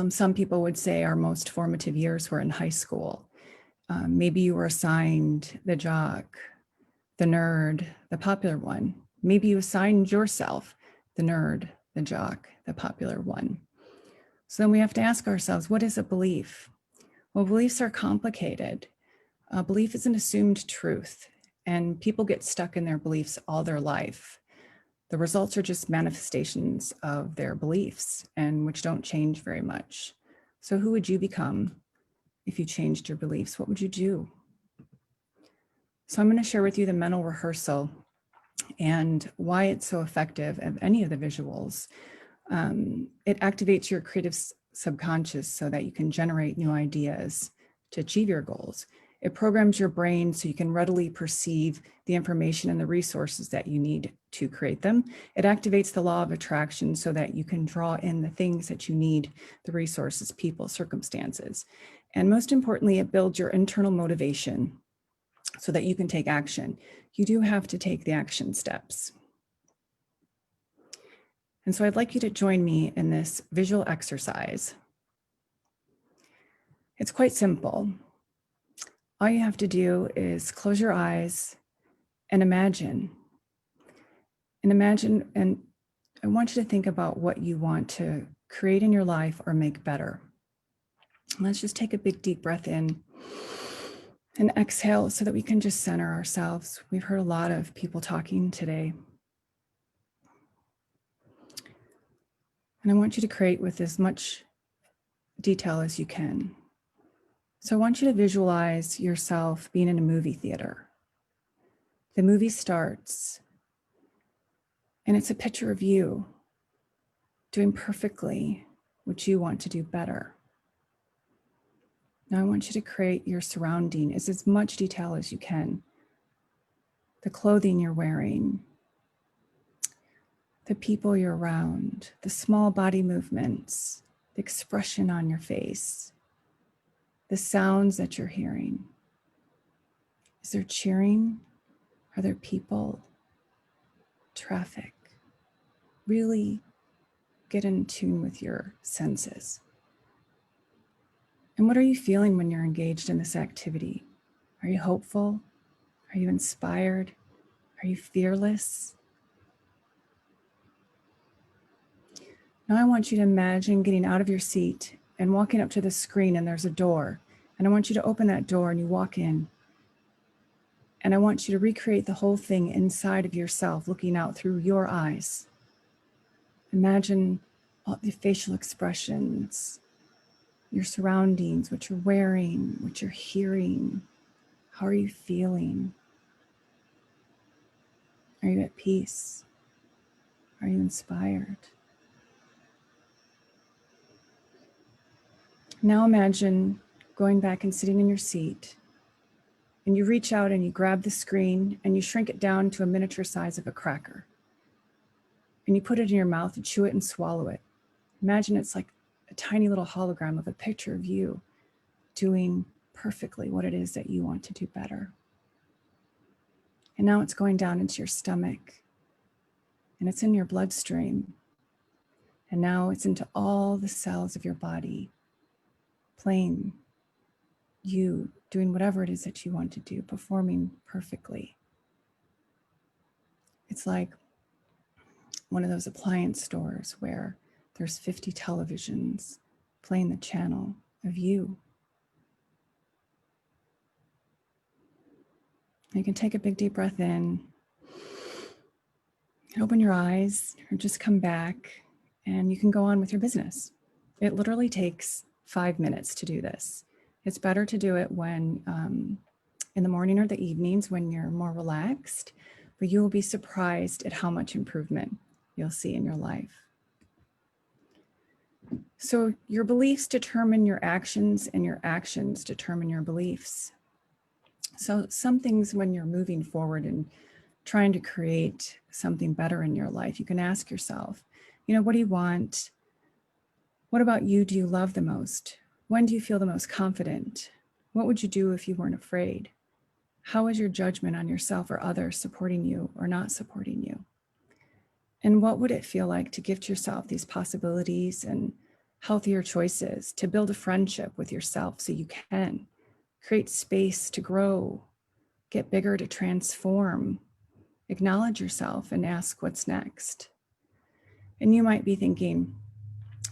some people would say our most formative years were in high school. Maybe you were assigned the jock, the nerd, the popular one. Maybe you assigned yourself the nerd, the jock, the popular one. So then we have to ask ourselves, what is a belief? Well, beliefs are complicated. A belief is an assumed truth, and people get stuck in their beliefs all their life. The results are just manifestations of their beliefs, and which don't change very much. So who would you become if you changed your beliefs? What would you do? So I'm going to share with you the mental rehearsal and why it's so effective of any of the visuals. It activates your creative subconscious so that you can generate new ideas to achieve your goals. It programs your brain so you can readily perceive the information and the resources that you need to create them. It activates the law of attraction so that you can draw in the things that you need, the resources, people, circumstances. And most importantly, it builds your internal motivation so that you can take action. You do have to take the action steps. And so I'd like you to join me in this visual exercise. It's quite simple. All you have to do is close your eyes and imagine. And I want you to think about what you want to create in your life or make better. Let's just take a big deep breath in and exhale so that we can just center ourselves. We've heard a lot of people talking today. And I want you to create with as much detail as you can. So I want you to visualize yourself being in a movie theater. The movie starts, and it's a picture of you doing perfectly what you want to do better. Now I want you to create your surrounding as much detail as you can. The clothing you're wearing, the people you're around, the small body movements, the expression on your face, the sounds that you're hearing. Is there cheering? Are there people? Traffic? Really get in tune with your senses. And what are you feeling when you're engaged in this activity? Are you hopeful? Are you inspired? Are you fearless? Now I want you to imagine getting out of your seat and walking up to the screen, and there's a door. And I want you to open that door and you walk in. And I want you to recreate the whole thing inside of yourself, looking out through your eyes. Imagine all the facial expressions, your surroundings, what you're wearing, what you're hearing. How are you feeling? Are you at peace? Are you inspired? Now imagine going back and sitting in your seat And you reach out and you grab the screen and you shrink it down to a miniature size of a cracker. And you put it in your mouth and chew it and swallow it. Imagine it's like a tiny little hologram of a picture of you doing perfectly what it is that you want to do better. And now it's going down into your stomach and it's in your bloodstream. And now it's into all the cells of your body, playing you, doing whatever it is that you want to do, performing perfectly. It's like one of those appliance stores where there's 50 televisions playing the channel of you. You can take a big deep breath in, open your eyes, or just come back, and you can go on with your business. It literally takes 5 minutes to do this. It's better to do it when in the morning or the evenings when you're more relaxed, but you will be surprised at how much improvement you'll see in your life. So your beliefs determine your actions and your actions determine your beliefs. So some things when you're moving forward and trying to create something better in your life, you can ask yourself, what do you want? What about you do you love the most? When do you feel the most confident? What would you do if you weren't afraid? How is your judgment on yourself or others supporting you or not supporting you? And what would it feel like to gift yourself these possibilities and healthier choices, to build a friendship with yourself so you can create space to grow, get bigger, to transform, acknowledge yourself and ask what's next? And you might be thinking,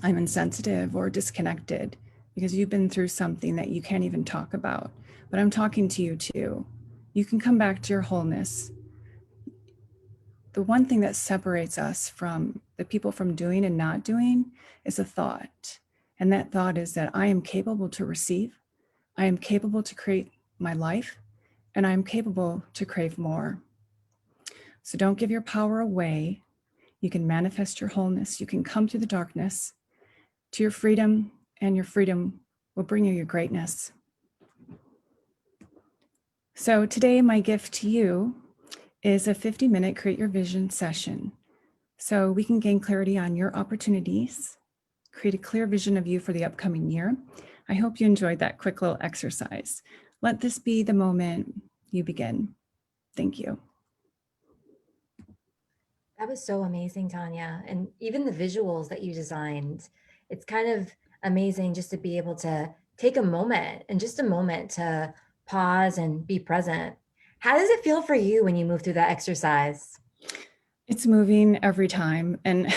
I'm insensitive or disconnected because you've been through something that you can't even talk about. But I'm talking to you too. You can come back to your wholeness. The one thing that separates us from the people from doing and not doing is a thought. And that thought is that I am capable to receive, I am capable to create my life, and I am capable to crave more. So don't give your power away. You can manifest your wholeness. You can come through the darkness to your freedom, and your freedom will bring you your greatness. So today, my gift to you is a 50-minute Create Your Vision session. So we can gain clarity on your opportunities, create a clear vision of you for the upcoming year. I hope you enjoyed that quick little exercise. Let this be the moment you begin. Thank you. That was so amazing, Tanya. And even the visuals that you designed, it's kind of amazing just to be able to take a moment and just a moment to pause and be present. How does it feel for you when you move through that exercise? It's moving every time. And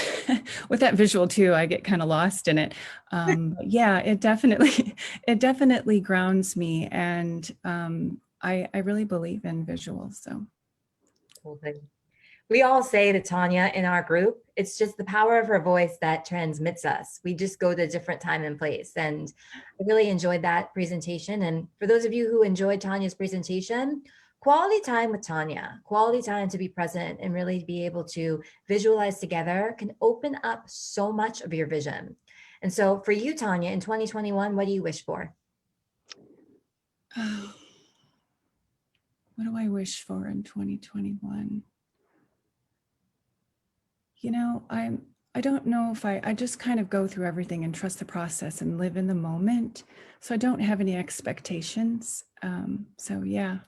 with that visual too, I get kind of lost in it. Yeah, it definitely grounds me. And I really believe in visuals. So. Totally. We all say to Tanya in our group, it's just the power of her voice that transmits us. We just go to a different time and place. And I really enjoyed that presentation. And for those of you who enjoyed Tanya's presentation, quality time with Tanya, quality time to be present and really be able to visualize together can open up so much of your vision. And so for you, Tanya, in 2021, what do you wish for? What do I wish for in 2021? I don't know if I just kind of go through everything and trust the process and live in the moment. So I don't have any expectations. So yeah.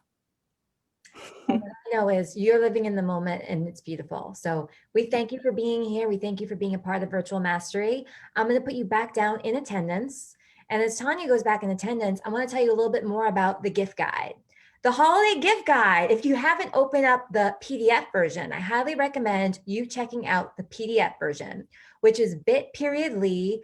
All I know is you're living in the moment and it's beautiful. So we thank you for being here. We thank you for being a part of Virtual Mastery. I'm going to put you back down in attendance. And as Tanya goes back in attendance, I want to tell you a little bit more about the gift guide. The holiday gift guide. If you haven't opened up the PDF version, I highly recommend you checking out the PDF version, which is bit.ly/holiday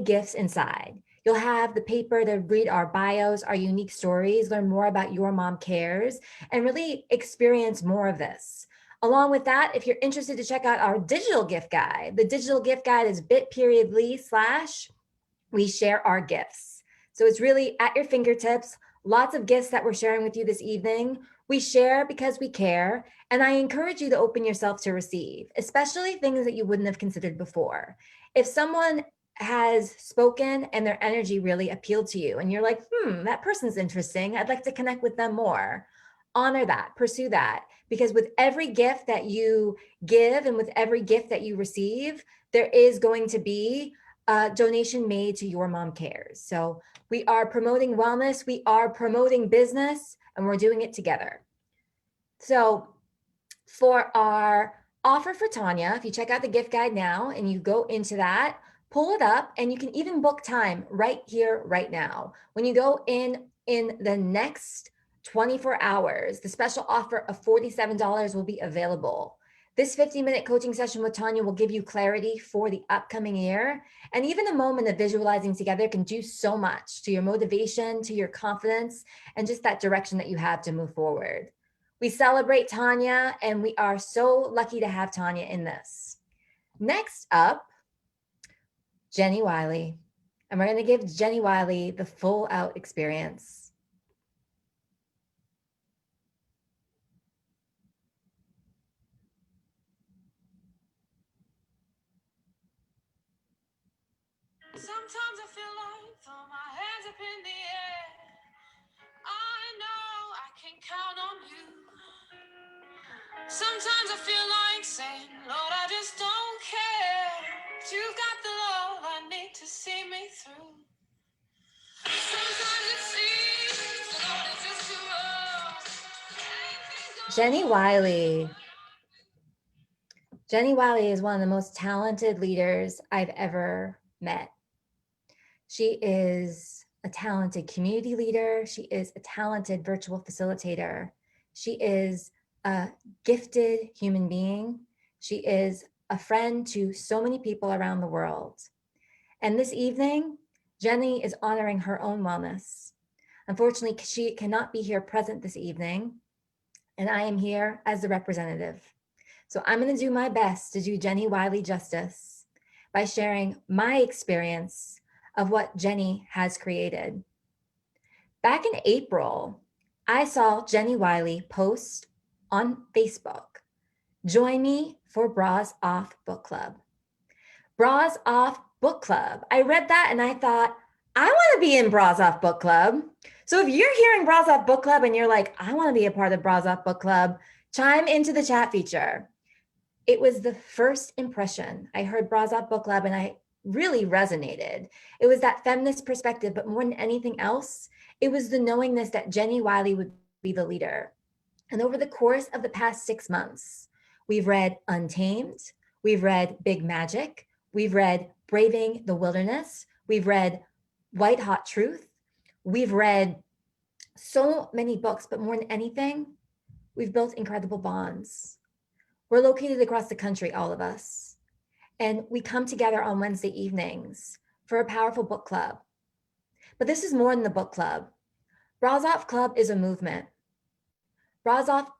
gifts inside. You'll have the paper to read our bios, our unique stories, learn more about Your Mom Cares, and really experience more of this. Along with that, if you're interested to check out our digital gift guide, the digital gift guide is bit.ly/we share our gifts. So it's really at your fingertips, lots of gifts that we're sharing with you this evening. We share because we care, and I encourage you to open yourself to receive, especially things that you wouldn't have considered before. If someone has spoken and their energy really appealed to you, and you're like, that person's interesting, I'd like to connect with them more, honor that, pursue that, because with every gift that you give and with every gift that you receive, there is going to be a donation made to Your Mom Cares. So we are promoting wellness, we are promoting business, and we're doing it together. So for our offer for Tanya, if you check out the gift guide now and you go into that, pull it up, and you can even book time right here, right now. When you go in the next 24 hours, the special offer of $47 will be available. This 50-minute coaching session with Tanya will give you clarity for the upcoming year. And even a moment of visualizing together can do so much to your motivation, to your confidence, and just that direction that you have to move forward. We celebrate Tanya, and we are so lucky to have Tanya in this. Next up, Jenny Wiley. And we're going to give Jenny Wiley the full out experience. Sometimes I feel like throw my hands up in the air. I know I can count on you. Sometimes I feel like saying, Lord, I just don't care. But you've got the love I need to see me through. Sometimes it seems the Lord is just too rough. Jenny Wiley. Jenny Wiley is one of the most talented leaders I've ever met. She is a talented community leader. She is a talented virtual facilitator. She is a gifted human being. She is a friend to so many people around the world. And this evening, Jenny is honoring her own wellness. Unfortunately, she cannot be here present this evening, and I am here as the representative. So I'm going to do my best to do Jenny Wiley justice by sharing my experience of what Jenny has created. Back in April, I saw Jenny Wiley post on Facebook, join me for Bras Off Book Club. Bras Off Book Club. I read that and I thought, I want to be in Bras Off Book Club. So if you're hearing Bras Off Book Club and you're like, I want to be a part of Bras Off Book Club, chime into the chat feature. It was the first impression. I heard Bras Off Book Club and I really resonated. It was that feminist perspective, but more than anything else, it was the knowingness that Jenny Wiley would be the leader. And over the course of the past 6 months, we've read Untamed, we've read Big Magic, we've read Braving the Wilderness, we've read White Hot Truth, we've read so many books, but more than anything, we've built incredible bonds. We're located across the country, all of us. And we come together on Wednesday evenings for a powerful book club. But this is more than the book club. Bras Off Club is a movement. Bras Off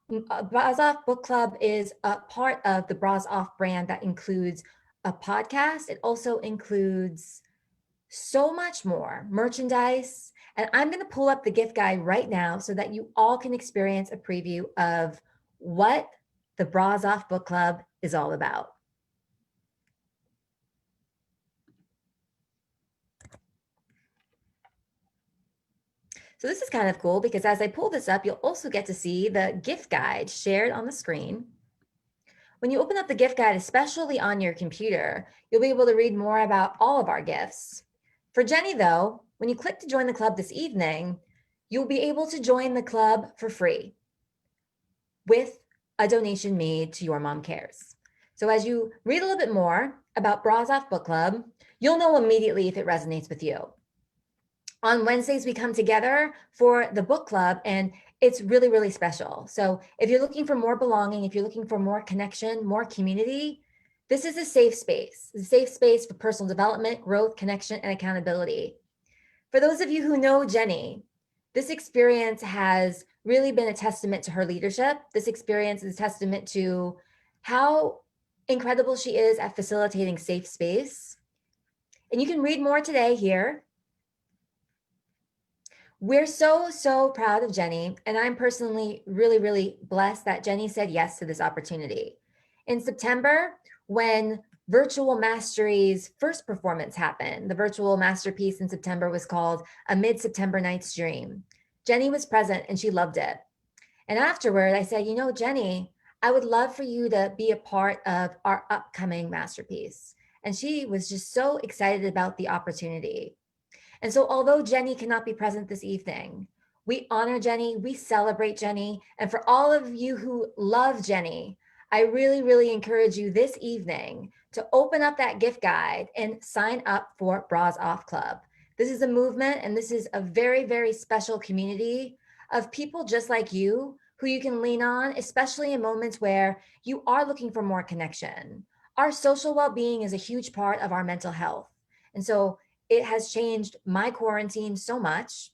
Book Club is a part of the Bras Off brand that includes a podcast. It also includes so much more merchandise. And I'm going to pull up the gift guide right now so that you all can experience a preview of what the Bras Off Book Club is all about. So this is kind of cool because as I pull this up, you'll also get to see the gift guide shared on the screen. When you open up the gift guide, especially on your computer, you'll be able to read more about all of our gifts. For Jenny, though, when you click to join the club this evening, you'll be able to join the club for free with a donation made to Your Mom Cares. So as you read a little bit more about Bras Off Book Club, you'll know immediately if it resonates with you. On Wednesdays, we come together for the book club, and it's really, really special. So if you're looking for more belonging, if you're looking for more connection, more community, this is a safe space. It's a safe space for personal development, growth, connection, and accountability. For those of you who know Jenny, this experience has really been a testament to her leadership. This experience is a testament to how incredible she is at facilitating safe space. And you can read more today here. We're so, so proud of Jenny, and I'm personally really, really blessed that Jenny said yes to this opportunity. In September, when Virtual Mastery's first performance happened. The virtual masterpiece in September was called A Mid-September Night's Dream. Jenny was present and she loved it. And afterward, I said, you know, Jenny, I would love for you to be a part of our upcoming masterpiece. And she was just so excited about the opportunity. And so although Jenny cannot be present this evening, we honor Jenny, we celebrate Jenny. And for all of you who love Jenny, I really, really encourage you this evening to open up that gift guide and sign up for Bras Off Club. This is a movement and this is a very, very special community of people just like you who you can lean on, especially in moments where you are looking for more connection. Our social well-being is a huge part of our mental health. And so it has changed my quarantine so much.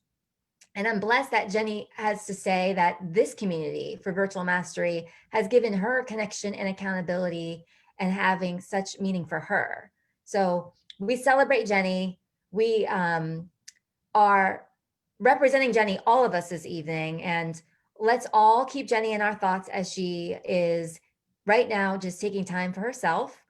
And I'm blessed that Jenny has to say that this community for virtual mastery has given her connection and accountability and having such meaning for her. So we celebrate Jenny. We are representing Jenny, all of us this evening. And let's all keep Jenny in our thoughts as she is right now just taking time for herself.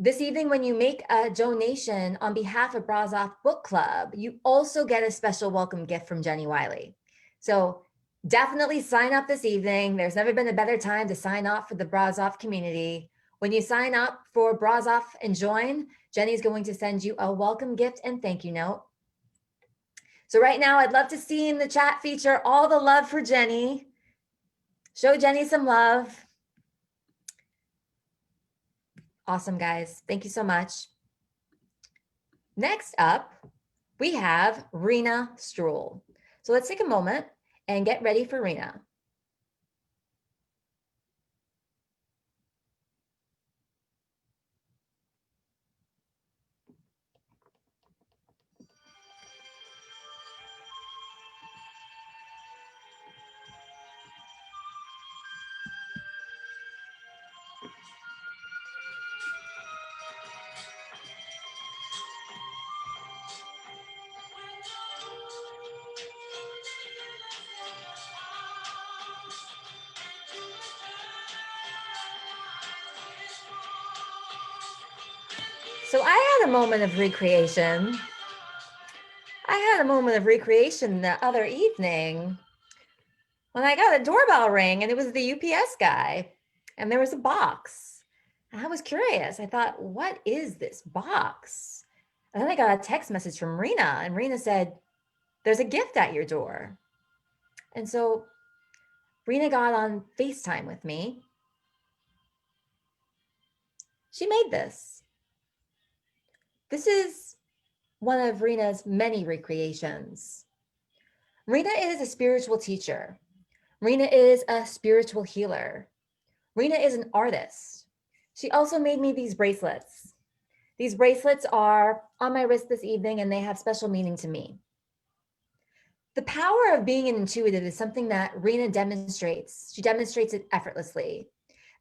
This evening, when you make a donation on behalf of Bras Off Book Club, you also get a special welcome gift from Jenny Wiley. So definitely sign up this evening. There's never been a better time to sign up for the Bras Off community. When you sign up for Bras Off and join, Jenny's going to send you a welcome gift and thank you note. So right now, I'd love to see in the chat feature all the love for Jenny. Show Jenny some love. Awesome, guys. Thank you so much. Next up, we have Rena Stroll. So let's take a moment and get ready for Rena. So I had a moment of recreation. The other evening when I got a doorbell ring and it was the UPS guy and there was a box. And I was curious. I thought, what is this box? And then I got a text message from Rena and Rena said, there's a gift at your door. And so Rena got on FaceTime with me. She made this. This is one of Rena's many recreations. Rena is a spiritual teacher. Rena is a spiritual healer. Rena is an artist. She also made me these bracelets. These bracelets are on my wrist this evening and they have special meaning to me. The power of being an intuitive is something that Rena demonstrates. She demonstrates it effortlessly.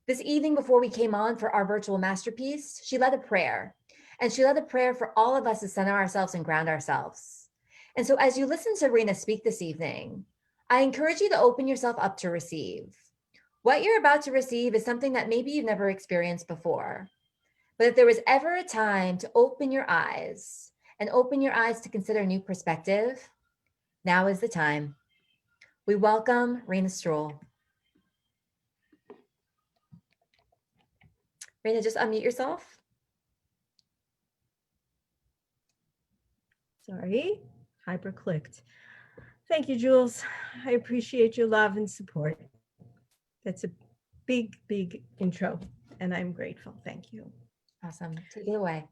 This evening before we came on for our virtual masterpiece, she led a prayer. And she led a prayer for all of us to center ourselves and ground ourselves. And so as you listen to Rena speak this evening, I encourage you to open yourself up to receive. What you're about to receive is something that maybe you've never experienced before. But if there was ever a time to open your eyes to consider a new perspective, now is the time. We welcome Rena Stroll. Rena, just unmute yourself. Sorry, hyper clicked. Thank you, Jules. I appreciate your love and support. That's a big, big intro, and I'm grateful. Thank you. Awesome. Take it away.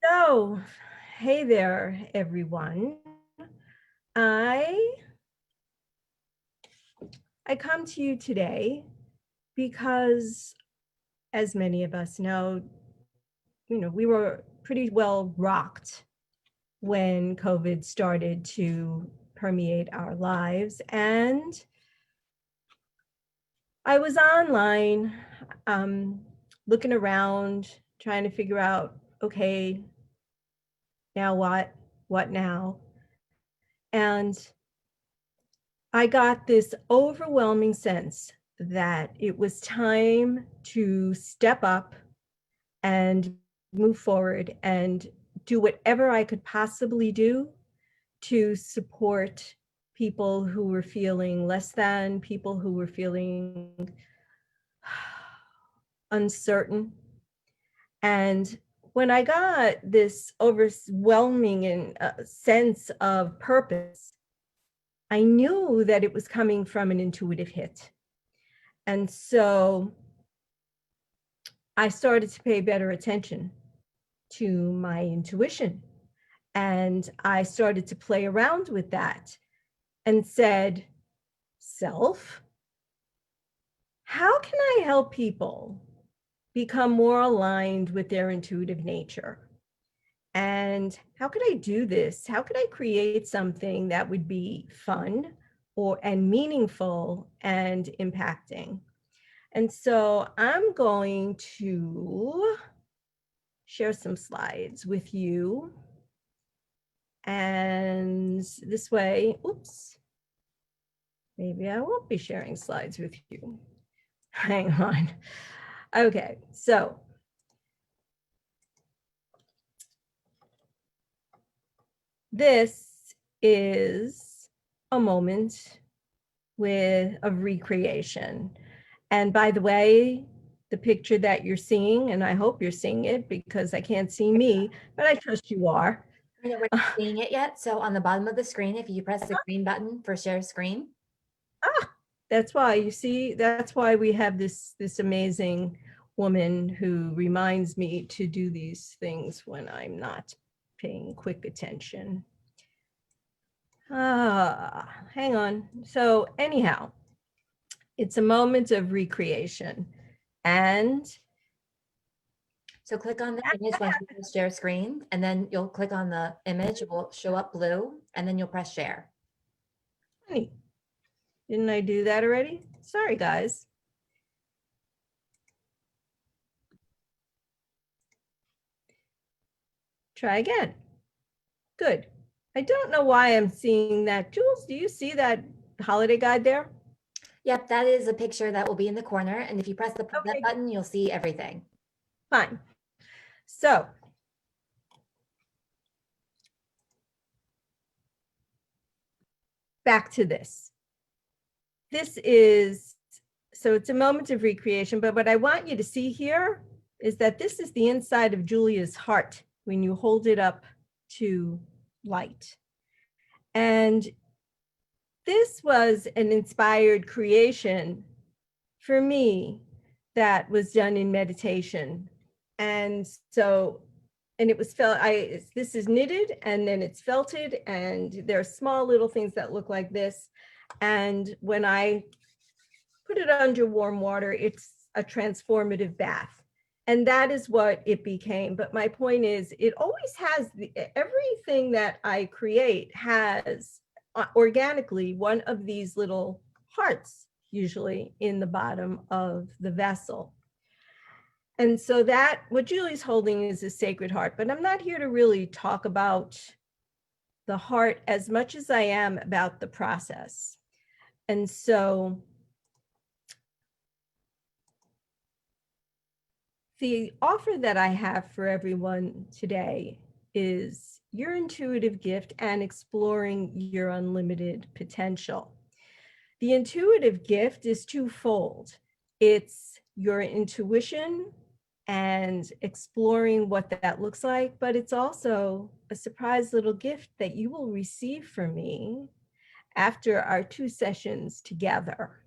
So, hey there, everyone. I come to you today because, as many of us know, we were pretty well rocked when COVID started to permeate our lives. And I was online looking around, trying to figure out, okay, now what now? And I got this overwhelming sense that it was time to step up and move forward and do whatever I could possibly do to support people who were feeling less than, people who were feeling uncertain. And when I got this overwhelming sense of purpose, I knew that it was coming from an intuitive hit. And so I started to pay better attention to my intuition. And I started to play around with that and said, self, how can I help people become more aligned with their intuitive nature? And how could I do this? How could I create something that would be fun and meaningful and impacting? And so I'm going to share some slides with you. And this way, oops, maybe I won't be sharing slides with you. Hang on. Okay, so this is a moment of recreation. And by the way, the picture that you're seeing, and I hope you're seeing it because I can't see me, but I trust you are. We're not seeing it yet. So on the bottom of the screen, if you press the green button for share screen. That's why, you see, that's why we have this amazing woman who reminds me to do these things when I'm not paying quick attention. Hang on. So anyhow, it's a moment of recreation. And so click on the image when you share screen, and then you'll click on the image, it will show up blue, and then you'll press share. Honey, didn't I do that already? Sorry, guys. Try again. Good. I don't know why I'm seeing that. Jules, do you see that holiday guide there? Yep, that is a picture that will be in the corner. And if you press the that button, you'll see everything. Fine. So back to this. This is, so it's a moment of recreation, but what I want you to see here is that this is the inside of Julia's heart when you hold it up to light. And this was an inspired creation for me that was done in meditation. And so, and it was this is knitted and then it's felted, and there are small little things that look like this. And when I put it under warm water, it's a transformative bath. And that is what it became. But my point is, it always has, everything that I create has organically one of these little hearts, usually in the bottom of the vessel. And so that, what Julie's holding is a sacred heart, but I'm not here to really talk about the heart as much as I am about the process. And so the offer that I have for everyone today is your intuitive gift and exploring your unlimited potential. The intuitive gift is twofold. It's your intuition and exploring what that looks like, but it's also a surprise little gift that you will receive from me after our 2 sessions together.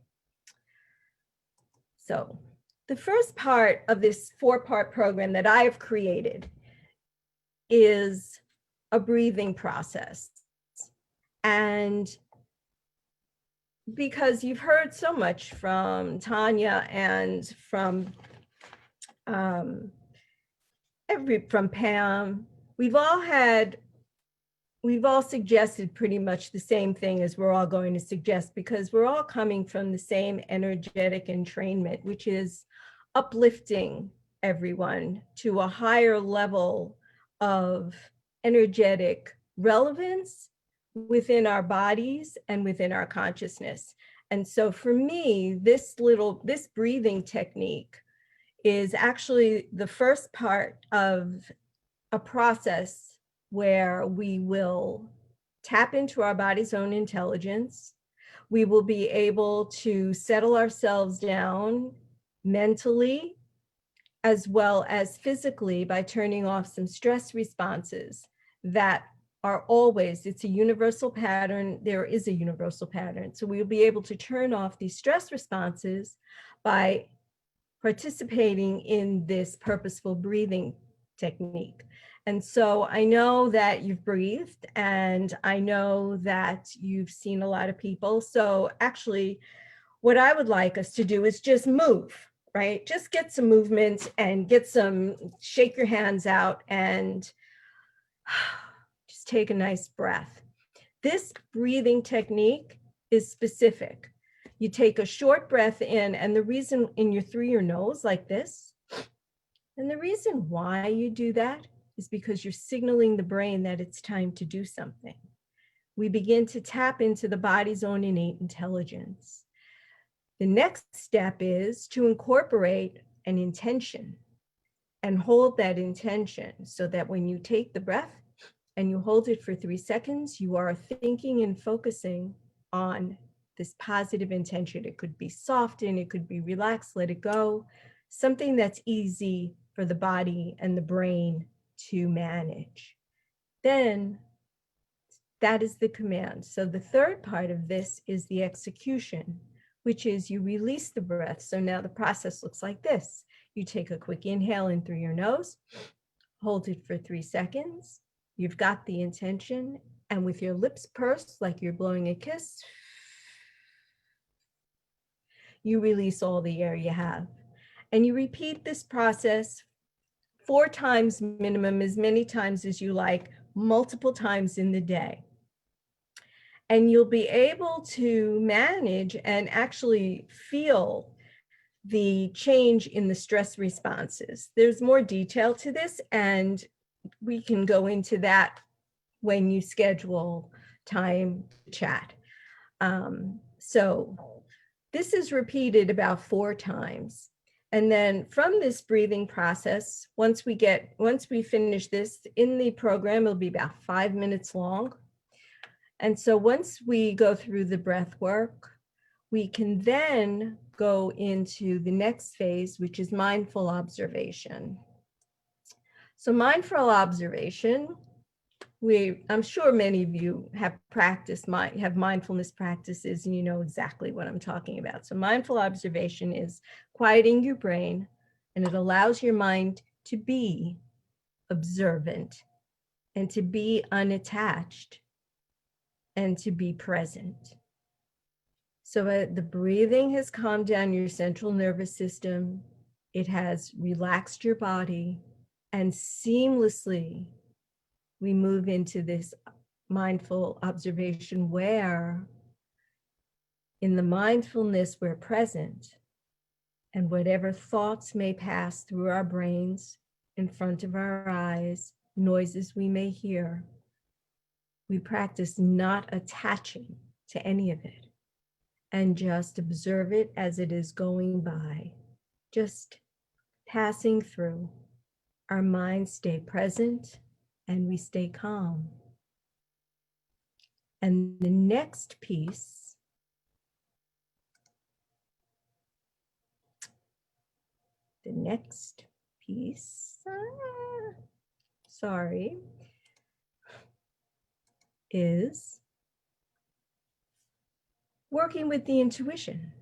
So the first part of this 4-part program that I've created is a breathing process. And because you've heard so much from Tanya and from Pam, we've all suggested pretty much the same thing as we're all going to suggest, because we're all coming from the same energetic entrainment, which is uplifting everyone to a higher level of energetic relevance within our bodies and within our consciousness. And so for me, this breathing technique is actually the first part of a process where we will tap into our body's own intelligence. We will be able to settle ourselves down mentally as well as physically by turning off some stress responses that are always, it's a universal pattern. There is a universal pattern. So we'll be able to turn off these stress responses by participating in this purposeful breathing technique. And so I know that you've breathed, and I know that you've seen a lot of people. So actually, what I would like us to do is just move, right? Just get some movement and shake your hands out and just take a nice breath. This breathing technique is specific. You take a short breath in, and the reason through your nose like this, and the reason why you do that is because you're signaling the brain that it's time to do something. We begin to tap into the body's own innate intelligence. The next step is to incorporate an intention and hold that intention so that when you take the breath and you hold it for 3 seconds, you are thinking and focusing on this positive intention. It could be soften, it could be relax, let it go, something that's easy for the body and the brain to manage. Then that is the command. So the third part of this is the execution, which is you release the breath. So now the process looks like this. You take a quick inhale in through your nose, hold it for 3 seconds. You've got the intention, and with your lips pursed like you're blowing a kiss, you release all the air you have. And you repeat this process 4 times minimum, as many times as you like, multiple times in the day. And you'll be able to manage and actually feel the change in the stress responses. There's more detail to this, and we can go into that when you schedule time to chat. So this is repeated about 4 times. And then from this breathing process, once we finish this in the program, it'll be about 5 minutes long. And so once we go through the breath work, we can then go into the next phase, which is mindful observation. So mindful observation, I'm sure many of you have mindfulness practices, and you know exactly what I'm talking about. So mindful observation is quieting your brain, and it allows your mind to be observant and to be unattached and to be present. So the breathing has calmed down your central nervous system. It has relaxed your body, and seamlessly we move into this mindful observation where in the mindfulness we're present, and whatever thoughts may pass through our brains, in front of our eyes, noises we may hear, we practice not attaching to any of it and just observe it as it is going by, just passing through. Our minds stay present and we stay calm. And the next piece is working with the intuition.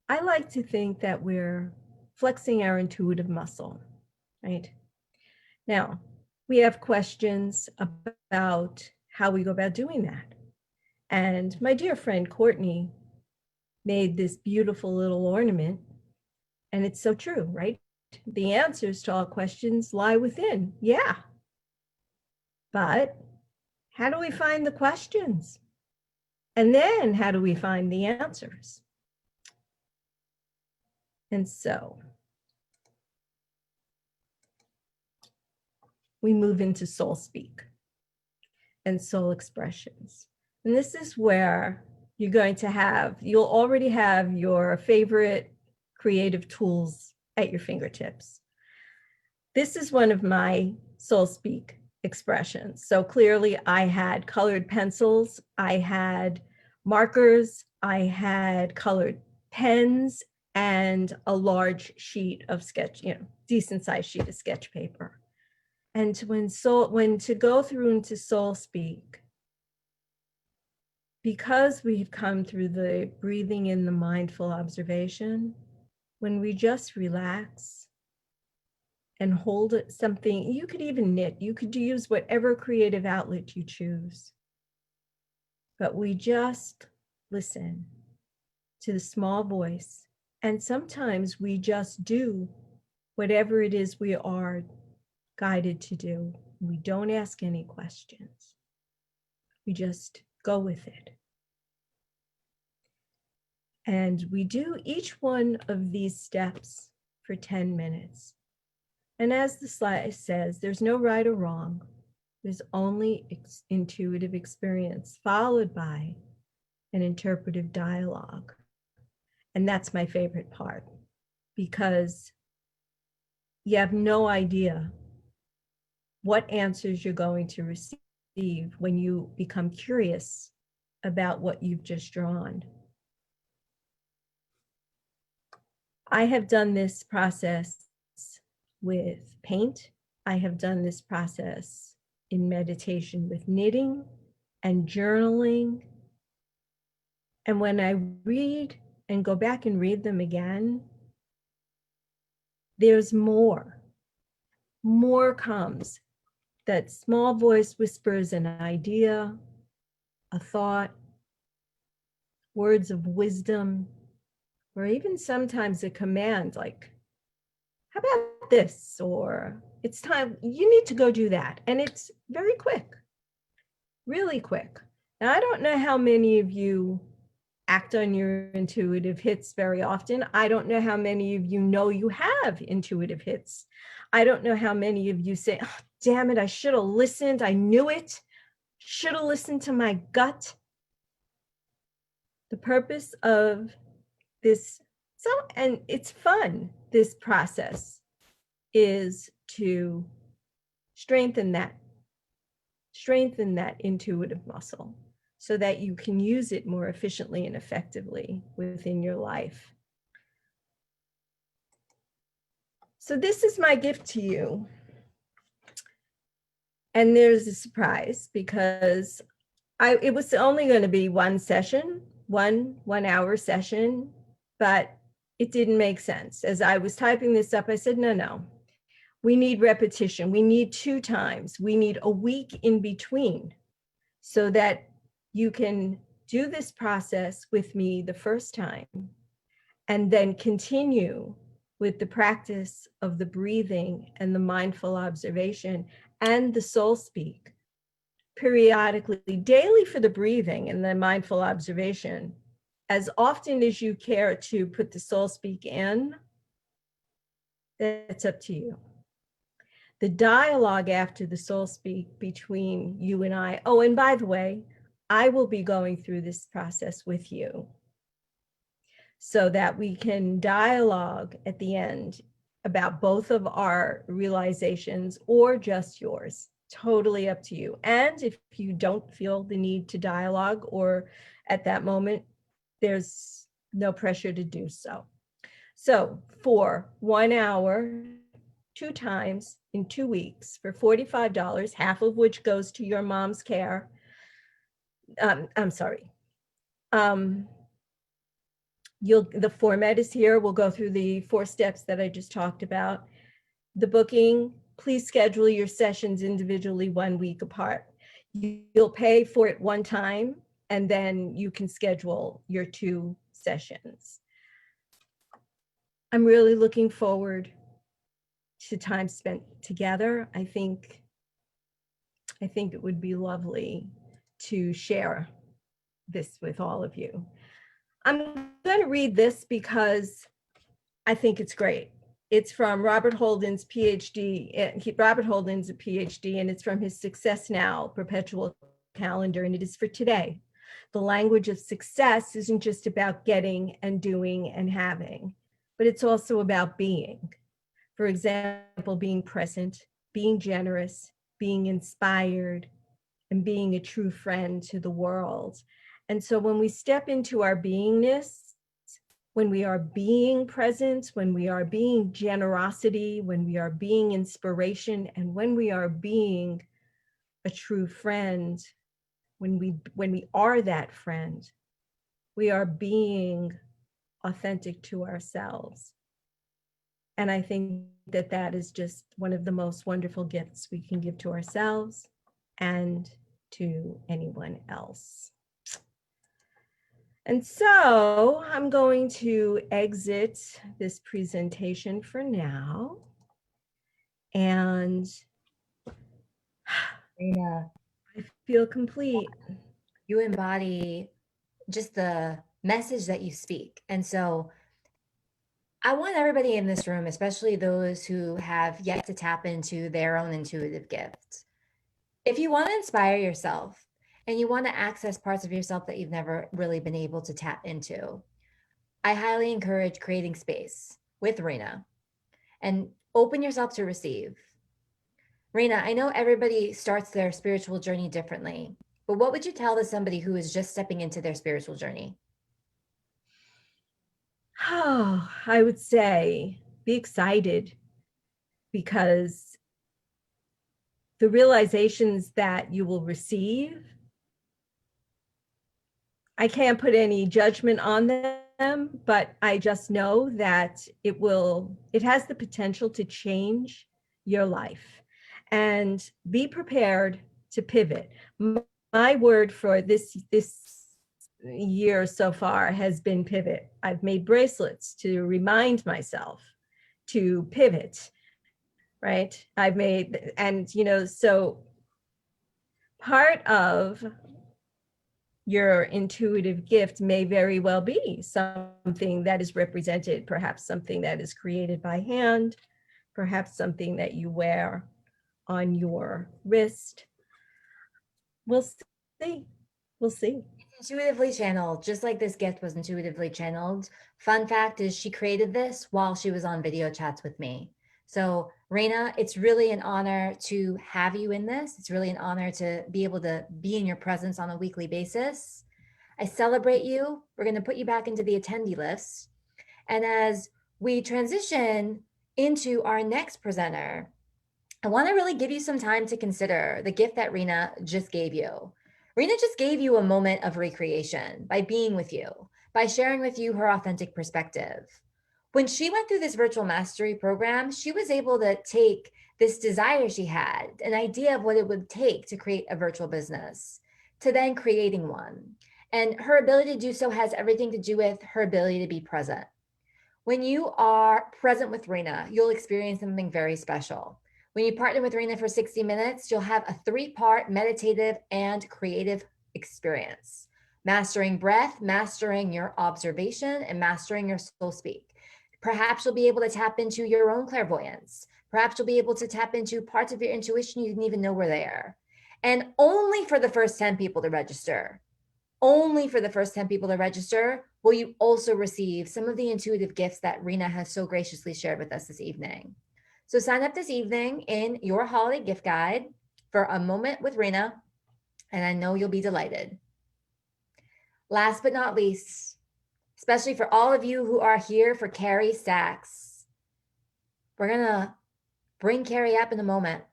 I like to think that we're flexing our intuitive muscle, right? Now, we have questions about how we go about doing that. And my dear friend Courtney made this beautiful little ornament, and it's so true, right? The answers to all questions lie within, yeah. But how do we find the questions? And then how do we find the answers? And so we move into soul speak and soul expressions. And this is where you'll already have your favorite creative tools at your fingertips. This is one of my soul speak expressions. So clearly I had colored pencils, I had markers, I had colored pens, and a large sheet of sketch, decent sized sheet of sketch paper. And when to go through into soul speak, because we've come through the breathing in, the mindful observation, when we just relax and hold something, you could even knit, you could use whatever creative outlet you choose. But we just listen to the small voice. And sometimes we just do whatever it is we are guided to do. We don't ask any questions. We just go with it. And we do each one of these steps for 10 minutes. And as the slide says, there's no right or wrong. There's only intuitive experience followed by an interpretive dialogue. And that's my favorite part, because you have no idea what answers you're going to receive when you become curious about what you've just drawn. I have done this process with paint. I have done this process in meditation with knitting and journaling. And when I read and go back and read them again, there's more. More comes. That small voice whispers an idea, a thought, words of wisdom, or even sometimes a command like, how about this? Or it's time, you need to go do that. And it's very quick, really quick. Now, I don't know how many of you act on your intuitive hits very often. I don't know how many of you know you have intuitive hits. I don't know how many of you say, oh, damn it, I should have listened. I knew it. Should have listened to my gut. The purpose of this, and it's fun, this process is to strengthen that intuitive muscle so that you can use it more efficiently and effectively within your life. So this is my gift to you. And there's a surprise, because it was only going to be one session, one hour session, but it didn't make sense. As I was typing this up, I said, no, we need repetition. We need 2 times. We need a week in between so that you can do this process with me the first time and then continue with the practice of the breathing and the mindful observation and the soul speak periodically, daily for the breathing and the mindful observation, as often as you care to put the soul speak in. That's up to you. The dialogue after the soul speak between you and I. Oh, and by the way, I will be going through this process with you so that we can dialogue at the end about both of our realizations or just yours. Totally up to you. And if you don't feel the need to dialogue or at that moment, there's no pressure to do so. So for 1 hour, 2 times in 2 weeks for $45, half of which goes to Your Mom's Care. I'm sorry. The format is here. We'll go through the 4 steps that I just talked about. The booking, please schedule your sessions individually 1 week apart. You'll pay for it one time, and then you can schedule your 2 sessions. I'm really looking forward to time spent together. I think it would be lovely to share this with all of you. I'm going to read this because I think it's great. It's from Robert Holden's PhD. Robert Holden's a PhD, and it's from his Success Now perpetual calendar, and it is for today. The language of success isn't just about getting and doing and having. but it's also about being. For example, being present, being generous, being inspired, and being a true friend to the world. And so when we step into our beingness, when we are being present, when we are being generosity, when we are being inspiration, and when we are being a true friend, when we are that friend, we are being authentic to ourselves. And I think that that is just one of the most wonderful gifts we can give to ourselves and to anyone else. And so I'm going to exit this presentation for now. And Rena, I feel complete. you embody just the message that you speak. And so I want everybody in this room, especially those who have yet to tap into their own intuitive gift. If you want to inspire yourself and you want to access parts of yourself that you've never really been able to tap into, I highly encourage creating space with Rena and open yourself to receive. Rena, I know everybody starts their spiritual journey differently, but what would you tell to somebody who is just stepping into their spiritual journey? Oh, I would say be excited, because the realizations that you will receive, I can't put any judgment on them, but I just know that it has the potential to change your life. And be prepared to pivot. My word for this year so far has been pivot. I've made bracelets to remind myself to pivot, right? So part of your intuitive gift may very well be something that is represented, perhaps something that is created by hand, perhaps something that you wear on your wrist. We'll see. We'll see. It's intuitively channeled, just like this gift was intuitively channeled. Fun fact is she created this while she was on video chats with me. So Rena, it's really an honor to have you in this. It's really an honor to be able to be in your presence on a weekly basis. I celebrate you. We're going to put you back into the attendee list. And as we transition into our next presenter, I want to really give you some time to consider the gift that Rena just gave you. Rena just gave you a moment of recreation by being with you, by sharing with you her authentic perspective. When she went through this virtual mastery program, she was able to take this desire she had, an idea of what it would take to create a virtual business, to then creating one. And her ability to do so has everything to do with her ability to be present. When you are present with Rena, you'll experience something very special. When you partner with Rena for 60 minutes, you'll have a 3-part meditative and creative experience. Mastering breath, mastering your observation, and mastering your soul speak. Perhaps you'll be able to tap into your own clairvoyance. Perhaps you'll be able to tap into parts of your intuition you didn't even know were there. And only for the first 10 people to register, only for the first 10 people to register will you also receive some of the intuitive gifts that Rena has so graciously shared with us this evening. So sign up this evening in your holiday gift guide for a moment with Rena, and I know you'll be delighted. Last but not least, especially for all of you who are here for Carrie Sachs, we're gonna bring Carrie up in a moment.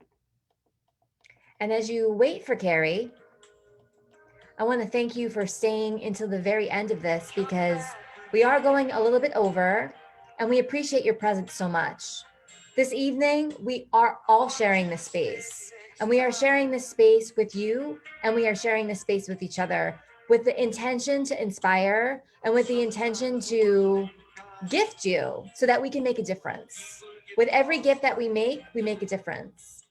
And as you wait for Carrie, I want to thank you for staying until the very end of this, because we are going a little bit over and we appreciate your presence so much. This evening, we are all sharing this space, and we are sharing this space with you, and we are sharing this space with each other with the intention to inspire and with the intention to gift you so that we can make a difference. With every gift that we make a difference.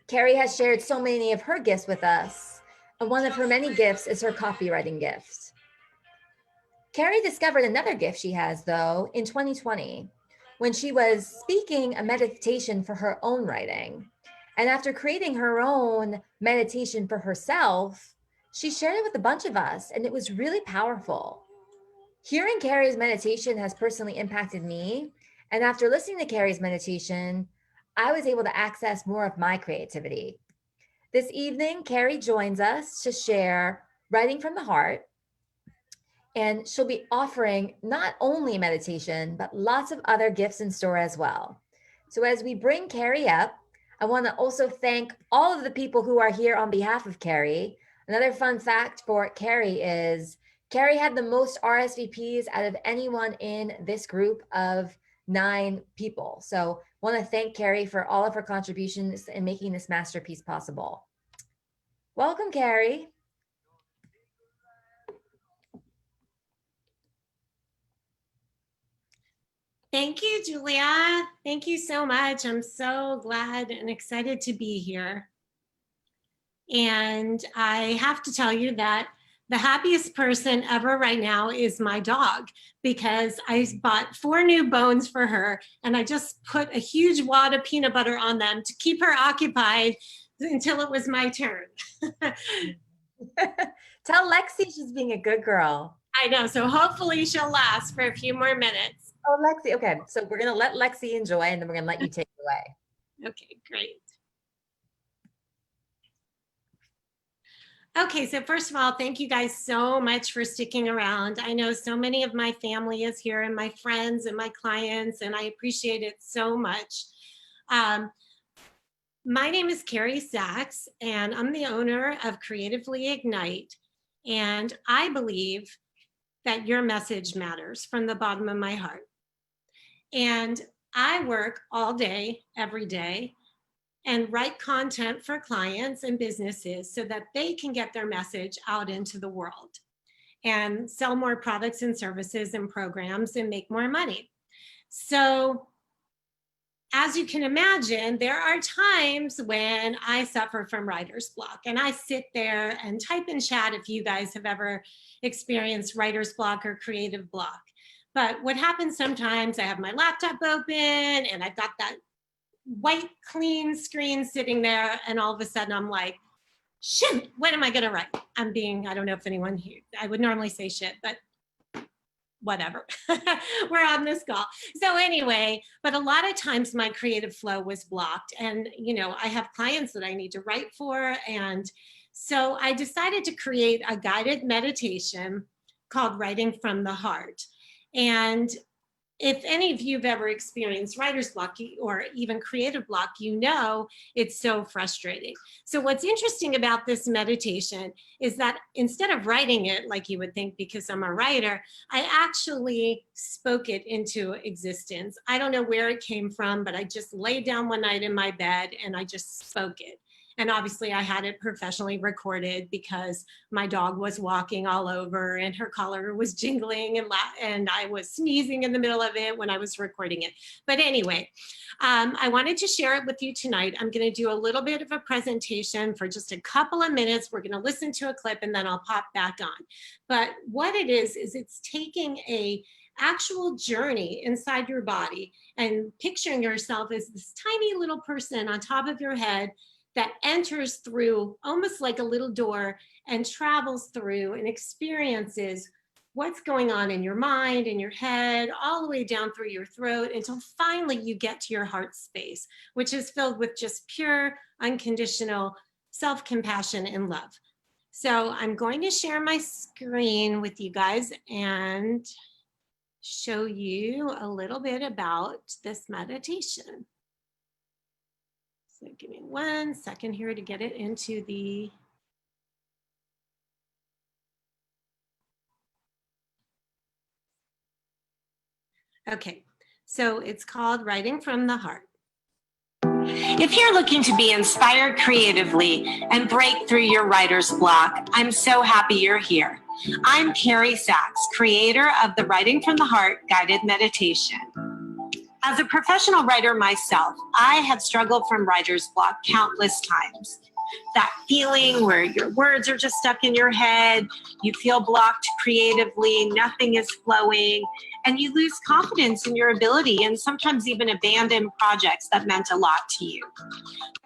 Carrie has shared so many of her gifts with us, and one of her many gifts is her copywriting gift. Carrie discovered another gift she has, though, in 2020, when she was speaking a meditation for her own writing. And after creating her own meditation for herself, she shared it with a bunch of us, and it was really powerful. Hearing Carrie's meditation has personally impacted me. And after listening to Carrie's meditation, I was able to access more of my creativity. This evening, Carrie joins us to share Writing from the Heart. And she'll be offering not only meditation, but lots of other gifts in store as well. So as we bring Carrie up, I want to also thank all of the people who are here on behalf of Carrie. Another fun fact for Carrie is Carrie had the most RSVPs out of anyone in this group of 9 people. So I want to thank Carrie for all of her contributions in making this masterpiece possible. Welcome, Carrie. Thank you, Julia. Thank you so much. I'm so glad and excited to be here. And I have to tell you that the happiest person ever right now is my dog, because I bought 4 new bones for her and I just put a huge wad of peanut butter on them to keep her occupied until it was my turn. Tell Lexi she's being a good girl. I know, so hopefully she'll last for a few more minutes. Oh, Lexi, okay. So we're gonna let Lexi enjoy and then we're gonna let you take it away. Okay, great. Okay, so first of all, thank you guys so much for sticking around. I know so many of my family is here and my friends and my clients, and I appreciate it so much. My name is Carrie Sachs, and I'm the owner of Creatively Ignite. And I believe that your message matters from the bottom of my heart. And I work all day, every day, and write content for clients and businesses so that they can get their message out into the world and sell more products and services and programs and make more money. So as you can imagine, there are times when I suffer from writer's block, and I sit there and type in chat if you guys have ever experienced writer's block or creative block. But what happens sometimes, I have my laptop open and I've got that white clean screen sitting there, and all of a sudden I'm like, shit, what am I gonna write? I don't know if anyone here, I would normally say shit, but whatever. We're on this call. So anyway, but a lot of times my creative flow was blocked, and I have clients that I need to write for, and so I decided to create a guided meditation called Writing from the Heart. And if any of you have ever experienced writer's block or even creative block, it's so frustrating. So what's interesting about this meditation is that instead of writing it like you would think, because I'm a writer, I actually spoke it into existence. I don't know where it came from, but I just laid down one night in my bed and I just spoke it. And obviously I had it professionally recorded because my dog was walking all over and her collar was jingling and I was sneezing in the middle of it when I was recording it. But anyway, I wanted to share it with you tonight. I'm going to do a little bit of a presentation for just a couple of minutes. We're going to listen to a clip and then I'll pop back on. But what it is it's taking a actual journey inside your body and picturing yourself as this tiny little person on top of your head that enters through almost like a little door and travels through and experiences what's going on in your mind, in your head, all the way down through your throat until finally you get to your heart space, which is filled with just pure, unconditional self-compassion and love. So I'm going to share my screen with you guys and show you a little bit about this meditation. So give me 1 second here to get it into the okay, so it's called Writing from the Heart. If you're looking to be inspired creatively and break through your writer's block, I'm so happy you're here. I'm Carrie Sachs, creator of the Writing from the Heart guided meditation. As a professional writer myself, I have struggled from writer's block countless times. That feeling where your words are just stuck in your head, you feel blocked creatively, nothing is flowing, and you lose confidence in your ability and sometimes even abandon projects that meant a lot to you.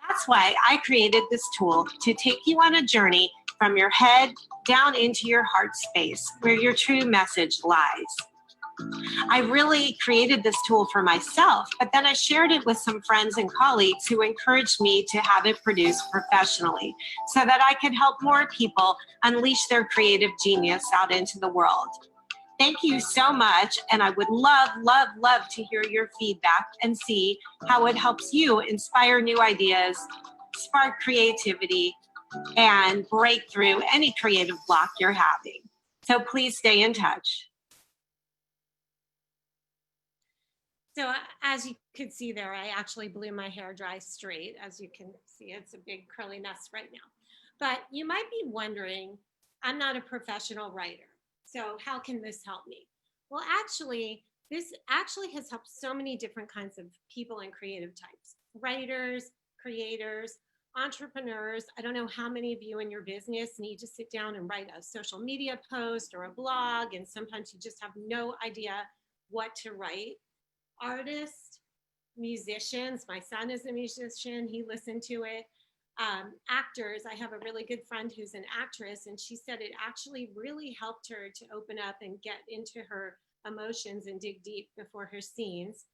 That's why I created this tool to take you on a journey from your head down into your heart space where your true message lies. I really created this tool for myself, but then I shared it with some friends and colleagues who encouraged me to have it produced professionally so that I could help more people unleash their creative genius out into the world. Thank you so much, and I would love, love, love to hear your feedback and see how it helps you inspire new ideas, spark creativity, and break through any creative block you're having. So please stay in touch. So as you could see there, I actually blew my hair dry straight. As you can see, it's a big curly mess right now. But you might be wondering, I'm not a professional writer, so how can this help me? Well, actually, this actually has helped so many different kinds of people and creative types. Writers, creators, entrepreneurs. I don't know how many of you in your business need to sit down and write a social media post or a blog, and sometimes you just have no idea what to write. Artists, musicians, my son is a musician, he listened to it. Actors, I have a really good friend who's an actress, and she said it actually really helped her to open up and get into her emotions and dig deep before her scenes.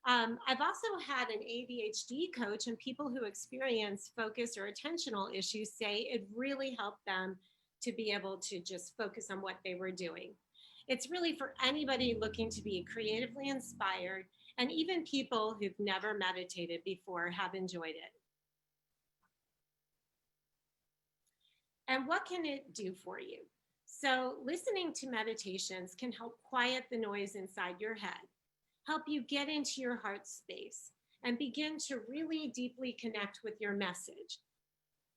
I've also had an ADHD coach, and people who experience focus or attentional issues say it really helped them to be able to just focus on what they were doing. It's really for anybody looking to be creatively inspired, and even people who've never meditated before have enjoyed it. And what can it do for you? So listening to meditations can help quiet the noise inside your head, help you get into your heart space, and begin to really deeply connect with your message.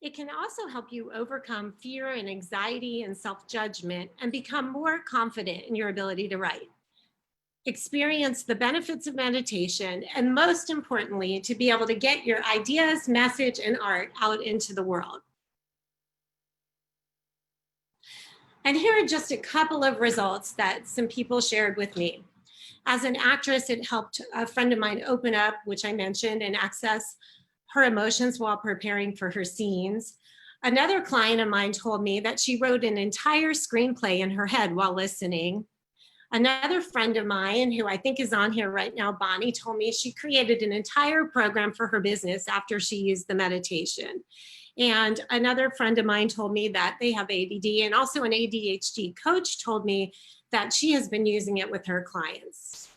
It can also help you overcome fear and anxiety and self-judgment and become more confident in your ability to write. Experience the benefits of meditation, and most importantly, to be able to get your ideas, message, and art out into the world. And here are just a couple of results that some people shared with me. As an actress, it helped a friend of mine open up, which I mentioned, and access her emotions while preparing for her scenes. Another client of mine told me that she wrote an entire screenplay in her head while listening. Another friend of mine, who I think is on here right now, Bonnie, told me she created an entire program for her business after she used the meditation. And another friend of mine told me that they have ADD, and also an ADHD coach told me that she has been using it with her clients.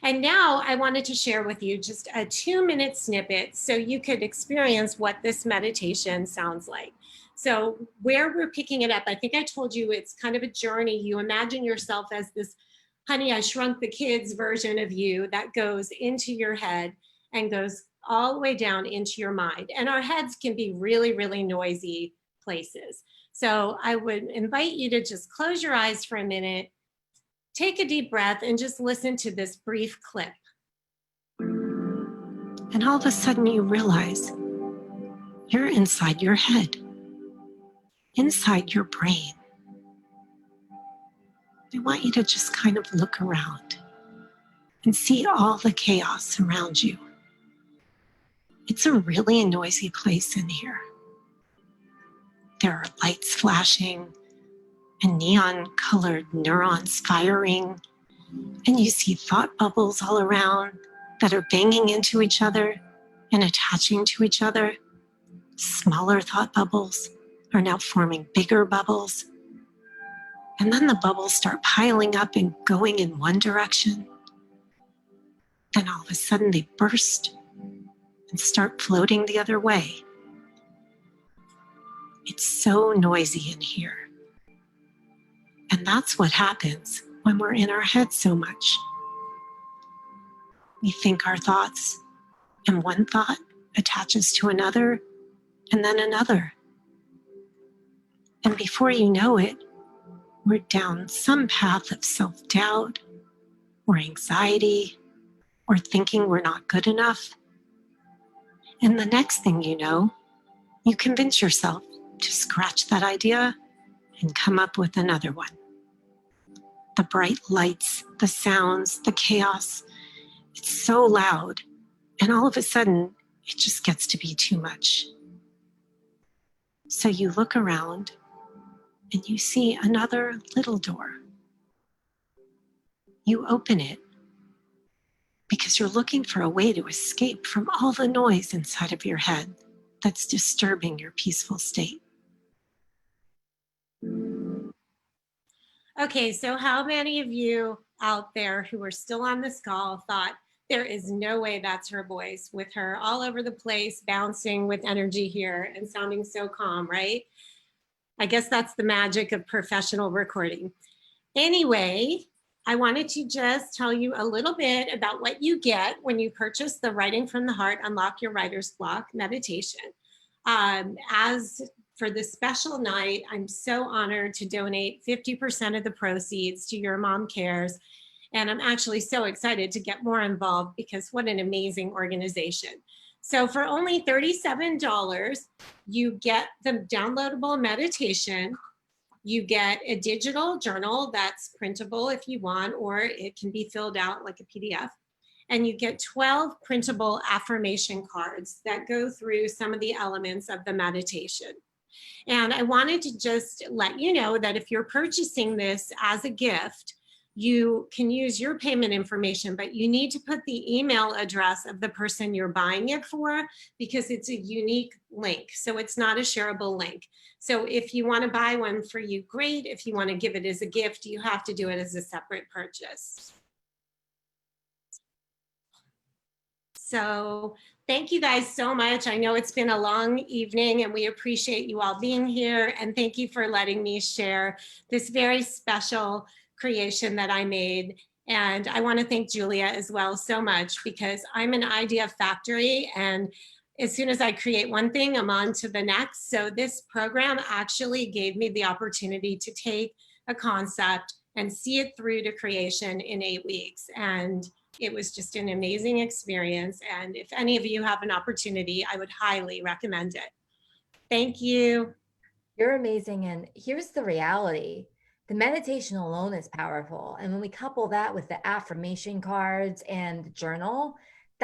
And now I wanted to share with you just a 2-minute snippet so you could experience what this meditation sounds like. So where we're picking it up, I think I told you it's kind of a journey. You imagine yourself as this Honey, I Shrunk the Kids version of you that goes into your head and goes all the way down into your mind. And our heads can be really, really noisy places. So I would invite you to just close your eyes for a minute, take a deep breath, and just listen to this brief clip. And all of a sudden you realize you're inside your head, inside your brain. I want you to just kind of look around and see all the chaos around you. It's a really noisy place in here. There are lights flashing and neon-colored neurons firing, and you see thought bubbles all around that are banging into each other and attaching to each other. Smaller thought bubbles are now forming bigger bubbles. And then the bubbles start piling up and going in one direction. Then all of a sudden they burst and start floating the other way. It's so noisy in here. And that's what happens when we're in our head so much. We think our thoughts, and one thought attaches to another, and then another. And before you know it, we're down some path of self-doubt or anxiety or thinking we're not good enough. And the next thing you know, you convince yourself to scratch that idea and come up with another one. The bright lights, the sounds, the chaos, it's so loud. And all of a sudden, it just gets to be too much. So you look around and you see another little door. You open it because you're looking for a way to escape from all the noise inside of your head that's disturbing your peaceful state. Okay, so how many of you out there who are still on this call thought there is no way that's her voice, with her all over the place, bouncing with energy here and sounding so calm, right? I guess that's the magic of professional recording. Anyway, I wanted to just tell you a little bit about what you get when you purchase the Writing from the Heart Unlock Your Writer's Block meditation. As for this special night, I'm so honored to donate 50% of the proceeds to YourMomCares. And I'm actually so excited to get more involved because what an amazing organization. So for only $37, you get the downloadable meditation. You get a digital journal that's printable if you want, or it can be filled out like a PDF. And you get 12 printable affirmation cards that go through some of the elements of the meditation. And I wanted to just let you know that if you're purchasing this as a gift, you can use your payment information, but you need to put the email address of the person you're buying it for, because it's a unique link. So it's not a shareable link. So if you want to buy one for you, great. If you want to give it as a gift, you have to do it as a separate purchase. So thank you guys so much. I know it's been a long evening and we appreciate you all being here. And thank you for letting me share this very special creation that I made. And I want to thank Julia as well so much, because I'm an idea factory, and as soon as I create one thing, I'm on to the next. So this program actually gave me the opportunity to take a concept and see it through to creation in 8 weeks. And it was just an amazing experience. And if any of you have an opportunity, I would highly recommend it. Thank you. You're amazing. And here's the reality. The meditation alone is powerful. And when we couple that with the affirmation cards and the journal,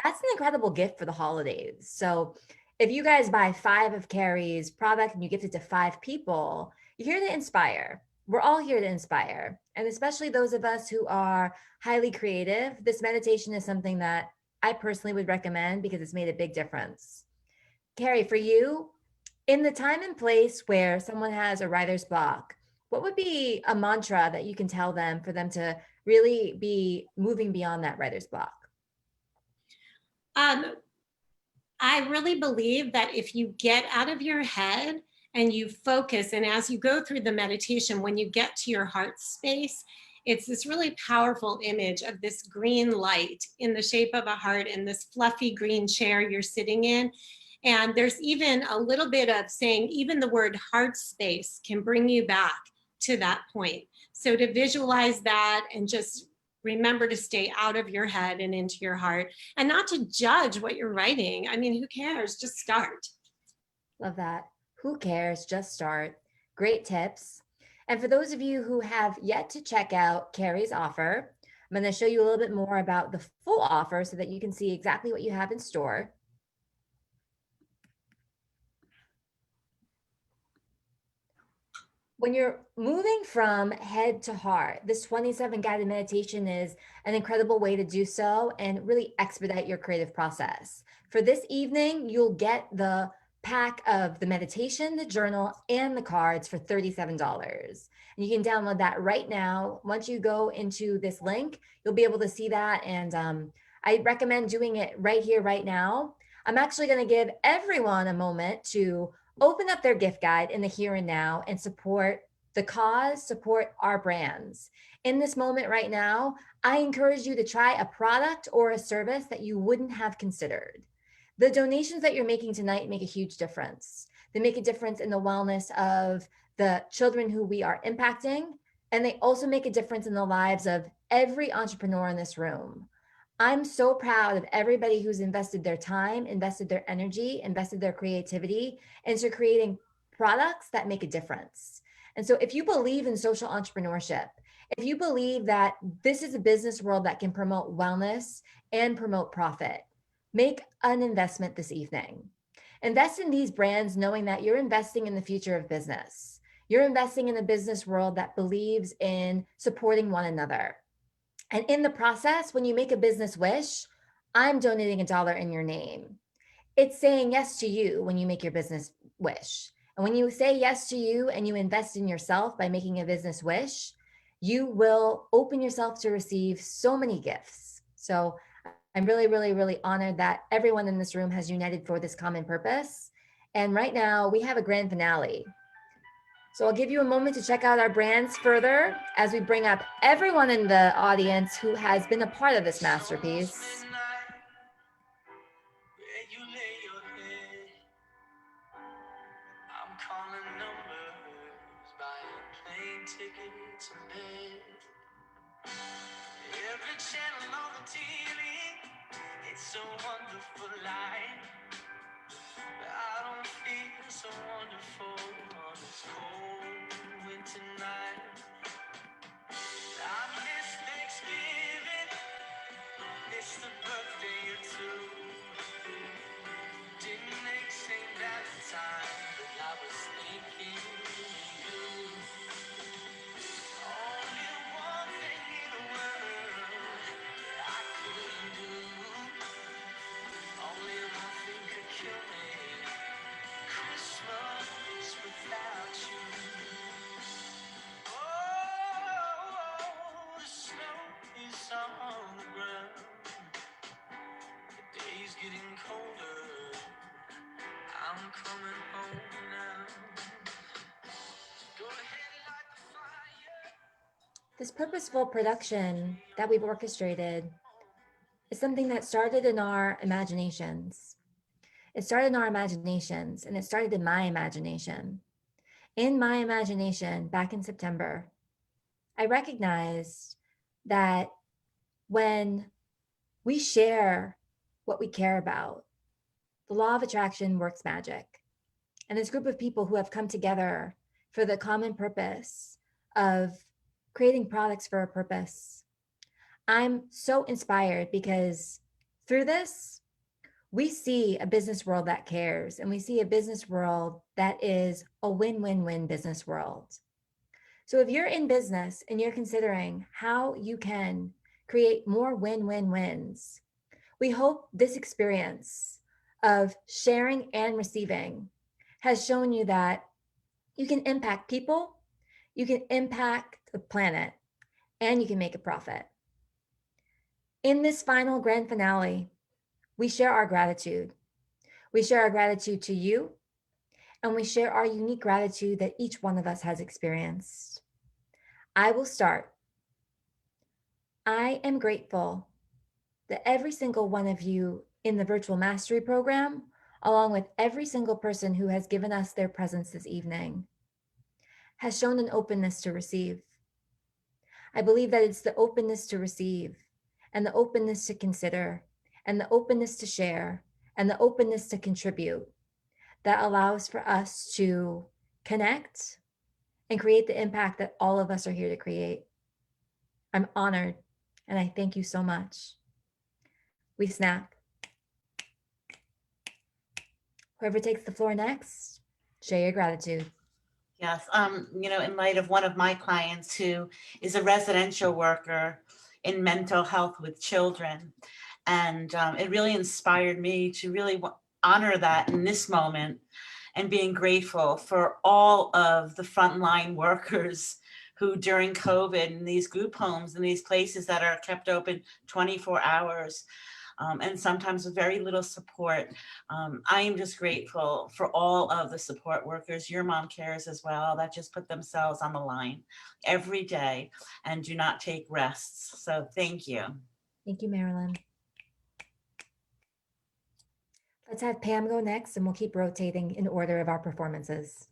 that's an incredible gift for the holidays. So if you guys buy 5 of Carrie's product and you gift it to 5 people, you're here to inspire. We're all here to inspire. And especially those of us who are highly creative, this meditation is something that I personally would recommend because it's made a big difference. Carrie, for you, in the time and place where someone has a writer's block, what would be a mantra that you can tell them for them to really be moving beyond that writer's block? I really believe that if you get out of your head and you focus, and as you go through the meditation, when you get to your heart space, it's this really powerful image of this green light in the shape of a heart in this fluffy green chair you're sitting in. And there's even a little bit of saying, even the word heart space can bring you back to that point. So to visualize that and just remember to stay out of your head and into your heart, and not to judge what you're writing. I mean, who cares? Just start. Love that. Who cares? Just start. Great tips. And for those of you who have yet to check out Carrie's offer, I'm going to show you a little bit more about the full offer so that you can see exactly what you have in store. When you're moving from head to heart, this 27 guided meditation is an incredible way to do so and really expedite your creative process. For this evening, you'll get the pack of the meditation, the journal, and the cards for $37. And you can download that right now. Once you go into this link, you'll be able to see that. And I recommend doing it right here, right now. I'm actually going to give everyone a moment to open up their gift guide in the here and now and support the cause, support our brands. In this moment right now, I encourage you to try a product or a service that you wouldn't have considered. The donations that you're making tonight make a huge difference. They make a difference in the wellness of the children who we are impacting, and they also make a difference in the lives of every entrepreneur in this room. I'm so proud of everybody who's invested their time, invested their energy, invested their creativity into creating products that make a difference. And so if you believe in social entrepreneurship, if you believe that this is a business world that can promote wellness and promote profit, make an investment this evening. Invest in these brands knowing that you're investing in the future of business. You're investing in a business world that believes in supporting one another. And in the process, when you make a business wish, I'm donating $1 in your name. It's saying yes to you when you make your business wish. And when you say yes to you and you invest in yourself by making a business wish, you will open yourself to receive so many gifts. So I'm really, really, really honored that everyone in this room has united for this common purpose. And right now we have a grand finale. So I'll give you a moment to check out our brands further as we bring up everyone in the audience who has been a part of this masterpiece. I'm calling numbers, buying plane tickets and bed. Every channel on the TV, it's a wonderful life. I don't feel so wonderful on this cold winter night. I miss Thanksgiving, miss the birthday or two. Didn't make seem at the time, but I was thinking of you. Only one thing in the world I couldn't do. Only one thing could kill me. Christmas without you. Oh, the snow is on the ground. The day's getting colder. I'm coming home now. Go ahead, light the fire. This purposeful production that we've orchestrated is something that started in our imaginations. It started in our imaginations, and it started in my imagination. In my imagination, back in September, I recognized that when we share what we care about, the law of attraction works magic. And this group of people who have come together for the common purpose of creating products for a purpose. I'm so inspired because through this, we see a business world that cares, and we see a business world that is a win-win-win business world. So if you're in business and you're considering how you can create more win-win-wins, we hope this experience of sharing and receiving has shown you that you can impact people, you can impact the planet, and you can make a profit. In this final grand finale, we share our gratitude. We share our gratitude to you, and we share our unique gratitude that each one of us has experienced. I will start. I am grateful that every single one of you in the virtual mastery program, along with every single person who has given us their presence this evening, has shown an openness to receive. I believe that it's the openness to receive, and the openness to consider, and the openness to share, and the openness to contribute that allows for us to connect and create the impact that all of us are here to create. I'm honored, and I thank you so much. We snap. Whoever takes the floor next, share your gratitude. Yes, in light of one of my clients who is a residential worker in mental health with children, and it really inspired me to really honor that in this moment, and being grateful for all of the frontline workers who during COVID in these group homes and these places that are kept open 24 hours, and sometimes with very little support. I am just grateful for all of the support workers, YourMomCares as well, that just put themselves on the line every day and do not take rests. So thank you. Thank you, Marilyn. Let's have Pam go next, and we'll keep rotating in order of our performances.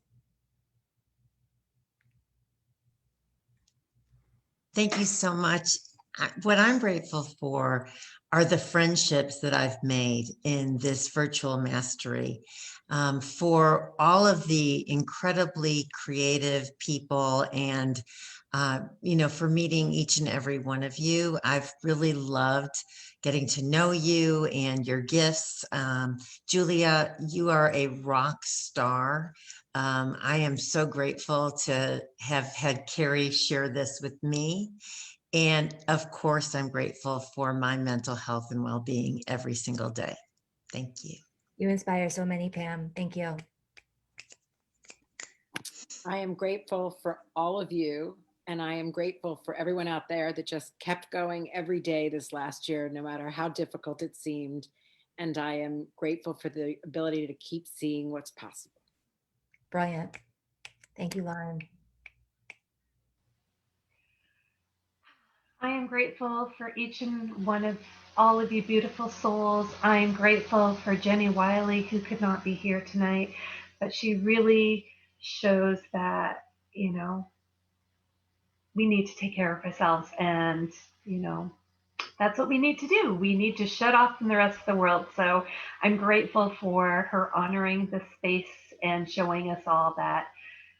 Thank you so much. What I'm grateful for are the friendships that I've made in this virtual mastery. For all of the incredibly creative people and, for meeting each and every one of you. I've really loved getting to know you and your gifts. Julia, you are a rock star. I am so grateful to have had Carrie share this with me. And of course, I'm grateful for my mental health and well-being every single day. Thank you. You inspire so many, Pam. Thank you. I am grateful for all of you. And I am grateful for everyone out there that just kept going every day this last year, no matter how difficult it seemed. And I am grateful for the ability to keep seeing what's possible. Brilliant. Thank you, Lauren. I am grateful for each and one of all of you beautiful souls. I am grateful for Jenny Wiley, who could not be here tonight, but she really shows that, we need to take care of ourselves. And, that's what we need to do. We need to shut off from the rest of the world. So I'm grateful for her honoring the space and showing us all that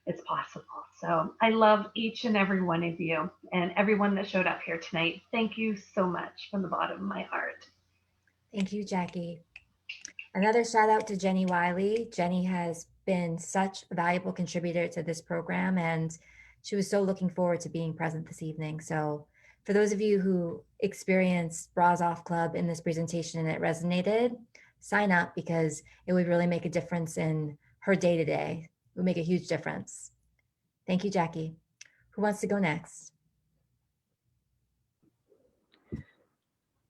it's possible. So I love each and every one of you and everyone that showed up here tonight. Thank you so much from the bottom of my heart. Thank you, Jackie. Another shout out to Jenny Wiley. Jenny has been such a valuable contributor to this program, and she was so looking forward to being present this evening. So for those of you who experienced Bras Off Club in this presentation and it resonated, sign up, because it would really make a difference in her day-to-day. It would make a huge difference. Thank you, Jackie. Who wants to go next?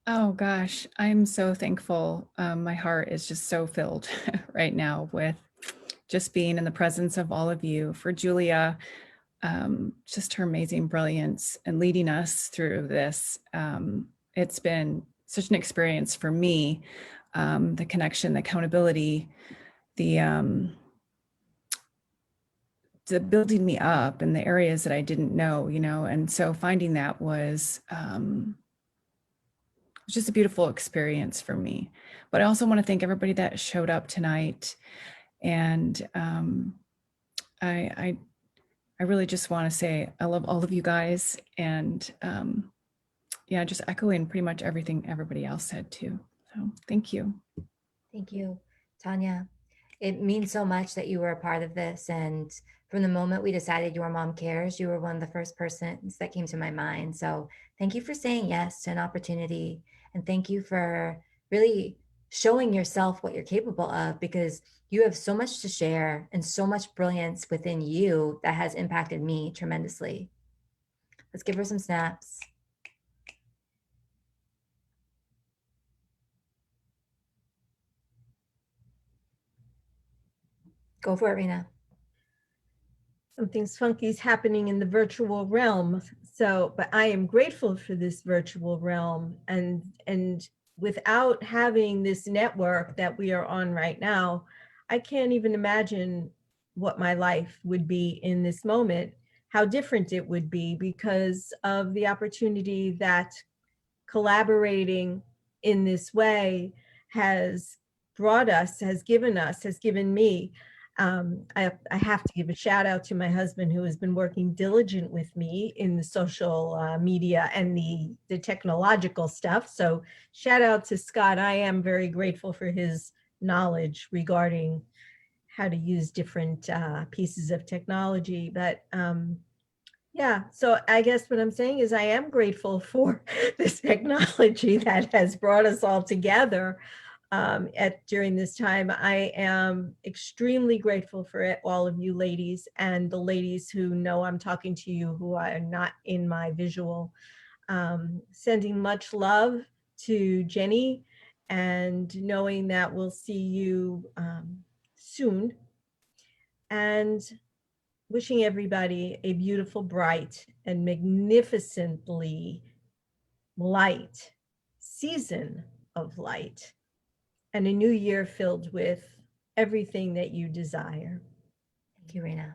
Oh gosh, I'm so thankful. My heart is just so filled right now with just being in the presence of all of you. For Julia, just her amazing brilliance and leading us through this. It's been such an experience for me. The connection, the accountability, the building me up in the areas that I didn't know, and so finding that was just a beautiful experience for me. But I also want to thank everybody that showed up tonight. And I really just want to say I love all of you guys. And just echoing pretty much everything everybody else said too. So thank you. Thank you, Tanya. It means so much that you were a part of this. And from the moment we decided Your Mom Cares, you were one of the first persons that came to my mind. So thank you for saying yes to an opportunity. And thank you for really showing yourself what you're capable of, because you have so much to share and so much brilliance within you that has impacted me tremendously. Let's give her some snaps. Go for it, Rena. Something's funky is happening in the virtual realm. So, but I am grateful for this virtual realm, and without having this network that we are on right now, I can't even imagine what my life would be in this moment, how different it would be because of the opportunity that collaborating in this way has brought us, has given me. I have to give a shout out to my husband, who has been working diligent with me in the social media and the technological stuff. So shout out to Scott. I am very grateful for his knowledge regarding how to use different pieces of technology. But yeah, so I guess what I'm saying is I am grateful for this technology that has brought us all together during this time. I am extremely grateful for it, all of you ladies, and the ladies who know I'm talking to you who are not in my visual. Sending much love to Jenny, and knowing that we'll see you soon. And wishing everybody a beautiful, bright, and magnificently light season of light, and a new year filled with everything that you desire. Thank you, Rena.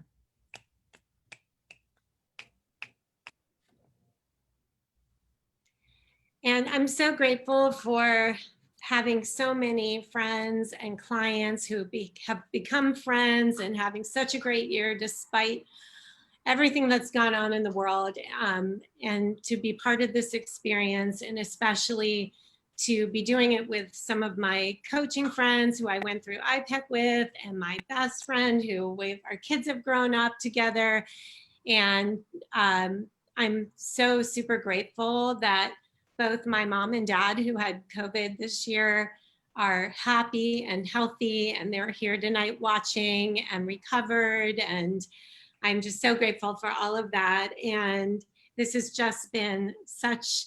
And I'm so grateful for having so many friends and clients who have become friends and having such a great year despite everything that's gone on in the world, and to be part of this experience, and especially to be doing it with some of my coaching friends who I went through IPEC with, and my best friend who our kids have grown up together. And I'm so super grateful that both my mom and dad, who had COVID this year, are happy and healthy, and they're here tonight watching and recovered. And I'm just so grateful for all of that. And this has just been such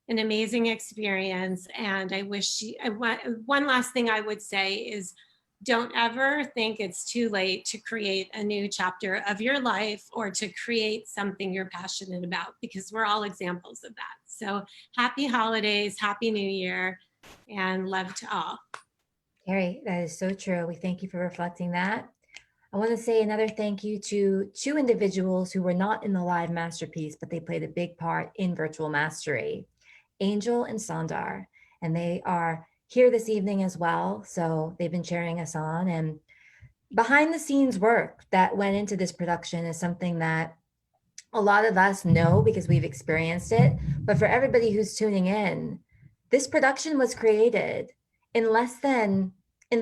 an amazing experience. And I wish one last thing I would say is, don't ever think it's too late to create a new chapter of your life or to create something you're passionate about, because we're all examples of that. So happy holidays, happy new year, and love to all. Carrie, that is so true. We thank you for reflecting that. I want to say another thank you to two individuals who were not in the live masterpiece, but they played a big part in Virtual Mastery, Angel and Sandar, and they are here this evening as well. So they've been cheering us on, and behind the scenes work that went into this production is something that a lot of us know because we've experienced it. But for everybody who's tuning in, this production was created in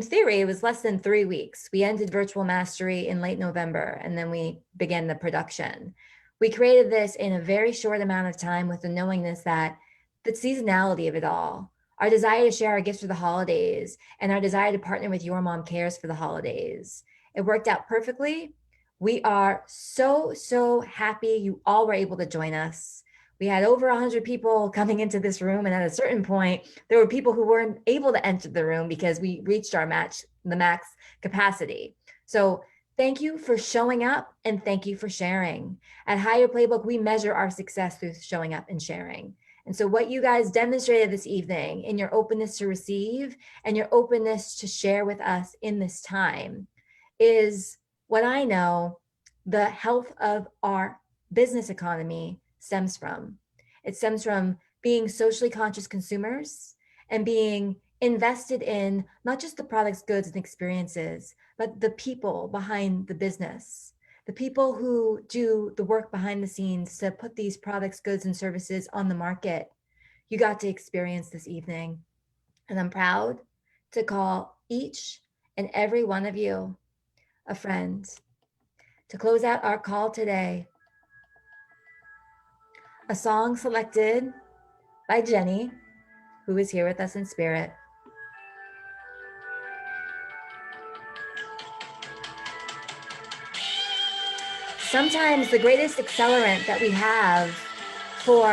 theory, it was less than 3 weeks. We ended Virtual Mastery in late November, and then we began the production. We created this in a very short amount of time with the knowingness that the seasonality of it all, our desire to share our gifts for the holidays, and our desire to partner with YourMomCares for the holidays. It worked out perfectly. We are so, so happy you all were able to join us. We had over 100 people coming into this room, and at a certain point, there were people who weren't able to enter the room because we reached the max capacity. So thank you for showing up, and thank you for sharing. At Higher Playbook, we measure our success through showing up and sharing. And so what you guys demonstrated this evening in your openness to receive and your openness to share with us in this time is what I know the health of our business economy stems from. It stems from being socially conscious consumers and being invested in not just the products, goods, and experiences, but the people behind the business, the people who do the work behind the scenes to put these products, goods, and services on the market. You got to experience this evening. And I'm proud to call each and every one of you a friend. To close out our call today, a song selected by Jenny, who is here with us in spirit. Sometimes the greatest accelerant that we have for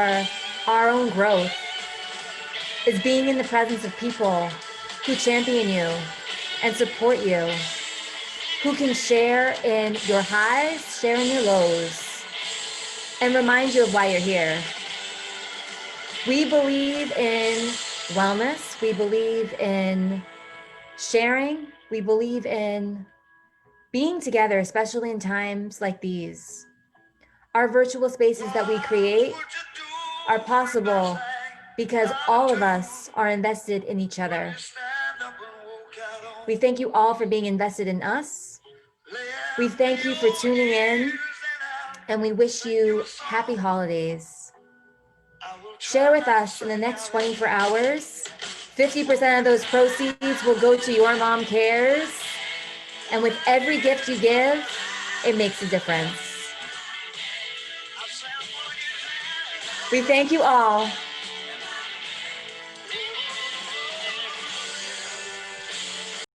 our own growth is being in the presence of people who champion you and support you, who can share in your highs, share in your lows, and remind you of why you're here. We believe in wellness. We believe in sharing. We believe in being together, especially in times like these. Our virtual spaces that we create are possible because all of us are invested in each other. We thank you all for being invested in us. We thank you for tuning in, and we wish you happy holidays. Share with us in the next 24 hours. 50% of those proceeds will go to YourMomCares. And with every gift you give, it makes a difference. We thank you all.